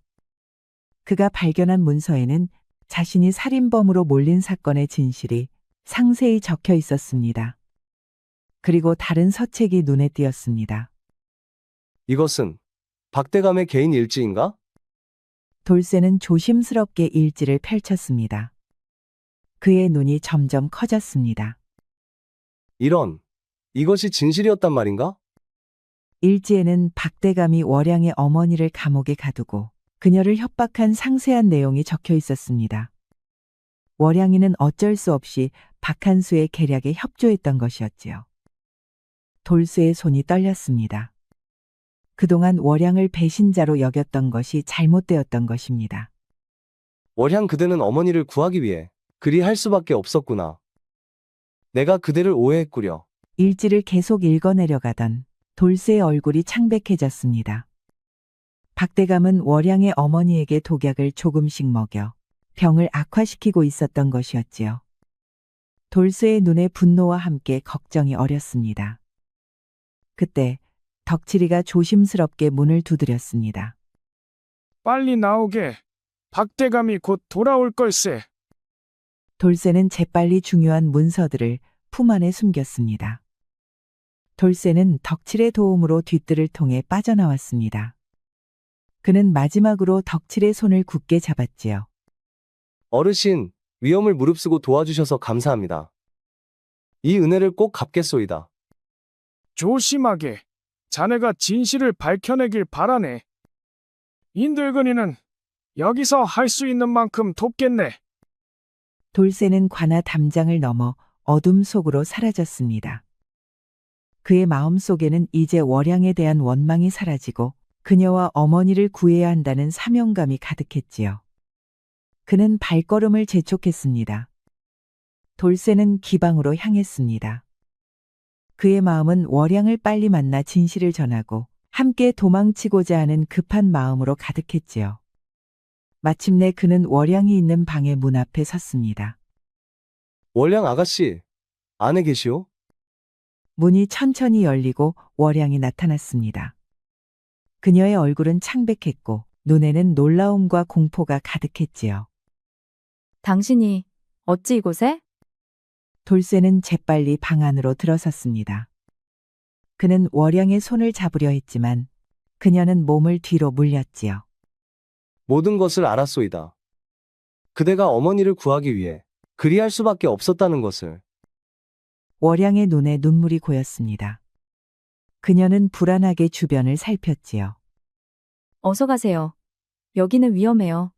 그가 발견한 문서에는 자신이 살인범으로 몰린 사건의 진실이 상세히 적혀 있었습니다. 그리고 다른 서책이 눈에 띄었습니다. 이것은 박대감의 개인 일지인가? 돌쇠는 조심스럽게 일지를 펼쳤습니다. 그의 눈이 점점 커졌습니다. 이것이 진실이었단 말인가? 일지에는 박대감이 월양의 어머니를 감옥에 가두고 그녀를 협박한 상세한 내용이 적혀 있었습니다. 월양이는 어쩔 수 없이 박한수의 계략에 협조했던 것이었지요. 돌쇠의 손이 떨렸습니다. 그동안 월양을 배신자로 여겼던 것이 잘못되었던 것입니다. 월향 그대는 어머니를 구하기 위해 그리 할 수밖에 없었구나. 내가 그대를 오해했구려. 일지를 계속 읽어내려가던 돌쇠의 얼굴이 창백해졌습니다. 박대감은 월양의 어머니에게 독약을 조금씩 먹여 병을 악화시키고 있었던 것이었지요. 돌쇠의 눈에 분노와 함께 걱정이 어렸습니다. 그때 덕칠이가 조심스럽게 문을 두드렸습니다. 빨리 나오게. 박대감이 곧 돌아올 걸세. 돌쇠는 재빨리 중요한 문서들을 품 안에 숨겼습니다. 돌쇠는 덕칠의 도움으로 뒷뜰을 통해 빠져나왔습니다. 그는 마지막으로 덕칠의 손을 굳게 잡았지요. 어르신, 위험을 무릅쓰고 도와주셔서 감사합니다. 이 은혜를 꼭 갚겠소이다. 조심하게. 자네가 진실을 밝혀내길 바라네. 인들근이는 여기서 할 수 있는 만큼 돕겠네. 돌쇠는 관아 담장을 넘어 어둠 속으로 사라졌습니다. 그의 마음 속에는 이제 월양에 대한 원망이 사라지고 그녀와 어머니를 구해야 한다는 사명감이 가득했지요. 그는 발걸음을 재촉했습니다. 돌쇠는 기방으로 향했습니다. 그의 마음은 월양을 빨리 만나 진실을 전하고 함께 도망치고자 하는 급한 마음으로 가득했지요. 마침내 그는 월양이 있는 방의 문 앞에 섰습니다. 월량 아가씨, 안에 계시오? 문이 천천히 열리고 월양이 나타났습니다. 그녀의 얼굴은 창백했고 눈에는 놀라움과 공포가 가득했지요. 당신이 어찌 이곳에? 돌쇠는 재빨리 방 안으로 들어섰습니다. 그는 월양의 손을 잡으려 했지만 그녀는 몸을 뒤로 물렸지요. 모든 것을 알았소이다. 그대가 어머니를 구하기 위해 그리할 수밖에 없었다는 것을. 월양의 눈에 눈물이 고였습니다. 그녀는 불안하게 주변을 살폈지요. 어서 가세요. 여기는 위험해요.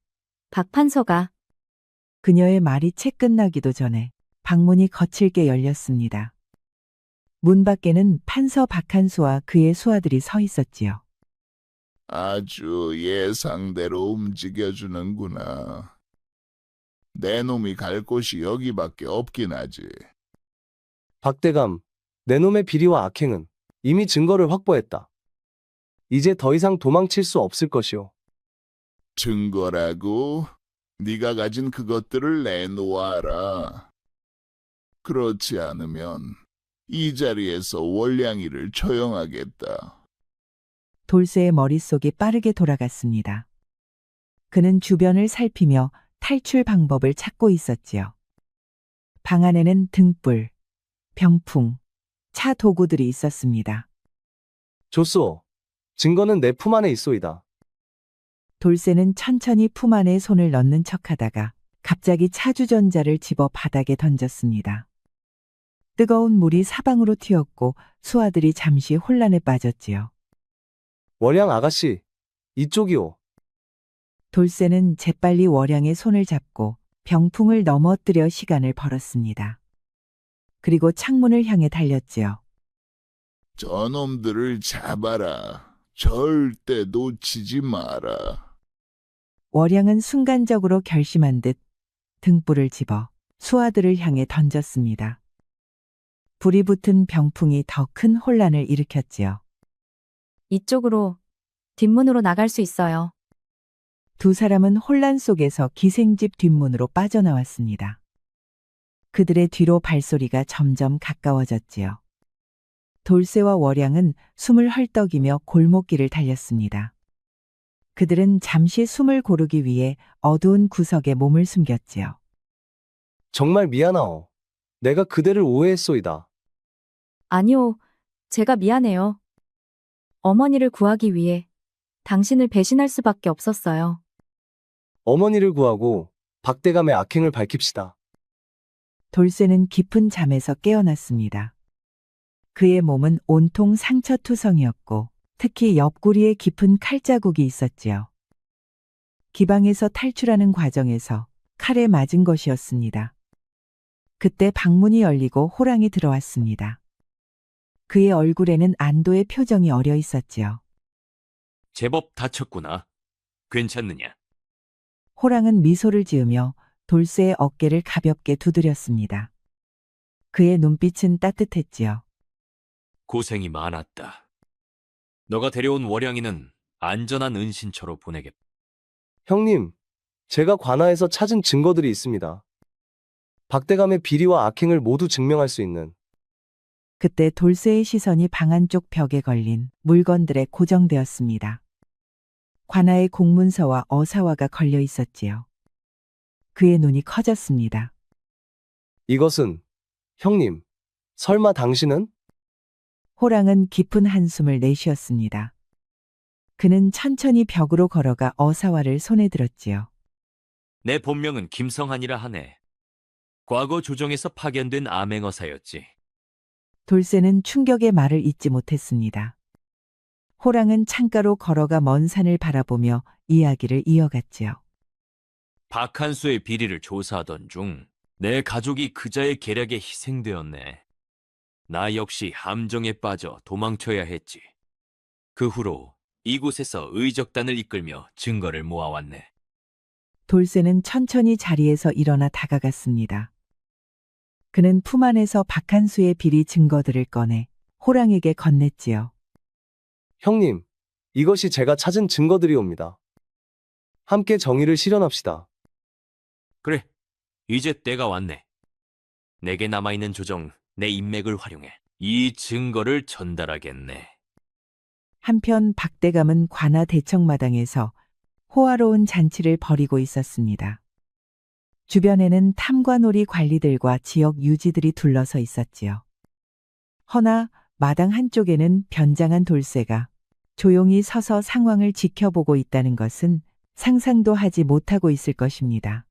박 판서가. 그녀의 말이 채 끝나기도 전에 방문이 거칠게 열렸습니다. 문 밖에는 판서 박한수와 그의 수하들이 서 있었지요. 아주 예상대로 움직여주는구나. 내 놈이 갈 곳이 여기밖에 없긴 하지. 박대감, 내 놈의 비리와 악행은 이미 증거를 확보했다. 이제 더 이상 도망칠 수 없을 것이오. 증거라고? 네가 가진 그것들을 내놓아라. 그렇지 않으면 이 자리에서 월량이를 처형하겠다. 돌쇠의 머릿속이 빠르게 돌아갔습니다. 그는 주변을 살피며 탈출 방법을 찾고 있었지요. 방 안에는 등불, 병풍, 차 도구들이 있었습니다. 좋소. 증거는 내 품 안에 있소이다. 돌쇠는 천천히 품 안에 손을 넣는 척하다가 갑자기 차주전자를 집어 바닥에 던졌습니다. 뜨거운 물이 사방으로 튀었고 수하들이 잠시 혼란에 빠졌지요. 월양 아가씨, 이쪽이오. 돌쇠는 재빨리 월양의 손을 잡고 병풍을 넘어뜨려 시간을 벌었습니다. 그리고 창문을 향해 달렸지요. 저놈들을 잡아라. 절대 놓치지 마라. 월양은 순간적으로 결심한 듯 등불을 집어 수하들을 향해 던졌습니다. 불이 붙은 병풍이 더 큰 혼란을 일으켰지요. 이쪽으로, 뒷문으로 나갈 수 있어요. 두 사람은 혼란 속에서 기생집 뒷문으로 빠져나왔습니다. 그들의 뒤로 발소리가 점점 가까워졌지요. 돌쇠와 월양은 숨을 헐떡이며 골목길을 달렸습니다. 그들은 잠시 숨을 고르기 위해 어두운 구석에 몸을 숨겼지요. 정말 미안하오. 내가 그대를 오해했소이다. 아니요, 제가 미안해요. 어머니를 구하기 위해 당신을 배신할 수밖에 없었어요. 어머니를 구하고 박대감의 악행을 밝힙시다. 돌쇠는 깊은 잠에서 깨어났습니다. 그의 몸은 온통 상처투성이었고 특히 옆구리에 깊은 칼자국이 있었지요. 기방에서 탈출하는 과정에서 칼에 맞은 것이었습니다. 그때 방문이 열리고 호랑이 들어왔습니다. 그의 얼굴에는 안도의 표정이 어려 있었지요. 제법 다쳤구나. 괜찮느냐? 호랑은 미소를 지으며 돌쇠의 어깨를 가볍게 두드렸습니다. 그의 눈빛은 따뜻했지요. 고생이 많았다. 너가 데려온 월양이는 안전한 은신처로 보내겠다. 형님, 제가 관아에서 찾은 증거들이 있습니다. 박대감의 비리와 악행을 모두 증명할 수 있는. 그때 돌쇠의 시선이 방 안쪽 벽에 걸린 물건들에 고정되었습니다. 관아의 공문서와 어사화가 걸려 있었지요. 그의 눈이 커졌습니다. 이것은, 형님, 설마 당신은? 호랑은 깊은 한숨을 내쉬었습니다. 그는 천천히 벽으로 걸어가 어사화를 손에 들었지요. 내 본명은 김성한이라 하네. 과거 조정에서 파견된 암행어사였지. 돌쇠는 충격의 말을 잇지 못했습니다. 호랑은 창가로 걸어가 먼 산을 바라보며 이야기를 이어갔지요. 박한수의 비리를 조사하던 중 내 가족이 그자의 계략에 희생되었네. 나 역시 함정에 빠져 도망쳐야 했지. 그 후로 이곳에서 의적단을 이끌며 증거를 모아왔네. 돌쇠는 천천히 자리에서 일어나 다가갔습니다. 그는 품 안에서 박한수의 비리 증거들을 꺼내 호랑에게 건넸지요. 형님, 이것이 제가 찾은 증거들이옵니다. 함께 정의를 실현합시다. 그래, 이제 때가 왔네. 내게 남아있는 조정, 내 인맥을 활용해 이 증거를 전달하겠네. 한편 박대감은 관아 대청마당에서 호화로운 잔치를 벌이고 있었습니다. 주변에는 탐관오리 관리들과 지역 유지들이 둘러서 있었지요. 허나 마당 한쪽에는 변장한 돌쇠가 조용히 서서 상황을 지켜보고 있다는 것은 상상도 하지 못하고 있을 것입니다.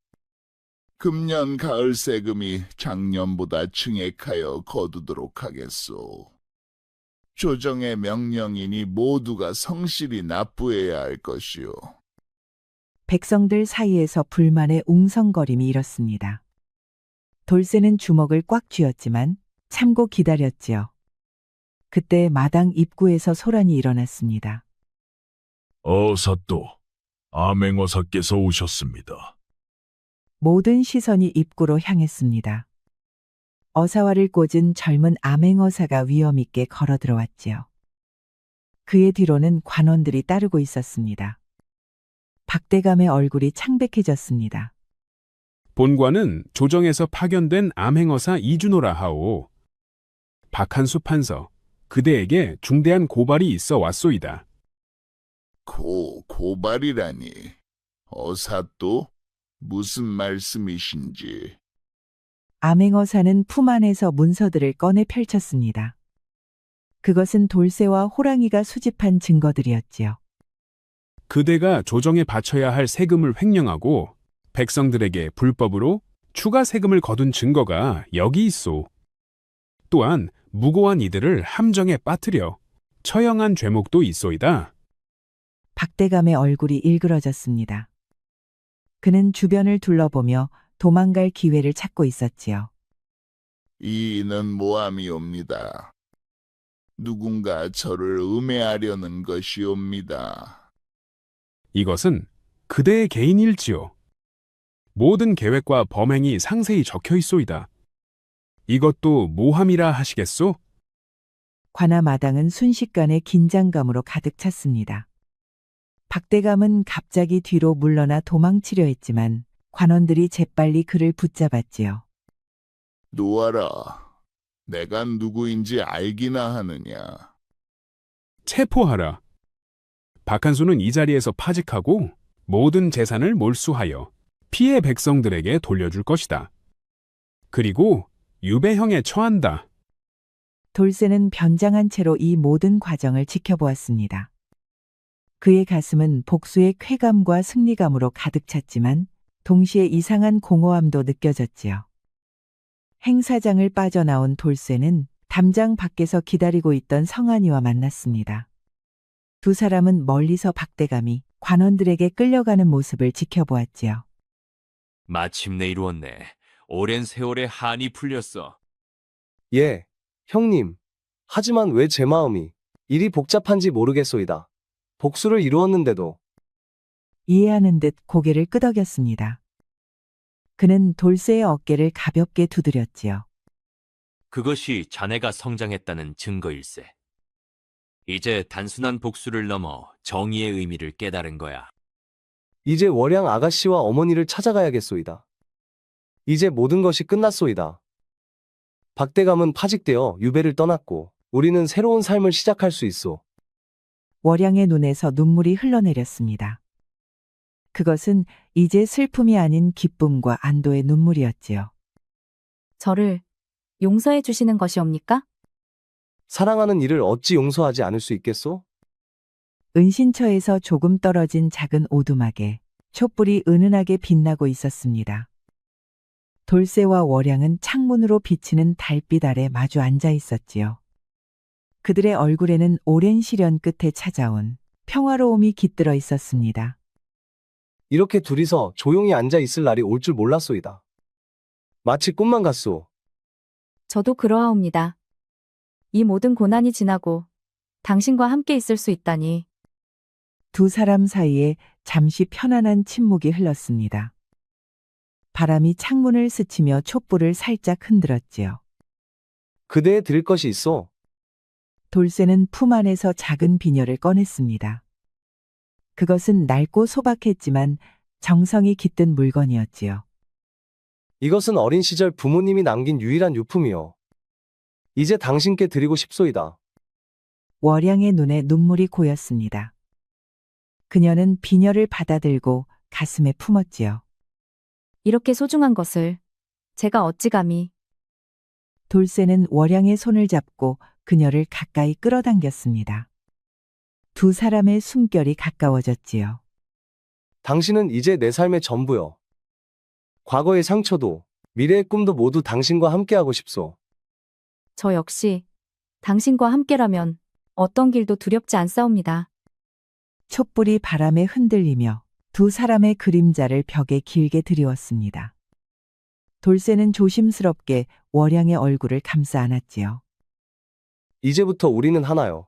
금년 가을 세금이 작년보다 증액하여 거두도록 하겠소. 조정의 명령이니 모두가 성실히 납부해야 할 것이오. 백성들 사이에서 불만의 웅성거림이 일었습니다. 돌쇠는 주먹을 꽉 쥐었지만 참고 기다렸지요. 그때 마당 입구에서 소란이 일어났습니다. 어사또, 암행어사께서 오셨습니다. 모든 시선이 입구로 향했습니다. 어사화를 꽂은 젊은 암행어사가 위엄있게 걸어 들어왔지요. 그의 뒤로는 관원들이 따르고 있었습니다. 박대감의 얼굴이 창백해졌습니다. 본관은 조정에서 파견된 암행어사 이준호라 하오. 박한수 판서, 그대에게 중대한 고발이 있어 왔소이다. 고발이라니. 어사또? 무슨 말씀이신지. 암행어사는 품 안에서 문서들을 꺼내 펼쳤습니다. 그것은 돌쇠와 호랑이가 수집한 증거들이었지요. 그대가 조정에 바쳐야 할 세금을 횡령하고 백성들에게 불법으로 추가 세금을 거둔 증거가 여기 있소. 또한 무고한 이들을 함정에 빠뜨려 처형한 죄목도 있소이다. 박대감의 얼굴이 일그러졌습니다. 그는 주변을 둘러보며 도망갈 기회를 찾고 있었지요. 이는 모함이옵니다. 누군가 저를 음해하려는 것이옵니다. 이것은 그대의 개인일지요. 모든 계획과 범행이 상세히 적혀 있소이다. 이것도 모함이라 하시겠소? 관아 마당은 순식간에 긴장감으로 가득 찼습니다. 박대감은 갑자기 뒤로 물러나 도망치려 했지만 관원들이 재빨리 그를 붙잡았지요. 놓아라. 내가 누구인지 알기나 하느냐. 체포하라. 박한수는 이 자리에서 파직하고 모든 재산을 몰수하여 피해 백성들에게 돌려줄 것이다. 그리고 유배형에 처한다. 돌쇠는 변장한 채로 이 모든 과정을 지켜보았습니다. 그의 가슴은 복수의 쾌감과 승리감으로 가득 찼지만 동시에 이상한 공허함도 느껴졌지요. 행사장을 빠져나온 돌쇠는 담장 밖에서 기다리고 있던 성안이와 만났습니다. 두 사람은 멀리서 박대감이 관원들에게 끌려가는 모습을 지켜보았지요. 마침내 이루었네. 오랜 세월의 한이 풀렸어. 예, 형님. 하지만 왜 제 마음이 일이 복잡한지 모르겠소이다. 복수를 이루었는데도. 이해하는 듯 고개를 끄덕였습니다. 그는 돌쇠의 어깨를 가볍게 두드렸지요. 그것이 자네가 성장했다는 증거일세. 이제 단순한 복수를 넘어 정의의 의미를 깨달은 거야. 이제 월양 아가씨와 어머니를 찾아가야겠소이다. 이제 모든 것이 끝났소이다. 박대감은 파직되어 유배를 떠났고 우리는 새로운 삶을 시작할 수 있소. 월양의 눈에서 눈물이 흘러내렸습니다. 그것은 이제 슬픔이 아닌 기쁨과 안도의 눈물이었지요. 저를 용서해 주시는 것이옵니까? 사랑하는 이를 어찌 용서하지 않을 수 있겠소? 은신처에서 조금 떨어진 작은 오두막에 촛불이 은은하게 빛나고 있었습니다. 돌쇠와 월양은 창문으로 비치는 달빛 아래 마주 앉아 있었지요. 그들의 얼굴에는 오랜 시련 끝에 찾아온 평화로움이 깃들어 있었습니다. 이렇게 둘이서 조용히 앉아 있을 날이 올 줄 몰랐소이다. 마치 꿈만 같소. 저도 그러하옵니다. 이 모든 고난이 지나고 당신과 함께 있을 수 있다니. 두 사람 사이에 잠시 편안한 침묵이 흘렀습니다. 바람이 창문을 스치며 촛불을 살짝 흔들었지요. 그대에 드릴 것이 있어. 돌쇠는 품 안에서 작은 비녀를 꺼냈습니다. 그것은 낡고 소박했지만 정성이 깃든 물건이었지요. 이것은 어린 시절 부모님이 남긴 유일한 유품이요. 이제 당신께 드리고 싶소이다. 월양의 눈에 눈물이 고였습니다. 그녀는 비녀를 받아들고 가슴에 품었지요. 이렇게 소중한 것을 제가 어찌 감히. 돌쇠는 월양의 손을 잡고 그녀를 가까이 끌어당겼습니다. 두 사람의 숨결이 가까워졌지요. 당신은 이제 내 삶의 전부요. 과거의 상처도 미래의 꿈도 모두 당신과 함께하고 싶소. 저 역시 당신과 함께라면 어떤 길도 두렵지 않사옵니다. 촛불이 바람에 흔들리며 두 사람의 그림자를 벽에 길게 드리웠습니다. 돌쇠는 조심스럽게 월양의 얼굴을 감싸 안았지요. 이제부터 우리는 하나요.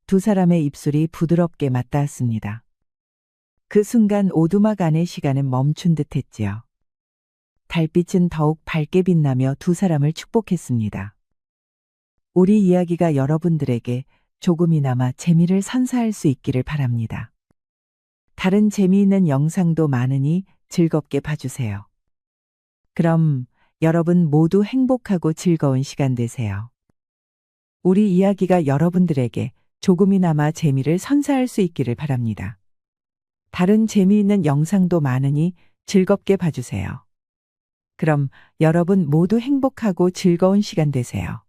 두 사람의 입술이 부드럽게 맞닿았습니다. 그 순간 오두막 안의 시간은 멈춘 듯 했지요. 달빛은 더욱 밝게 빛나며 두 사람을 축복했습니다. 우리 이야기가 여러분들에게 조금이나마 재미를 선사할 수 있기를 바랍니다. 다른 재미있는 영상도 많으니 즐겁게 봐주세요. 그럼 여러분 모두 행복하고 즐거운 시간 되세요. 우리 이야기가 여러분들에게 조금이나마 재미를 선사할 수 있기를 바랍니다. 다른 재미있는 영상도 많으니 즐겁게 봐주세요. 그럼 여러분 모두 행복하고 즐거운 시간 되세요.